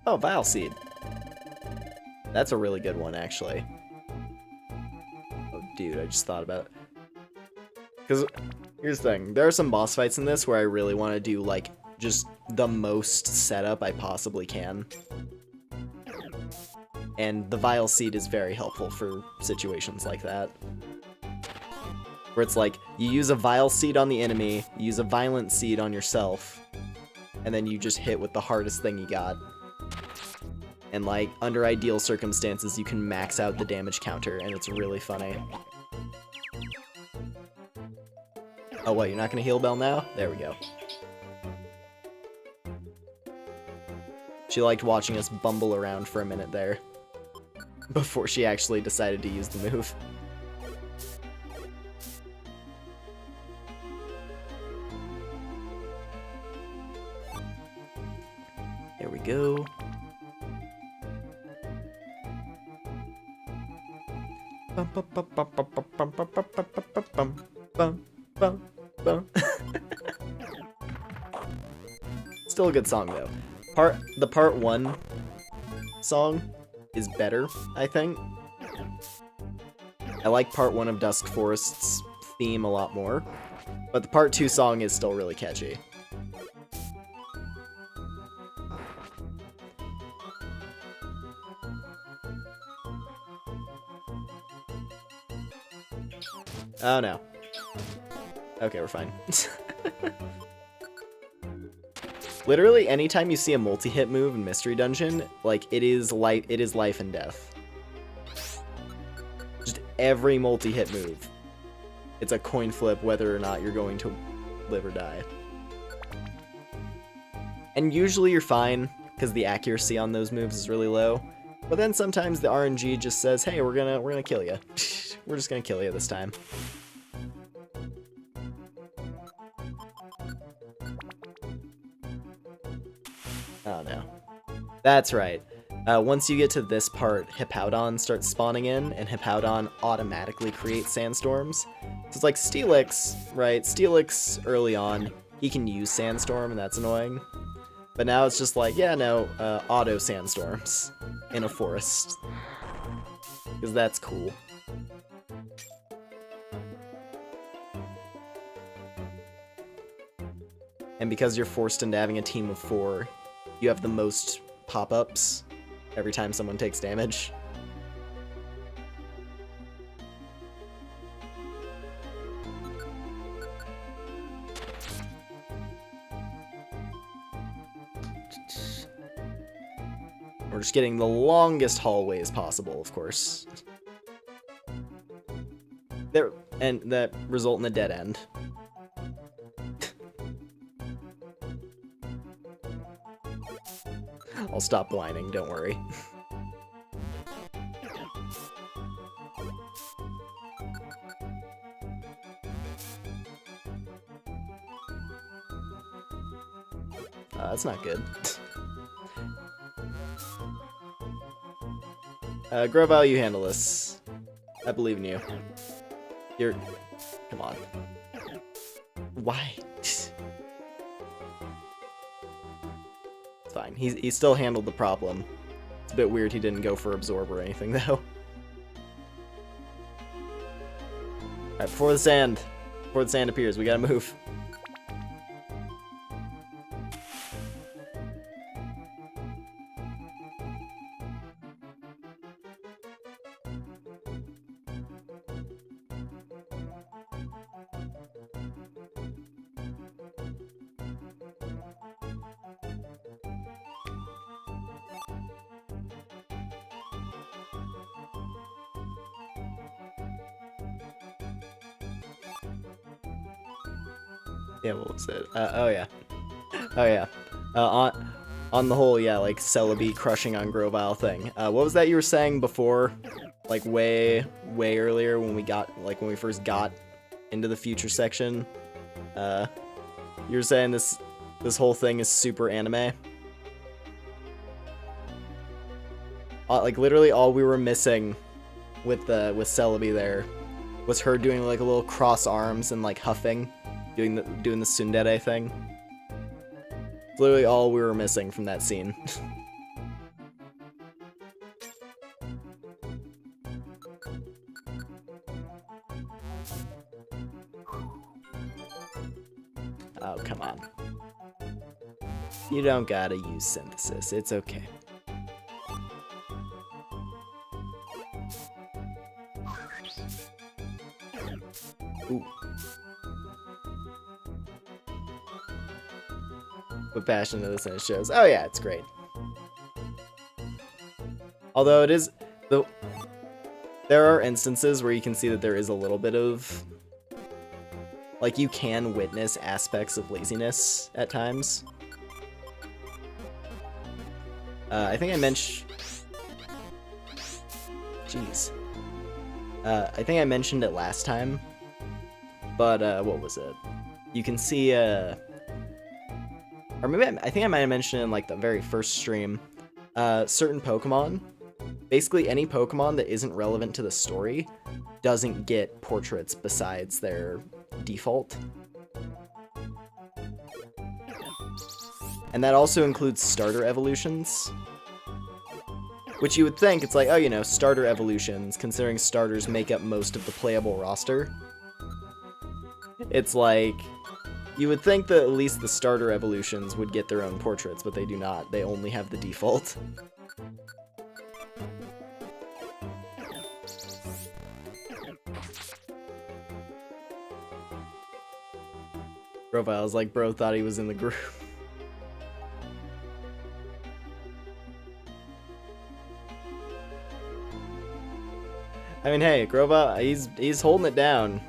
Oh, Vile Seed. That's a really good one, actually. Oh, dude, I just thought about it. Because, here's the thing. There are some boss fights in this where I really want to do, like, just the most setup I possibly can. And the Vile Seed is very helpful for situations like that. Where it's like, you use a Vile Seed on the enemy, you use a Violent Seed on yourself, and then you just hit with the hardest thing you got. And, like, under ideal circumstances, you can max out the damage counter, and it's really funny. Oh, what, you're not gonna heal Belle now? There we go. She liked watching us bumble around for a minute there. Before she actually decided to use the move. There we go. bum, bum, bum. Still a good song though. The part 1 song is better, I think. I like part 1 of Dusk Forest's theme a lot more, but the part 2 song is still really catchy. Oh no. Okay, we're fine. Literally, anytime you see a multi-hit move in Mystery Dungeon, like, it is life and death. Just every multi-hit move. It's a coin flip whether or not you're going to live or die. And usually you're fine, because the accuracy on those moves is really low. But then sometimes the RNG just says, hey, we're gonna kill you. We're just gonna kill you this time. Oh no. That's right. Once you get to this part, Hippowdon starts spawning in, and Hippowdon automatically creates sandstorms. So it's like Steelix, right? Steelix, early on, he can use Sandstorm, and that's annoying. But now it's just like, yeah, no, auto sandstorms in a forest. Because that's cool. And because you're forced into having a team of 4, you have the most pop-ups every time someone takes damage. We're just getting the longest hallways possible, of course. There, and that result in a dead end. I'll stop whining, don't worry. That's not good. Grovyle, you handle this. I believe in you. You're... Come on. Why? It's fine. He still handled the problem. It's a bit weird he didn't go for Absorb or anything, though. Alright, before the sand appears, we gotta move. Yeah, what was it? Oh yeah. Oh yeah. On the whole, yeah, like Celebi crushing on Grovyle thing. What was that you were saying before? Like way earlier when we first got into the future section. You were saying this whole thing is super anime. Like literally all we were missing with Celebi there was her doing like a little cross arms and like huffing. Doing the tsundere thing. It's literally all we were missing from that scene. Oh, come on. You don't gotta use synthesis, it's okay. Ooh. But passion of this and it shows. Oh yeah, it's great. Although it is there are instances where you can see that there is a little bit of like you can witness aspects of laziness at times. I think I mentioned I think I mentioned it last time. But what was it? You can see or maybe I think I might have mentioned in like the very first stream, certain Pokemon basically any Pokemon that isn't relevant to the story doesn't get portraits besides their default. And that also includes starter evolutions. Which you would think, it's like, oh, you know, starter evolutions, considering starters make up most of the playable roster. It's like, you would think that at least the starter evolutions would get their own portraits, but they do not. They only have the default. Grovyle's like, bro thought he was in the group. I mean, hey, Grovyle, he's holding it down.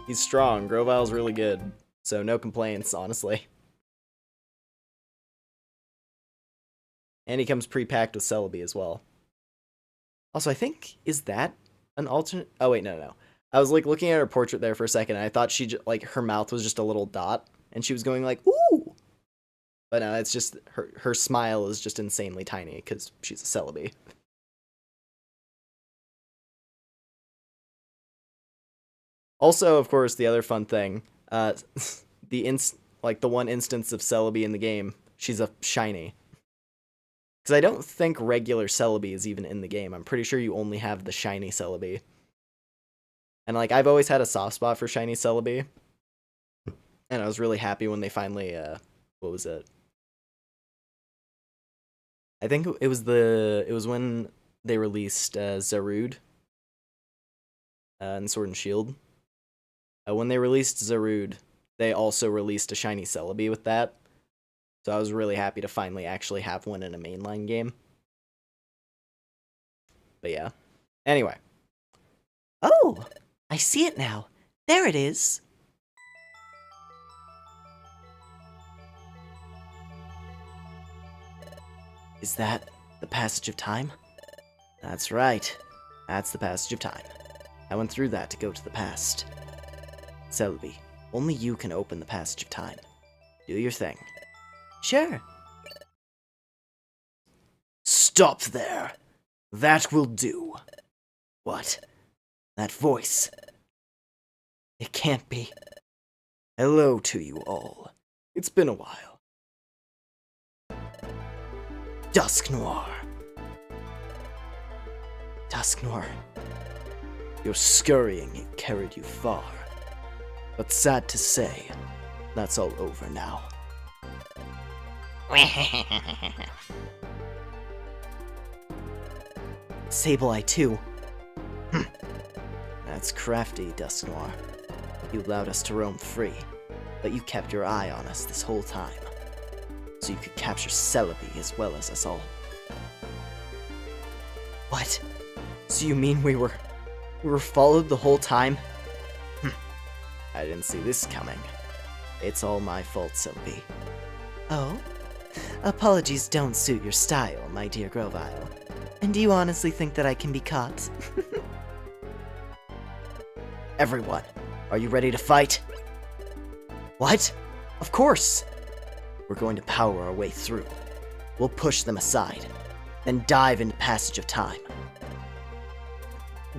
He's strong. Grovyle's really good. So no complaints, honestly. And he comes pre-packed with Celebi as well. Also, I think, is that an alternate? Oh, wait, no. I was, like, looking at her portrait there for a second, and I thought like, her mouth was just a little dot, and she was going like, ooh! But no, it's just, her smile is just insanely tiny, because she's a Celebi. Also, of course, the other fun thing, the one instance of Celebi in the game, she's a shiny. Because I don't think regular Celebi is even in the game. I'm pretty sure you only have the shiny Celebi. And, like, I've always had a soft spot for shiny Celebi. And I was really happy when they finally, what was it? I think it was when they released Zarude in Sword and Shield. When they released Zarude, they also released a shiny Celebi with that. So I was really happy to finally actually have one in a mainline game. But yeah. Anyway. Oh, I see it now. There it is. Is that the passage of time? That's right. That's the passage of time. I went through that to go to the past. Celebi, only you can open the passage of time. Do your thing. Sure. Stop there. That will do. What? That voice. It can't be. Hello to you all. It's been a while. Dusknoir. Dusknoir. Your scurrying carried you far. But sad to say, that's all over now. Sableye too. That's crafty, Dusknoir. You allowed us to roam free, but you kept your eye on us this whole time. So you could capture Celebi as well as us all. What? So you mean we were followed the whole time? I didn't see this coming. It's all my fault, Celebi. Oh? Apologies don't suit your style, my dear Grovyle. And do you honestly think that I can be caught? Everyone, are you ready to fight? What? Of course! We're going to power our way through. We'll push them aside, then dive into Passage of Time.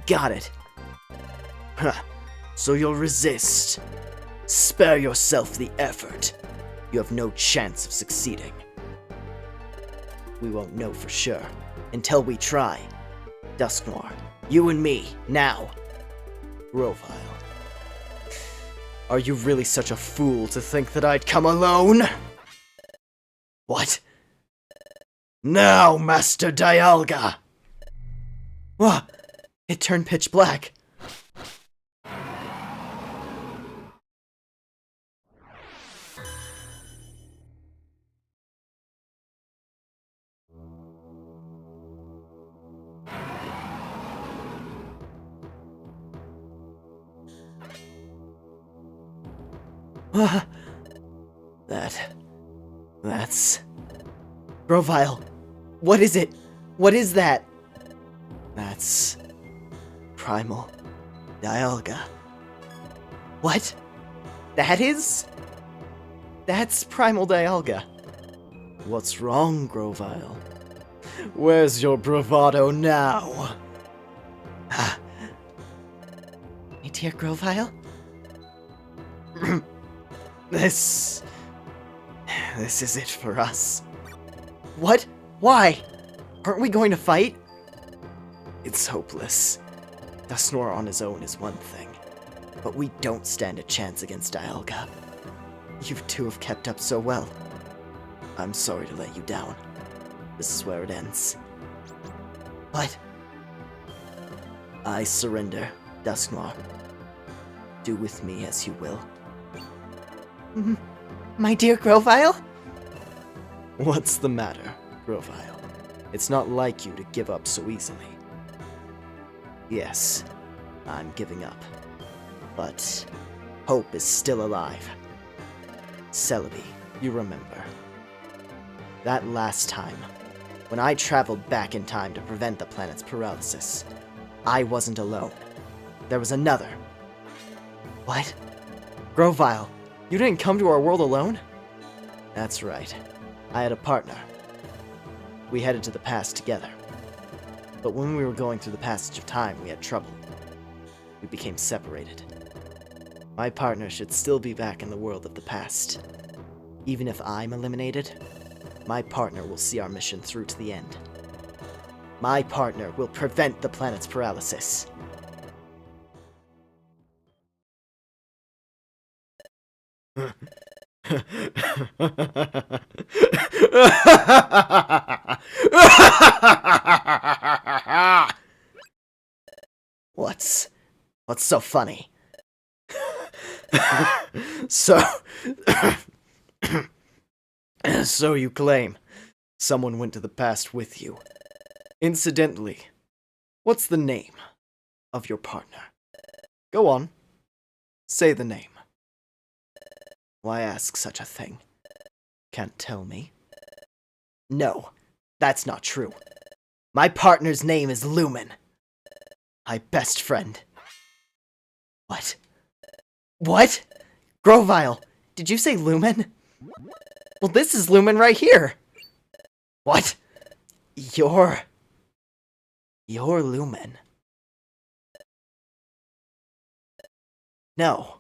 Got it. Huh. So you'll resist. Spare yourself the effort. You have no chance of succeeding. We won't know for sure until we try. Dusknoir, you and me, now. Grovyle. Are you really such a fool to think that I'd come alone? What? Now, Master Dialga! What? It turned pitch black. That's... Grovyle, what is it? What is that? That's... Primal Dialga. What? That's Primal Dialga. What's wrong, Grovyle? Where's your bravado now? My dear Grovyle? This is it for us. What? Why? Aren't we going to fight? It's hopeless. Dusknoir on his own is one thing, but we don't stand a chance against Dialga. You two have kept up so well. I'm sorry to let you down. This is where it ends. What? I surrender, Dusknoir. Do with me as you will. My dear Grovyle? What's the matter, Grovyle? It's not like you to give up so easily. Yes, I'm giving up. But hope is still alive. Celebi, you remember. That last time, when I traveled back in time to prevent the planet's paralysis, I wasn't alone. There was another. What? Grovyle, you didn't come to our world alone? That's right. I had a partner. We headed to the past together. But when we were going through the passage of time, we had trouble. We became separated. My partner should still be back in the world of the past. Even if I'm eliminated, my partner will see our mission through to the end. My partner will prevent the planet's paralysis. What's so funny? So you claim someone went to the past with you. Incidentally, what's the name of your partner? Go on. Say the name. Why ask such a thing? Can't tell me. No, that's not true. My partner's name is Lumen. My best friend. What? What? Grovyle, did you say Lumen? Well, this is Lumen right here. What? You're Lumen. No.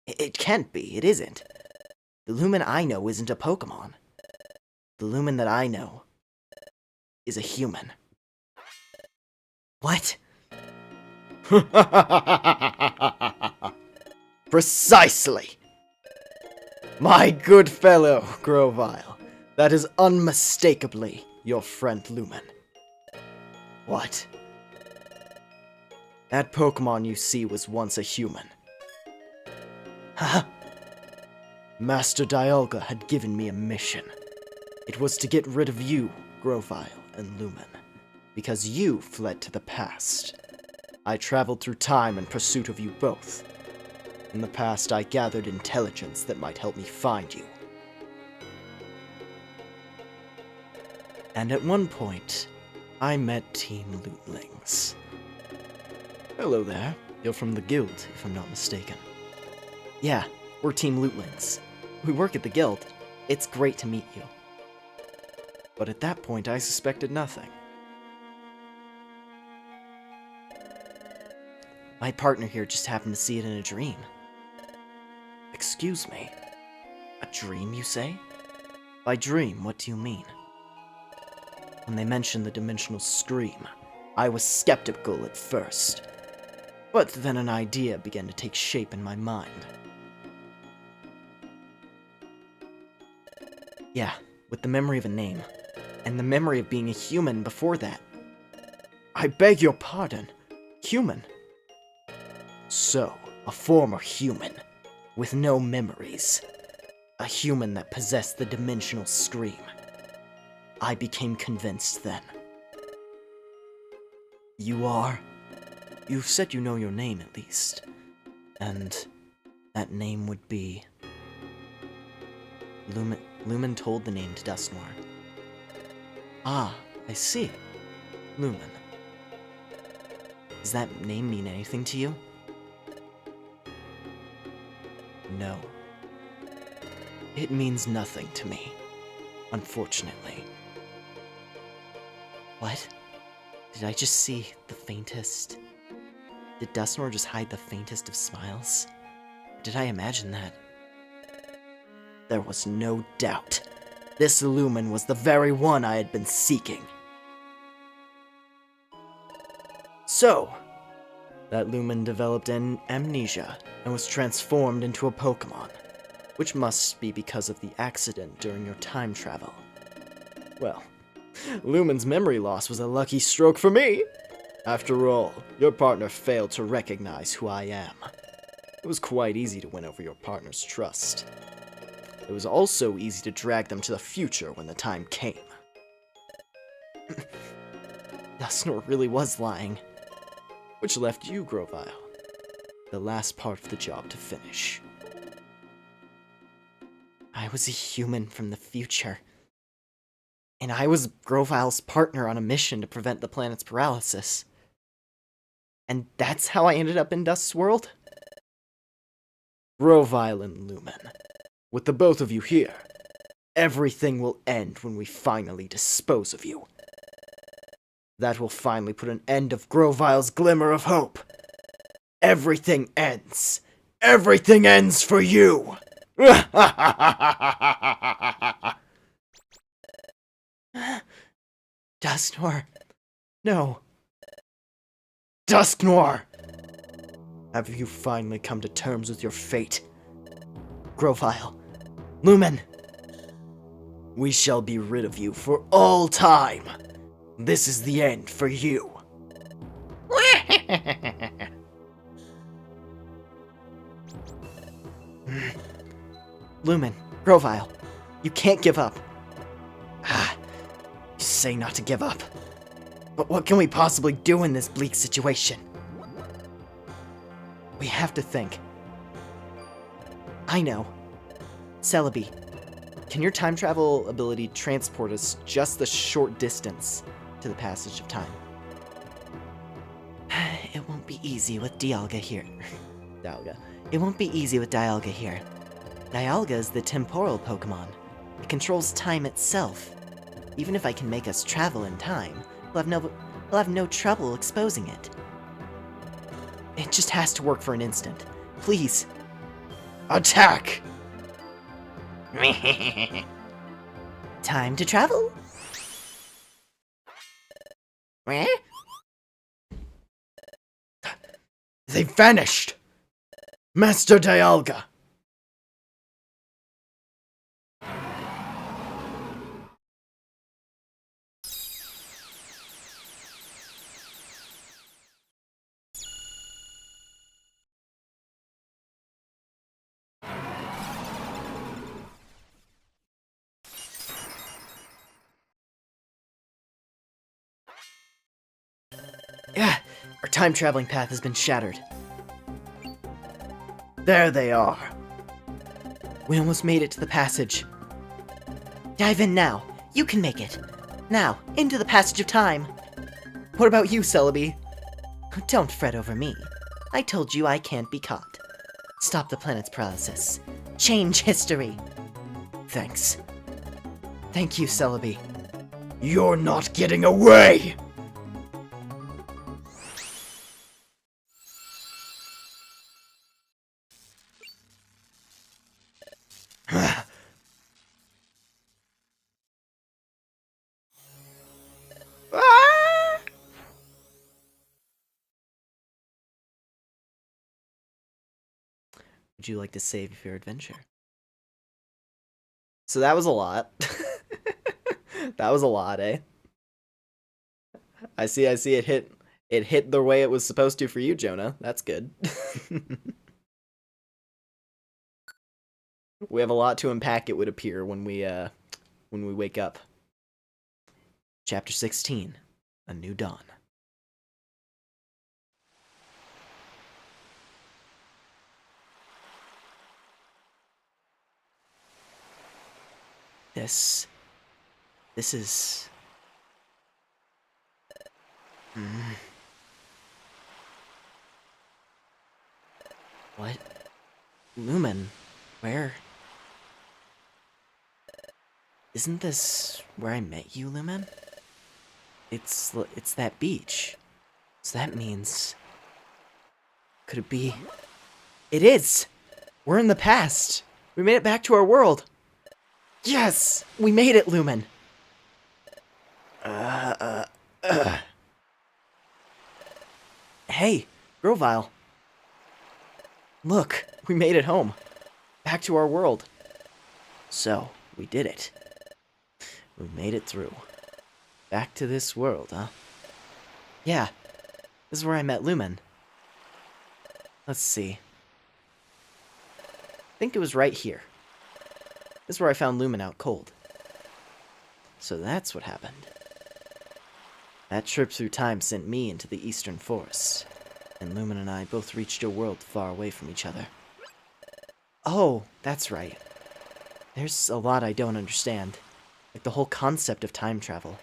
It can't be. It isn't. The Lumen I know isn't a Pokemon. The Lumen that I know is a human. What? Precisely! My good fellow, Grovyle. That is unmistakably your friend Lumen. What? That Pokemon you see was once a human. Huh? Master Dialga had given me a mission. It was to get rid of you, Grovyle and Lumen, because you fled to the past. I traveled through time in pursuit of you both. In the past, I gathered intelligence that might help me find you. And at one point, I met Team Lootlings. Hello there. You're from the guild, if I'm not mistaken. Yeah, we're Team Lootlings. We work at the guild. It's great to meet you. But at that point, I suspected nothing. My partner here just happened to see it in a dream. Excuse me? A dream, you say? By dream, what do you mean? When they mentioned the dimensional scream, I was skeptical at first. But then an idea began to take shape in my mind. Yeah, with the memory of a name, and the memory of being a human before that. I beg your pardon. Human? So, a former human, with no memories. A human that possessed the dimensional scream. I became convinced then. You are? You've said you know your name at least. And that name would be... Lumen told the name to Dusknoir. Ah, I see. Lumen. Does that name mean anything to you? No. It means nothing to me, unfortunately. What? Did I just see the faintest? Did Dusknoir just hide the faintest of smiles? Or did I imagine that? There was no doubt. This lumen was the very one I had been seeking. So, that lumen developed an amnesia and was transformed into a Pokemon, which must be because of the accident during your time travel. Well, Lumen's memory loss was a lucky stroke for me. After all, your partner failed to recognize who I am. It was quite easy to win over your partner's trust. It was also easy to drag them to the future when the time came. Dusknoir really was lying. Which left you, Grovyle, the last part of the job to finish. I was a human from the future. And I was Grovyle's partner on a mission to prevent the planet's paralysis. And that's how I ended up in Dusk's world? Grovyle and Lumen, with the both of you here, everything will end when we finally dispose of you. That will finally put an end of Grovyle's glimmer of hope. Everything ends. Everything ends for you! Dusknoir. No. Dusknoir! Have you finally come to terms with your fate? Grovyle. Lumen. We shall be rid of you for all time. This is the end for you. Lumen. Grovyle. You can't give up. You say not to give up. But what can we possibly do in this bleak situation? We have to think. I know. Celebi, can your time travel ability transport us just the short distance to the passage of time? It won't be easy with Dialga here. Dialga. It won't be easy with Dialga here. Dialga is the temporal Pokemon. It controls time itself. Even if I can make us travel in time, we'll have no trouble exposing it. It just has to work for an instant. Please. Attack! Time to travel? They vanished! Master Dialga! Yeah, our time traveling path has been shattered. There they are. We almost made it to the passage. Dive in now. You can make it. Now, into the passage of time. What about you, Celebi? Don't fret over me. I told you I can't be caught. Stop the planet's paralysis. Change history. Thanks. Thank you, Celebi. You're not getting away! Would you like to save your adventure? So that was a lot. That was a lot, eh? I see it hit the way it was supposed to for you, Jonah. That's good. We have a lot to unpack, it would appear, when we wake up. Chapter 16, A New Dawn. This is... What? Lumen, where? Isn't this where I met you, Lumen? It's that beach. So that means... Could it be... It is! We're in the past! We made it back to our world! Yes! We made it, Lumen! Hey, Grovyle. Look, we made it home. Back to our world. So, we did it. We made it through. Back to this world, huh? Yeah, this is where I met Lumen. Let's see. I think it was right here. This is where I found Lumen out cold. So that's what happened. That trip through time sent me into the eastern forests, and Lumen and I both reached a world far away from each other. Oh, that's right. There's a lot I don't understand, like the whole concept of time travel.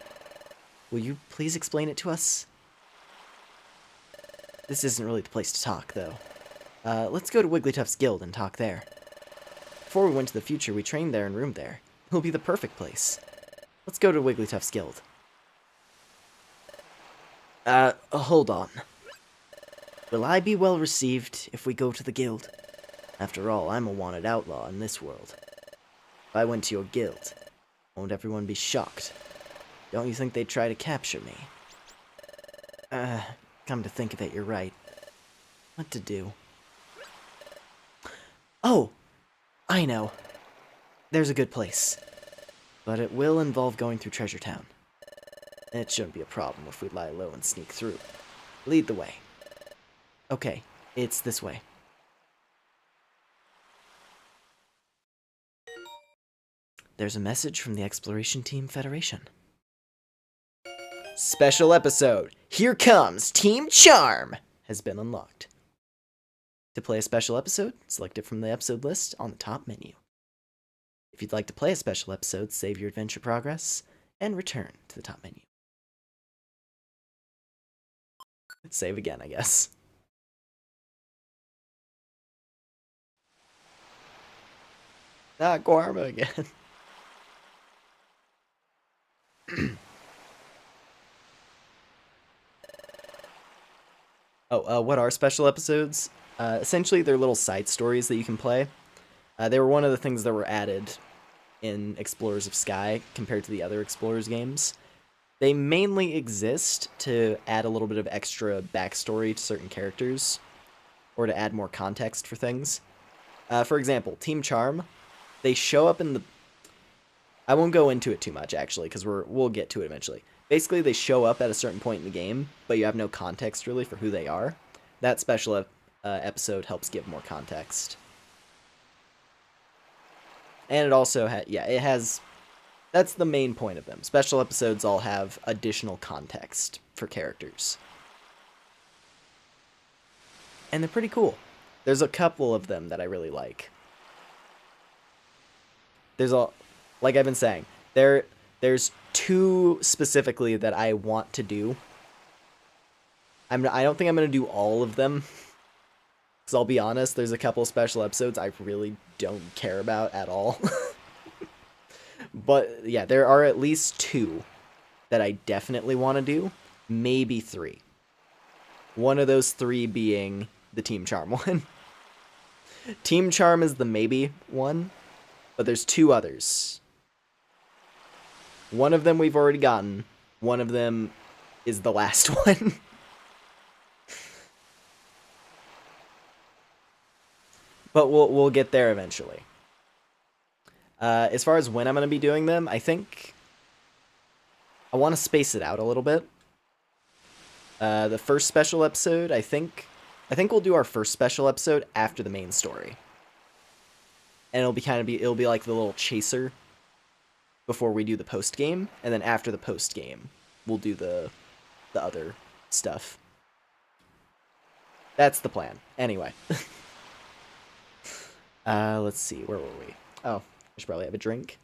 Will you please explain it to us? This isn't really the place to talk, though. Let's go to Wigglytuff's guild and talk there. Before we went to the future, we trained there and roomed there. It'll be the perfect place. Let's go to Wigglytuff's guild. Hold on. Will I be well received if we go to the guild? After all, I'm a wanted outlaw in this world. If I went to your guild, won't everyone be shocked? Don't you think they'd try to capture me? Come to think of it, you're right. What to do? Oh! I know. There's a good place. But it will involve going through Treasure Town. It shouldn't be a problem if we lie low and sneak through. Lead the way. Okay, it's this way. There's a message from the Exploration Team Federation. Special episode, Here Comes Team Charm, has been unlocked. To play a special episode, select it from the episode list on the top menu. If you'd like to play a special episode, save your adventure progress, and return to the top menu. Save again, I guess. Not Guarma again. What are special episodes? Essentially, they're little side stories that you can play. They were one of the things that were added in Explorers of Sky compared to the other Explorers games. They mainly exist to add a little bit of extra backstory to certain characters, or to add more context for things. For example, Team Charm, they show up in the... I won't go into it too much, actually, because we'll get to it eventually. Basically, they show up at a certain point in the game, but you have no context, really, for who they are. That special episode helps give more context. And it also it has... That's the main point of them. Special episodes all have additional context for characters. And they're pretty cool. There's a couple of them that I really like. Like I've been saying, there's two specifically that I want to do. I don't think I'm going to do all of them. Because I'll be honest, there's a couple of special episodes I really don't care about at all. But yeah, there are at least two that I definitely want to do. Maybe three. One of those three being the Team Charm one. Team Charm is the maybe one, but there's two others. One of them we've already gotten. One of them is the last one. But we'll get there eventually. As far as when I'm going to be doing them, I think I want to space it out a little bit. The first special episode, I think we'll do our first special episode after the main story. And it'll be like the little chaser before we do the post game, and then after the post game, we'll do the other stuff. That's the plan. Anyway. Let's see, where were we? Oh, I should probably have a drink.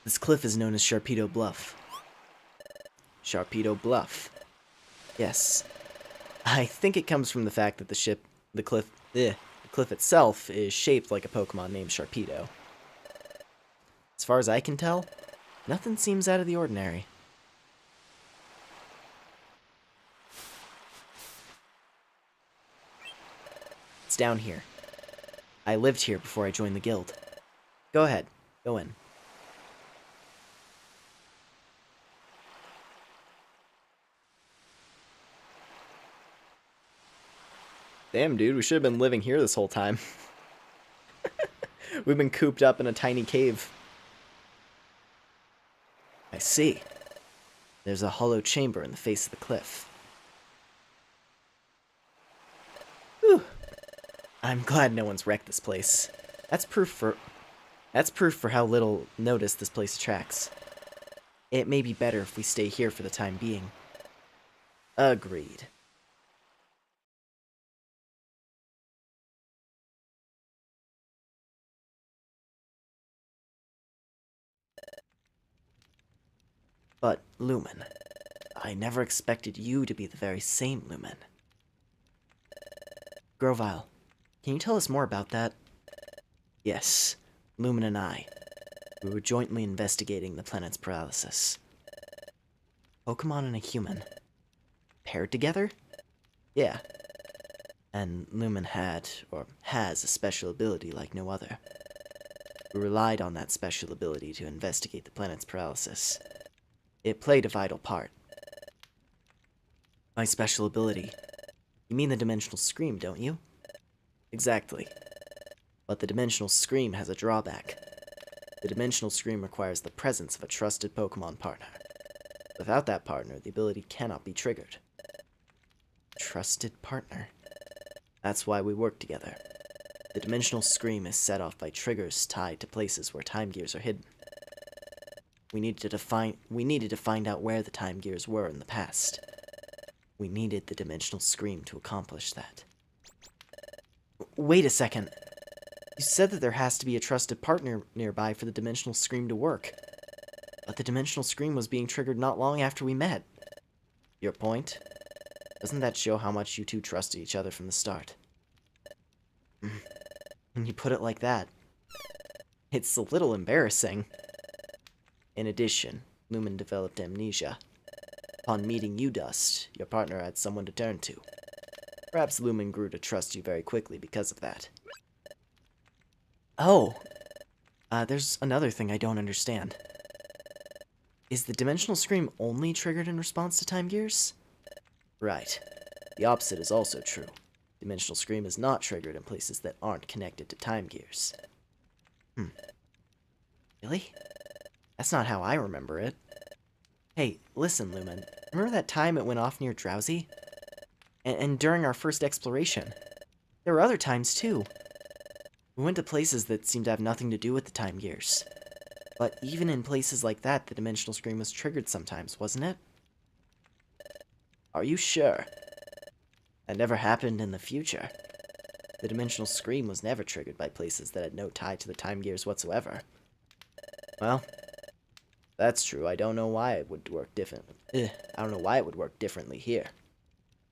This cliff is known as Sharpedo Bluff. Sharpedo Bluff. Yes. I think it comes from the fact that the cliff cliff itself is shaped like a Pokemon named Sharpedo. As far as I can tell, nothing seems out of the ordinary. It's down here. I lived here before I joined the guild. Go ahead, go in. Damn, dude, we should have been living here this whole time. We've been cooped up in a tiny cave. I see. There's a hollow chamber in the face of the cliff. Whew. I'm glad no one's wrecked this place. That's proof for how little notice this place attracts. It may be better if we stay here for the time being. Agreed. But, Lumen, I never expected you to be the very same Lumen. Grovyle, can you tell us more about that? Yes, Lumen and I. We were jointly investigating the planet's paralysis. Pokemon and a human. Paired together? Yeah. And Lumen had, or has, a special ability like no other. We relied on that special ability to investigate the planet's paralysis. It played a vital part. My special ability. You mean the Dimensional Scream, don't you? Exactly. But the Dimensional Scream has a drawback. The Dimensional Scream requires the presence of a trusted Pokemon partner. Without that partner, the ability cannot be triggered. Trusted partner? That's why we work together. The Dimensional Scream is set off by triggers tied to places where time gears are hidden. We needed to find out where the time gears were in the past. We needed the Dimensional Scream to accomplish that. Wait a second. You said that there has to be a trusted partner nearby for the Dimensional Scream to work. But the Dimensional Scream was being triggered not long after we met. Your point? Doesn't that show how much you two trusted each other from the start? When you put it like that, it's a little embarrassing. In addition, Lumen developed amnesia. Upon meeting you, Dust, your partner had someone to turn to. Perhaps Lumen grew to trust you very quickly because of that. Oh, there's another thing I don't understand. Is the Dimensional Scream only triggered in response to time gears? Right. The opposite is also true. Dimensional Scream is not triggered in places that aren't connected to time gears. Really? That's not how I remember it. Hey, listen, Lumen. Remember that time it went off near Drowsy? And during our first exploration? There were other times, too. We went to places that seemed to have nothing to do with the time gears. But even in places like that, the Dimensional Scream was triggered sometimes, wasn't it? Are you sure? That never happened in the future. The Dimensional Scream was never triggered by places that had no tie to the time gears whatsoever. Well, that's true. I don't know why it would work differently. I don't know why it would work differently here.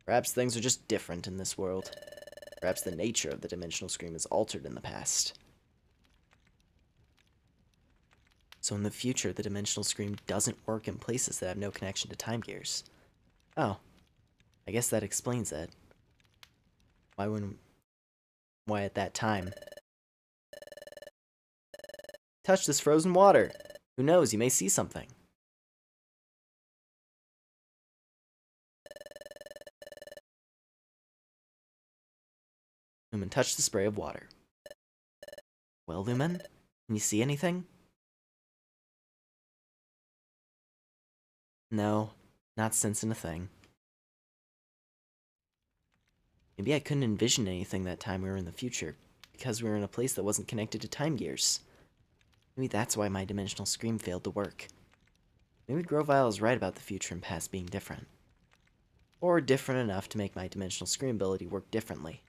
Perhaps things are just different in this world. Perhaps the nature of the Dimensional Scream is altered in the past. So in the future, the Dimensional Scream doesn't work in places that have no connection to time gears. Oh, I guess that explains it. Why at that time? Touch this frozen water. Who knows, you may see something. Lumen touched the spray of water. Well, Lumen, can you see anything? No, not sensing a thing. Maybe I couldn't envision anything that time we were in the future, because we were in a place that wasn't connected to time gears. Maybe that's why my Dimensional Scream failed to work. Maybe Grovyle is right about the future and past being different. Or different enough to make my Dimensional Scream ability work differently.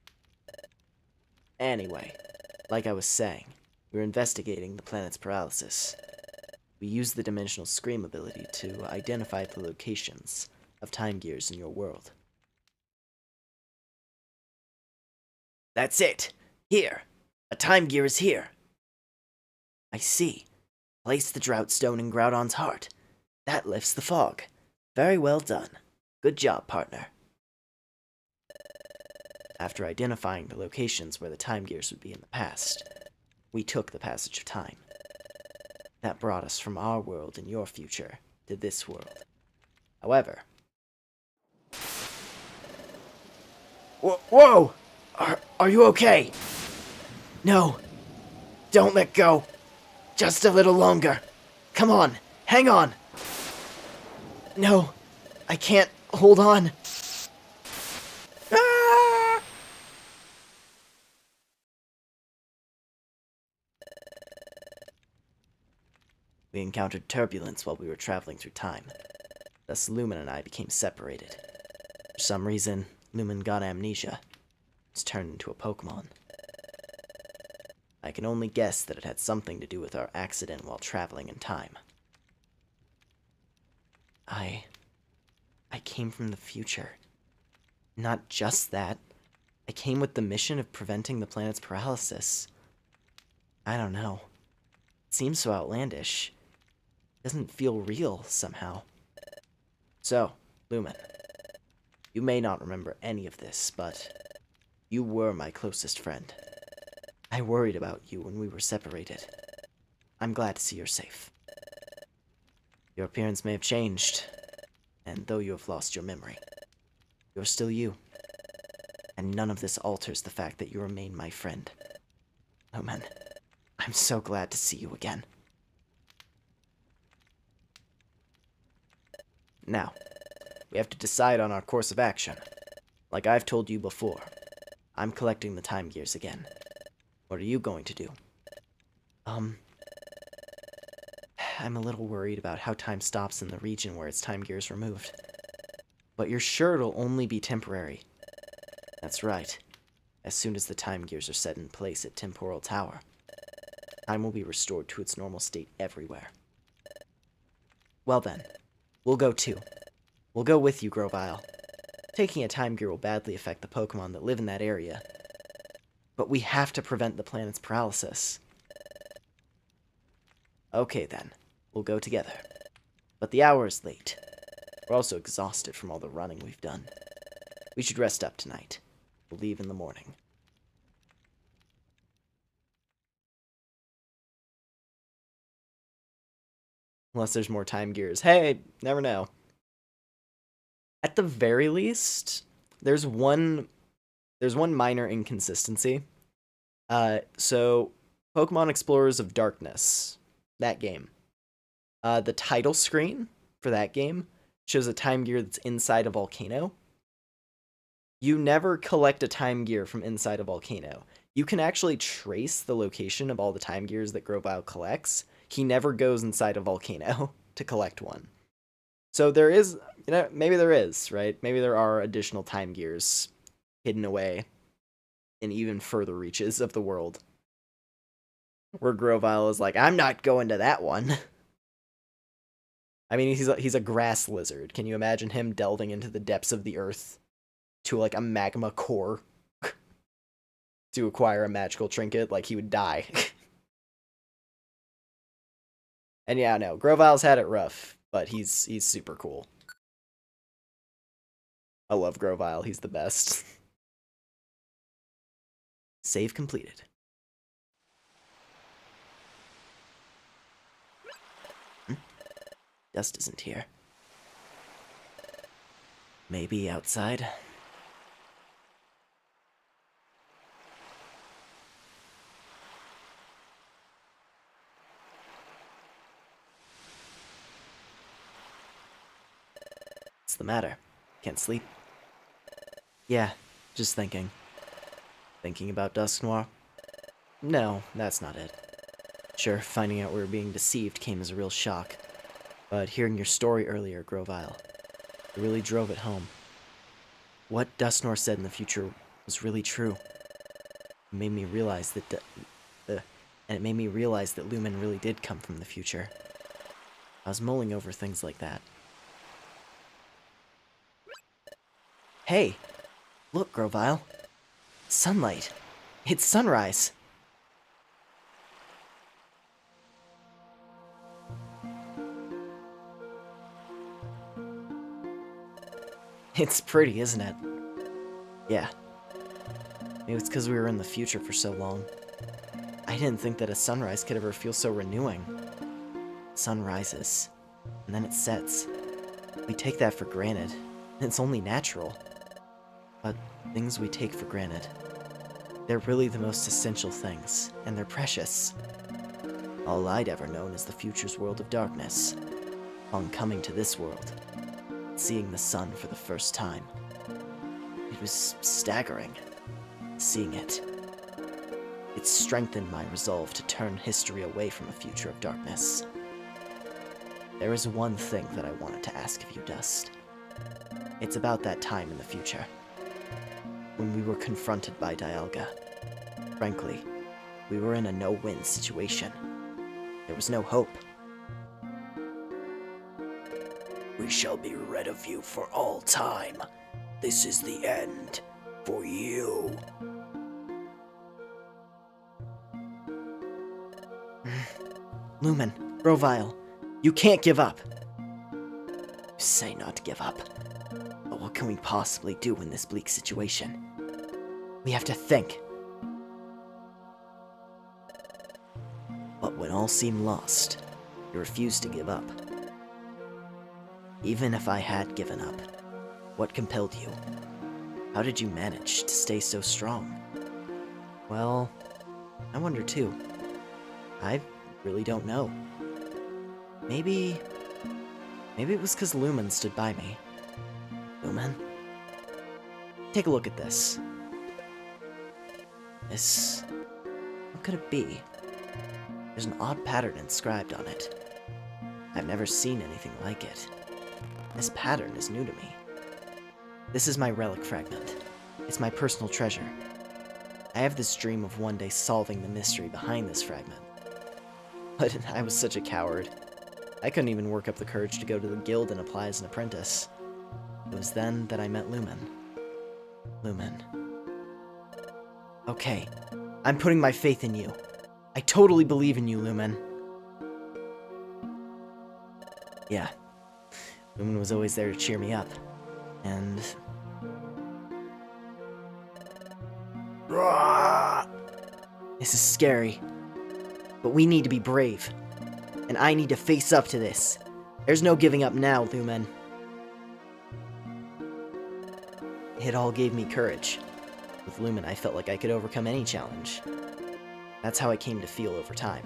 Anyway, like I was saying, we were investigating the planet's paralysis. We used the Dimensional Scream ability to identify the locations of time gears in your world. That's it! Here, a time gear is here. I see. Place the drought stone in Groudon's heart. That lifts the fog. Very well done. Good job, partner. After identifying the locations where the time gears would be in the past, we took the passage of time. That brought us from our world in your future to this world. However... Whoa! Are you okay? No! Don't let go! Just a little longer! Come on! Hang on! No! I can't hold on! Ah! We encountered turbulence while we were traveling through time. Thus Lumen and I became separated. For some reason, Lumen got amnesia. Was turned into a Pokemon. I can only guess that it had something to do with our accident while traveling in time. I came from the future. Not just that. I came with the mission of preventing the planet's paralysis. I don't know. It seems so outlandish. It doesn't feel real, somehow. So, Lumen, you may not remember any of this, but you were my closest friend. I worried about you when we were separated. I'm glad to see you're safe. Your appearance may have changed, and though you have lost your memory, you're still you. And none of this alters the fact that you remain my friend. Lumen, I'm so glad to see you again. Now, we have to decide on our course of action. Like I've told you before, I'm collecting the time gears again. What are you going to do? I'm a little worried about how time stops in the region where its time gear is removed. But you're sure it'll only be temporary. That's right. As soon as the time gears are set in place at Temporal Tower, time will be restored to its normal state everywhere. Well then, we'll go too. We'll go with you, Grovyle. Taking a time gear will badly affect the Pokemon that live in that area. But we have to prevent the planet's paralysis. Okay then, we'll go together. But the hour is late. We're also exhausted from all the running we've done. We should rest up tonight. We'll leave in the morning. Unless there's more time gears. Hey, never know. At the very least, there's one minor inconsistency. So Pokemon Explorers of Darkness, that game. The title screen for that game shows a time gear that's inside a volcano. You never collect a time gear from inside a volcano. You can actually trace the location of all the time gears that Grovyle collects. He never goes inside a volcano to collect one. So there is, maybe there is, right? Maybe there are additional time gears hidden away in even further reaches of the world. Where Grovyle is like, I'm not going to that one. I mean, he's a grass lizard. Can you imagine him delving into the depths of the earth to like a magma core to acquire a magical trinket? Like, he would die. And yeah, no, Grovyle's had it rough, but he's super cool. I love Grovyle, he's the best. Save completed. Dust isn't here. Maybe outside. What's the matter? Can't sleep? Yeah, just thinking. Thinking about Dusknoir? No, that's not it. Sure, finding out we were being deceived came as a real shock. But hearing your story earlier, Grovyle, it really drove it home. What Dusknoir said in the future was really true. It made me realize that it made me realize that Lumen really did come from the future. I was mulling over things like that. Hey, look, Grovyle. Sunlight. It's sunrise. It's pretty, isn't it? Yeah. Maybe it's because we were in the future for so long. I didn't think that a sunrise could ever feel so renewing. Sun rises, and then it sets. We take that for granted, and it's only natural. But things we take for granted, they're really the most essential things, and they're precious. All I'd ever known is the future's world of darkness. On coming to this world, seeing the sun for the first time. It was staggering, seeing it. It strengthened my resolve to turn history away from a future of darkness. There is one thing that I wanted to ask of you, Dust. It's about that time in the future, when we were confronted by Dialga. Frankly, we were in a no-win situation. There was no hope. We shall be rid of you for all time. This is the end for you. Lumen, Grovyle, you can't give up. You say not to give up, but what can we possibly do in this bleak situation? We have to think. But when all seemed lost, you refused to give up. Even if I had given up, what compelled you? How did you manage to stay so strong? Well, I wonder too. I really don't know. Maybe it was because Lumen stood by me. Lumen? Take a look at this. What could it be? There's an odd pattern inscribed on it. I've never seen anything like it. This pattern is new to me. This is my relic fragment. It's my personal treasure. I have this dream of one day solving the mystery behind this fragment. But I was such a coward. I couldn't even work up the courage to go to the guild and apply as an apprentice. It was then that I met Lumen. Lumen. Okay, I'm putting my faith in you. I totally believe in you, Lumen. Yeah. Lumen was always there to cheer me up. And... this is scary. But we need to be brave. And I need to face up to this. There's no giving up now, Lumen. It all gave me courage. With Lumen, I felt like I could overcome any challenge. That's how I came to feel over time.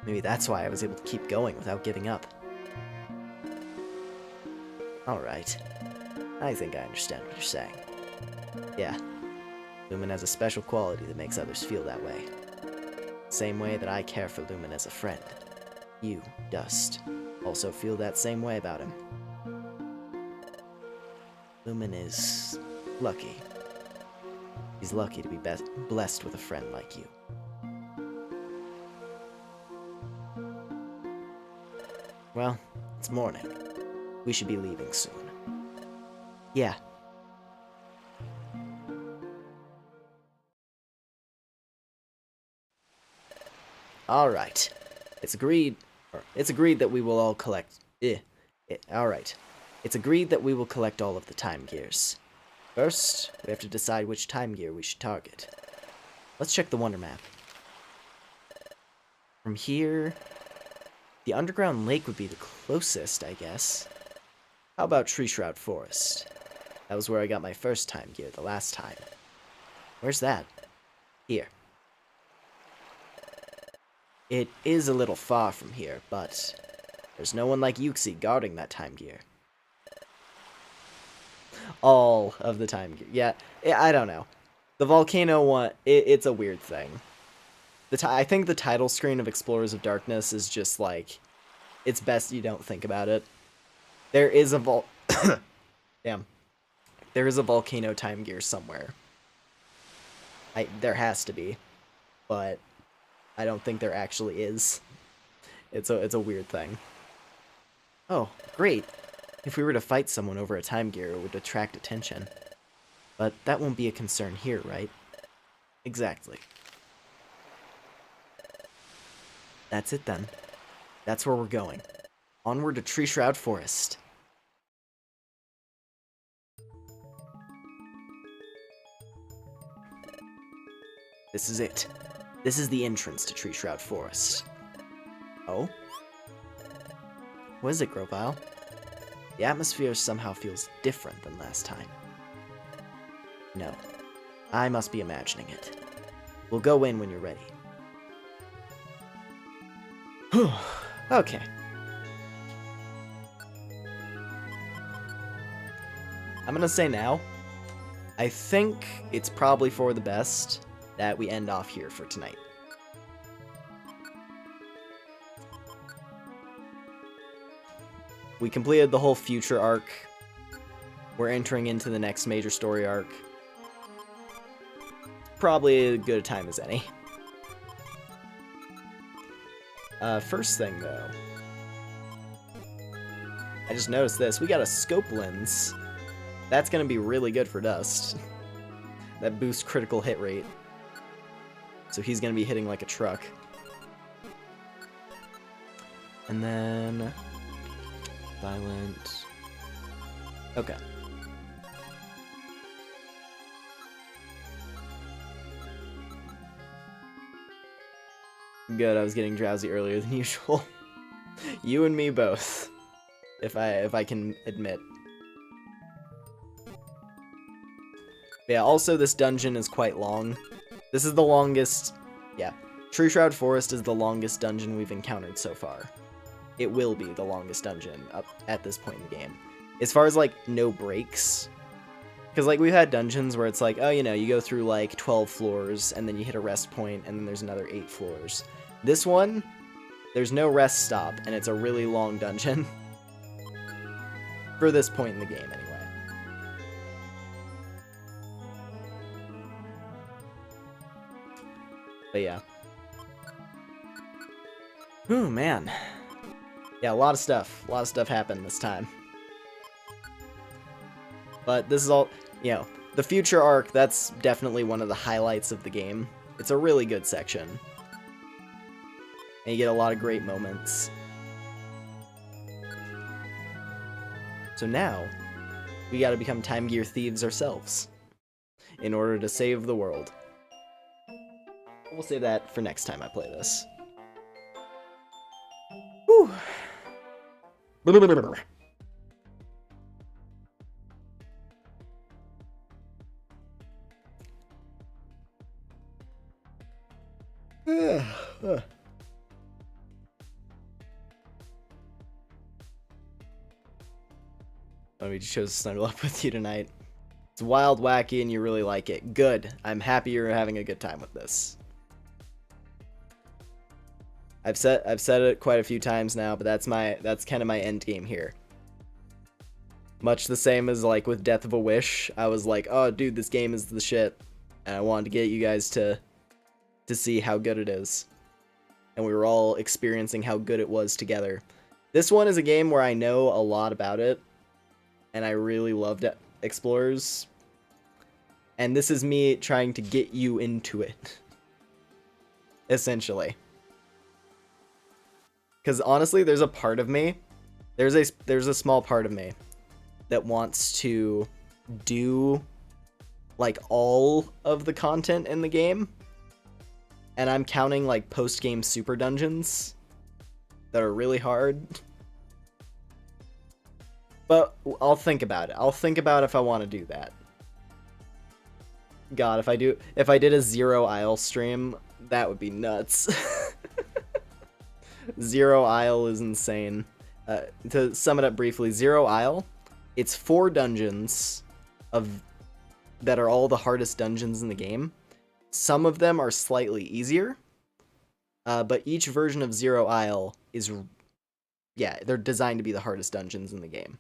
Maybe that's why I was able to keep going without giving up. Alright. I think I understand what you're saying. Yeah. Lumen has a special quality that makes others feel that way. Same way that I care for Lumen as a friend. You, Dust, also feel that same way about him. Lumen is lucky. He's lucky to be blessed with a friend like you. Well, it's morning. We should be leaving soon. Yeah. Alright. It's agreed that we will all collect... Alright. It's agreed that we will collect all of the time gears. First, we have to decide which time gear we should target. Let's check the Wonder Map. From here... the underground lake would be the closest, I guess. How about Tree Shroud Forest? That was where I got my first time gear the last time. Where's that? Here. It is a little far from here, but there's no one like Yuxi guarding that time gear. All of the time gear. Yeah, I don't know. The volcano one, it's a weird thing. I think the title screen of Explorers of Darkness is just like, it's best you don't think about it. There is a Damn. There is a volcano time gear somewhere. There has to be, but I don't think there actually is. It's a weird thing. Oh, great. If we were to fight someone over a time gear, it would attract attention. But that won't be a concern here, right? Exactly. That's it then. That's where we're going. Onward to Tree Shroud Forest. This is it. This is the entrance to Tree Shroud Forest. Oh? What is it, Grovyle? The atmosphere somehow feels different than last time. No. I must be imagining it. We'll go in when you're ready. Okay. I'm gonna say now, I think it's probably for the best that we end off here for tonight. We completed the whole future arc. We're entering into the next major story arc. Probably as good a time as any. First thing though, I just noticed this. We got a scope lens. That's gonna be really good for Dust. That boosts critical hit rate. So he's gonna be hitting like a truck. And then violent. Okay. Good, I was getting drowsy earlier than usual. You and me both. If I can admit. Yeah, also this dungeon is quite long. This is the longest, yeah. Tree Shroud Forest is the longest dungeon we've encountered so far. It will be the longest dungeon up at this point in the game. As far as like no breaks, because like we've had dungeons where it's like, oh, you know, you go through like 12 floors and then you hit a rest point and then there's another 8 floors. This one, there's no rest stop and it's a really long dungeon. For this point in the game, anyway. But yeah. Ooh, man. Yeah, a lot of stuff. A lot of stuff happened this time. But this is all, you know, the future arc, that's definitely one of the highlights of the game. It's a really good section. And you get a lot of great moments. So now, we gotta become Time Gear thieves ourselves. In order to save the world. We'll save that for next time I play this. Whew. Oh, we just chose to snuggle up with you tonight. It's wild, wacky, and you really like it. Good. I'm happy you're having a good time with this. I've said it quite a few times now, but that's kind of my end game here. Much the same as like with Death of a Wish, I was like, oh dude, this game is the shit, and I wanted to get you guys to see how good it is, and we were all experiencing how good it was together. This one is a game where I know a lot about it, and I really loved Explorers, and this is me trying to get you into it, essentially. Because honestly, there's a part of me, there's a small part of me that wants to do like all of the content in the game, and I'm counting like post-game super dungeons that are really hard. But I'll think about it. I'll think about if I want to do that. God, if I did a Zero Isle stream, that would be nuts. Zero Isle is insane. To sum it up briefly, Zero Isle, it's 4 dungeons that are all the hardest dungeons in the game. Some of them are slightly easier, but each version of Zero Isle is, yeah, they're designed to be the hardest dungeons in the game.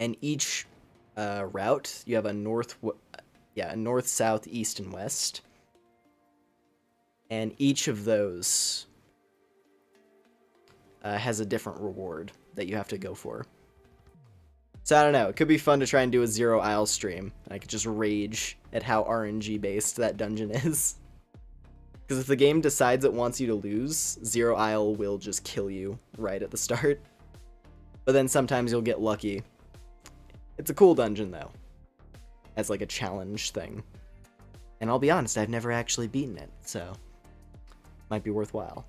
And each route, you have a north, south, east, and west. And each of those has a different reward that you have to go for. So I don't know. It could be fun to try and do a Zero Isle stream. I could just rage at how RNG based that dungeon is. Because if the game decides it wants you to lose, Zero Isle will just kill you right at the start. But then sometimes you'll get lucky. It's a cool dungeon though, as like a challenge thing. And I'll be honest, I've never actually beaten it, so might be worthwhile.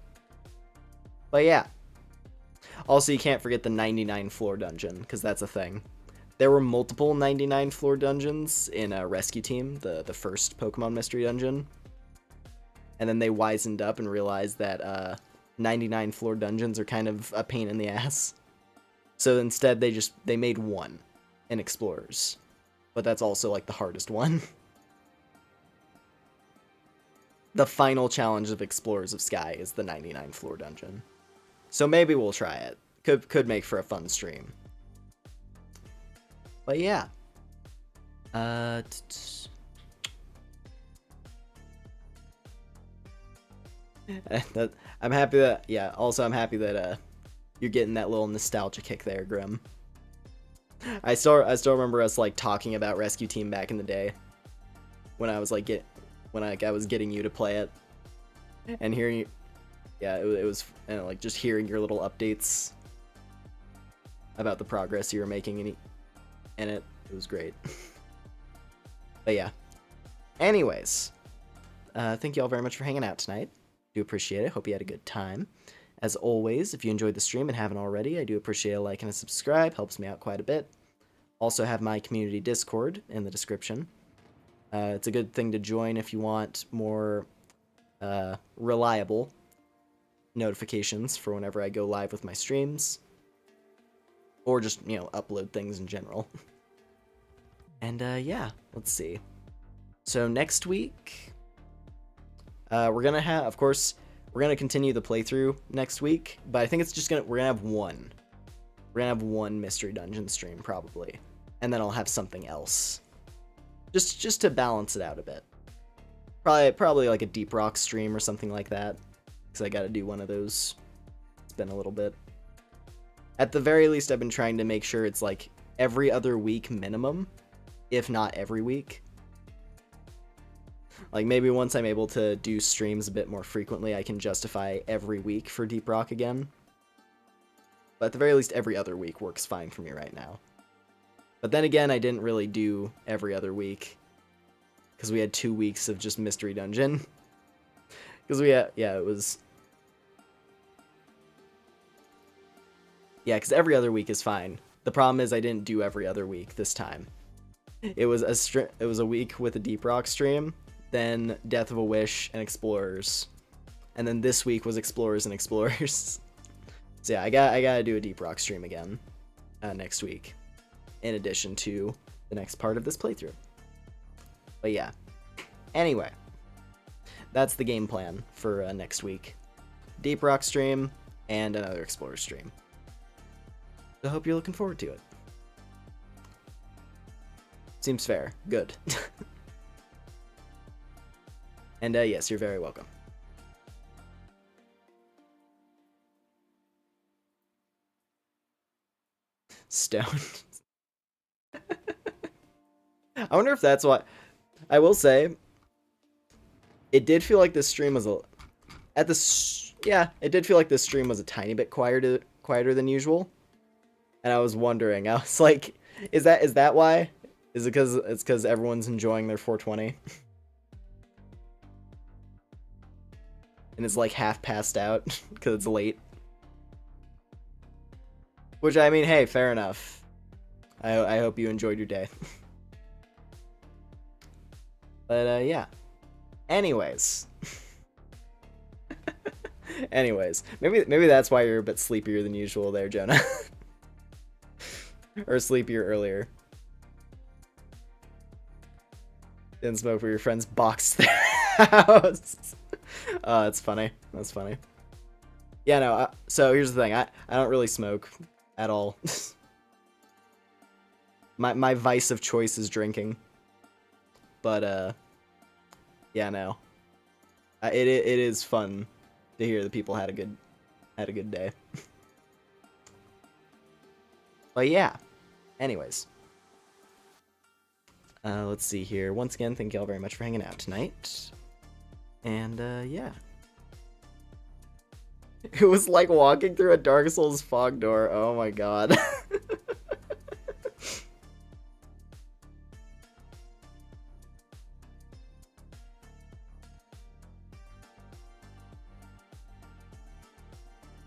But yeah. Also, you can't forget the 99 floor dungeon, because that's a thing. There were multiple 99 floor dungeons in Rescue Team, the first Pokemon Mystery Dungeon. And then they wisened up and realized that 99 floor dungeons are kind of a pain in the ass. So instead, they made one in Explorers. But that's also like the hardest one. The final challenge of Explorers of Sky is the 99 floor dungeon. So maybe we'll try it. Could make for a fun stream. But yeah. I'm happy that, yeah, also I'm happy that you're getting that little nostalgia kick there, Grim. I still remember us like talking about Rescue Team back in the day when I was like I was getting you to play it and hearing you. Yeah, it was like just hearing your little updates about the progress you were making in it. It was great. But yeah. Anyways, thank you all very much for hanging out tonight. Do appreciate it. Hope you had a good time. As always, if you enjoyed the stream and haven't already, I do appreciate a like and a subscribe. Helps me out quite a bit. Also have my community Discord in the description. It's a good thing to join if you want more reliable notifications for whenever I go live with my streams. Or just, upload things in general. And yeah, let's see. So next week, we're gonna have, of course, we're gonna continue the playthrough next week, but I think it's just we're gonna have one. We're gonna have one mystery dungeon stream probably, and then I'll have something else, just to balance it out a bit. Probably like a Deep Rock stream or something like that, because I got to do one of those. It's been a little bit. At the very least, I've been trying to make sure it's like every other week minimum, if not every week. Like maybe once I'm able to do streams a bit more frequently, I can justify every week for Deep Rock again. But at the very least, every other week works fine for me right now. But then again, I didn't really do every other week, because we had 2 weeks of just Mystery Dungeon. Because we had, yeah, it was... Yeah, because every other week is fine. The problem is I didn't do every other week this time. It was a week with a Deep Rock stream, then Death of a Wish and Explorers, and then this week was Explorers and Explorers. So yeah, I gotta do a Deep Rock stream again next week, in addition to the next part of this playthrough. But yeah, anyway, that's the game plan for next week. Deep Rock stream and another Explorer stream. So I hope you're looking forward to it. Seems fair. Good. And yes, you're very welcome. Stone. I wonder if that's why. I will say, it did feel like this stream was it did feel like this stream was a tiny bit quieter than usual. And I was wondering, I was like, is that why? Is it because everyone's enjoying their 420? And it's like half passed out because it's late. Which, I mean, hey, fair enough. I hope you enjoyed your day. But yeah. Anyways. Maybe that's why you're a bit sleepier than usual there, Jonah. Or sleepier earlier. Didn't smoke where your friends boxed their house. Oh, that's funny. That's funny. Yeah, no, so here's the thing. I don't really smoke at all. My vice of choice is drinking. But, yeah, no. It is fun to hear that people had a good day. But yeah. Anyways. Let's see here. Once again, thank y'all very much for hanging out tonight. And, yeah. It was like walking through a Dark Souls fog door. Oh my god.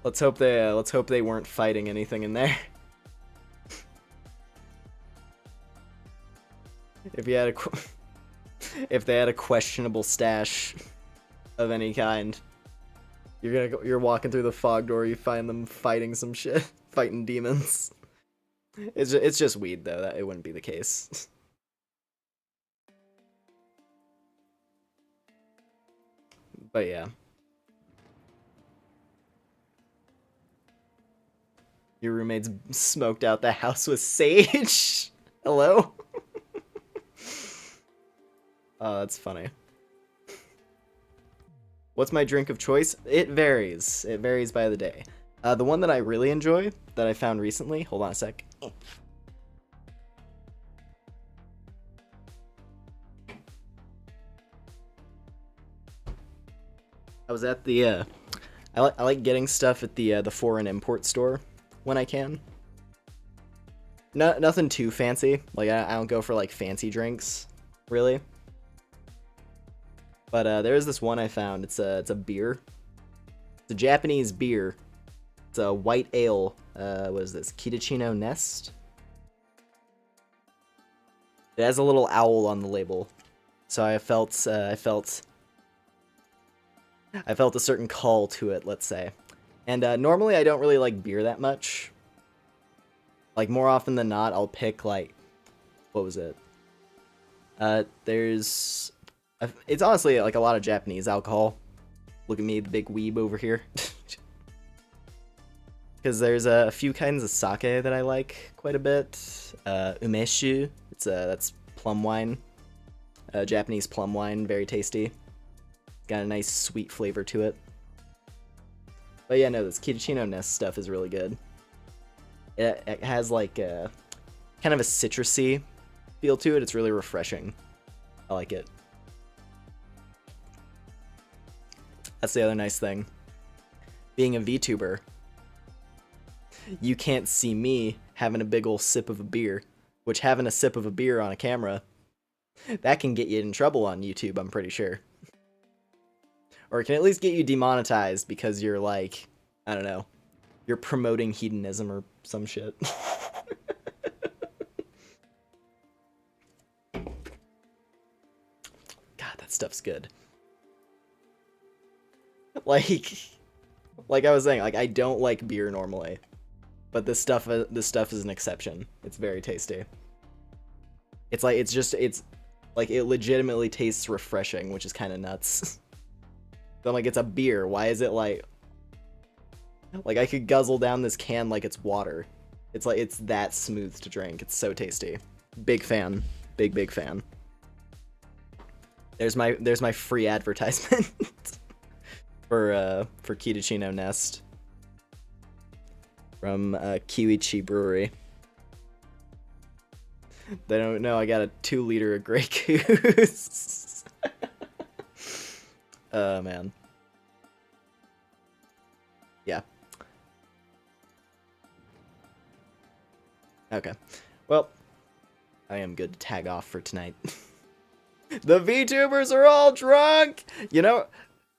Let's hope they weren't fighting anything in there. If you had if they had a questionable stash of any kind, you're walking through the fog door, you find them fighting some shit, fighting demons. It's just weed though, that it wouldn't be the case. But yeah. Your roommates smoked out the house with sage. Hello? Oh, that's funny. What's my drink of choice? It varies. It varies by the day. The one that I really enjoy, that I found recently... Hold on a sec. I was at the... I like getting stuff at the foreign import store when I can. Nothing too fancy. Like, I don't go for, like, fancy drinks, really. But there is this one I found. It's a beer. It's a Japanese beer. It's a white ale. What is this? Kitachino Nest? It has a little owl on the label. So I felt a certain call to it, let's say. And normally I don't really like beer that much. Like, more often than not, I'll pick, like... What was it? It's honestly, like, a lot of Japanese alcohol. Look at me, the big weeb over here. Because there's a few kinds of sake that I like quite a bit. Umeshu, that's plum wine. Japanese plum wine, very tasty. Got a nice sweet flavor to it. But yeah, no, this Kitachino Nest stuff is really good. It has like a kind of a citrusy feel to it. It's really refreshing. I like it. That's the other nice thing. Being a VTuber, you can't see me having a big ol' sip of a beer, which having a sip of a beer on a camera, that can get you in trouble on YouTube, I'm pretty sure. Or it can at least get you demonetized because you're like, I don't know, you're promoting hedonism or some shit. God, that stuff's good. Like I was saying, like, I don't like beer normally, but this stuff is an exception. It's very tasty. It's like, it's like, it legitimately tastes refreshing, which is kind of nuts. Then, like, it's a beer. Why is it like I could guzzle down this can like it's water. It's like, it's that smooth to drink. It's so tasty. Big fan. Big fan. There's my free advertisement for Kitachino Nest from Kiwichi Brewery. They don't know I got a 2 liter of Grey Goose. Oh, man. Yeah. Okay. Well, I am good to tag off for tonight. The VTubers are all drunk! You know,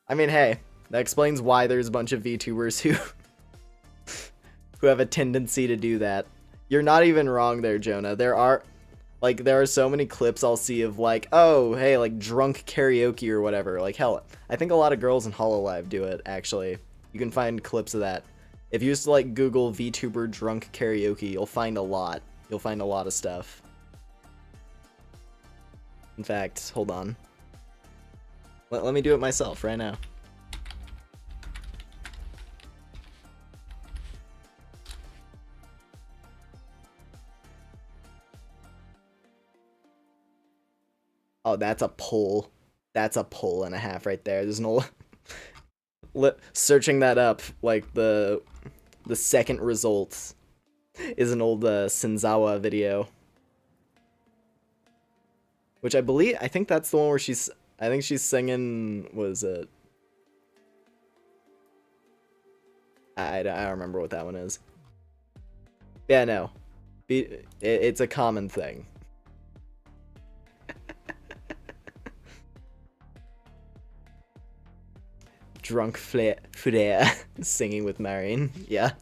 I mean, hey, that explains why there's a bunch of VTubers who have a tendency to do that. You're not even wrong there, Jonah. There are so many clips I'll see of, like, oh, hey, like, drunk karaoke or whatever. Like, hell, I think a lot of girls in HoloLive do it, actually. You can find clips of that. If you just, like, Google VTuber drunk karaoke, you'll find a lot. You'll find a lot of stuff. In fact, hold on. Let me do it myself right now. Oh, that's a pull. That's a pull and a half right there. There's no... Searching that up, like, the second results is an old Senzawa video. Which I think that's the one where I think she's singing, was it? I don't remember what that one is. Yeah, no. It's a common thing. Drunk Flair singing with Marion. Yeah.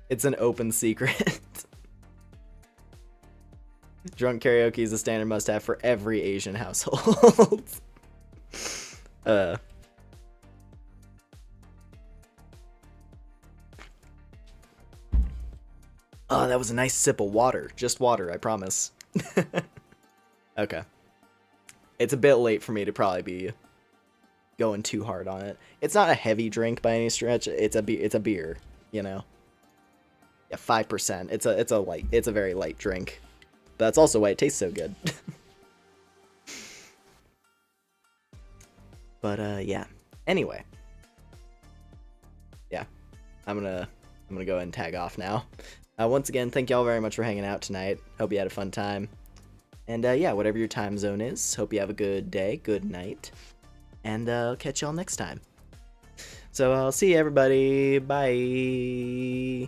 It's an open secret. Drunk karaoke is a standard must-have for every Asian household. Oh, that was a nice sip of water. Just water, I promise. Okay. It's a bit late for me to probably be going too hard on it. It's not a heavy drink by any stretch. It's a beer, you know. Yeah, 5%. It's a very light drink. But that's also why it tastes so good. But yeah. Anyway. Yeah. I'm gonna go ahead and tag off now. Once again, thank y'all very much for hanging out tonight. Hope you had a fun time. And yeah, whatever your time zone is, hope you have a good day, good night. And I'll catch y'all next time. So I'll see you everybody. Bye.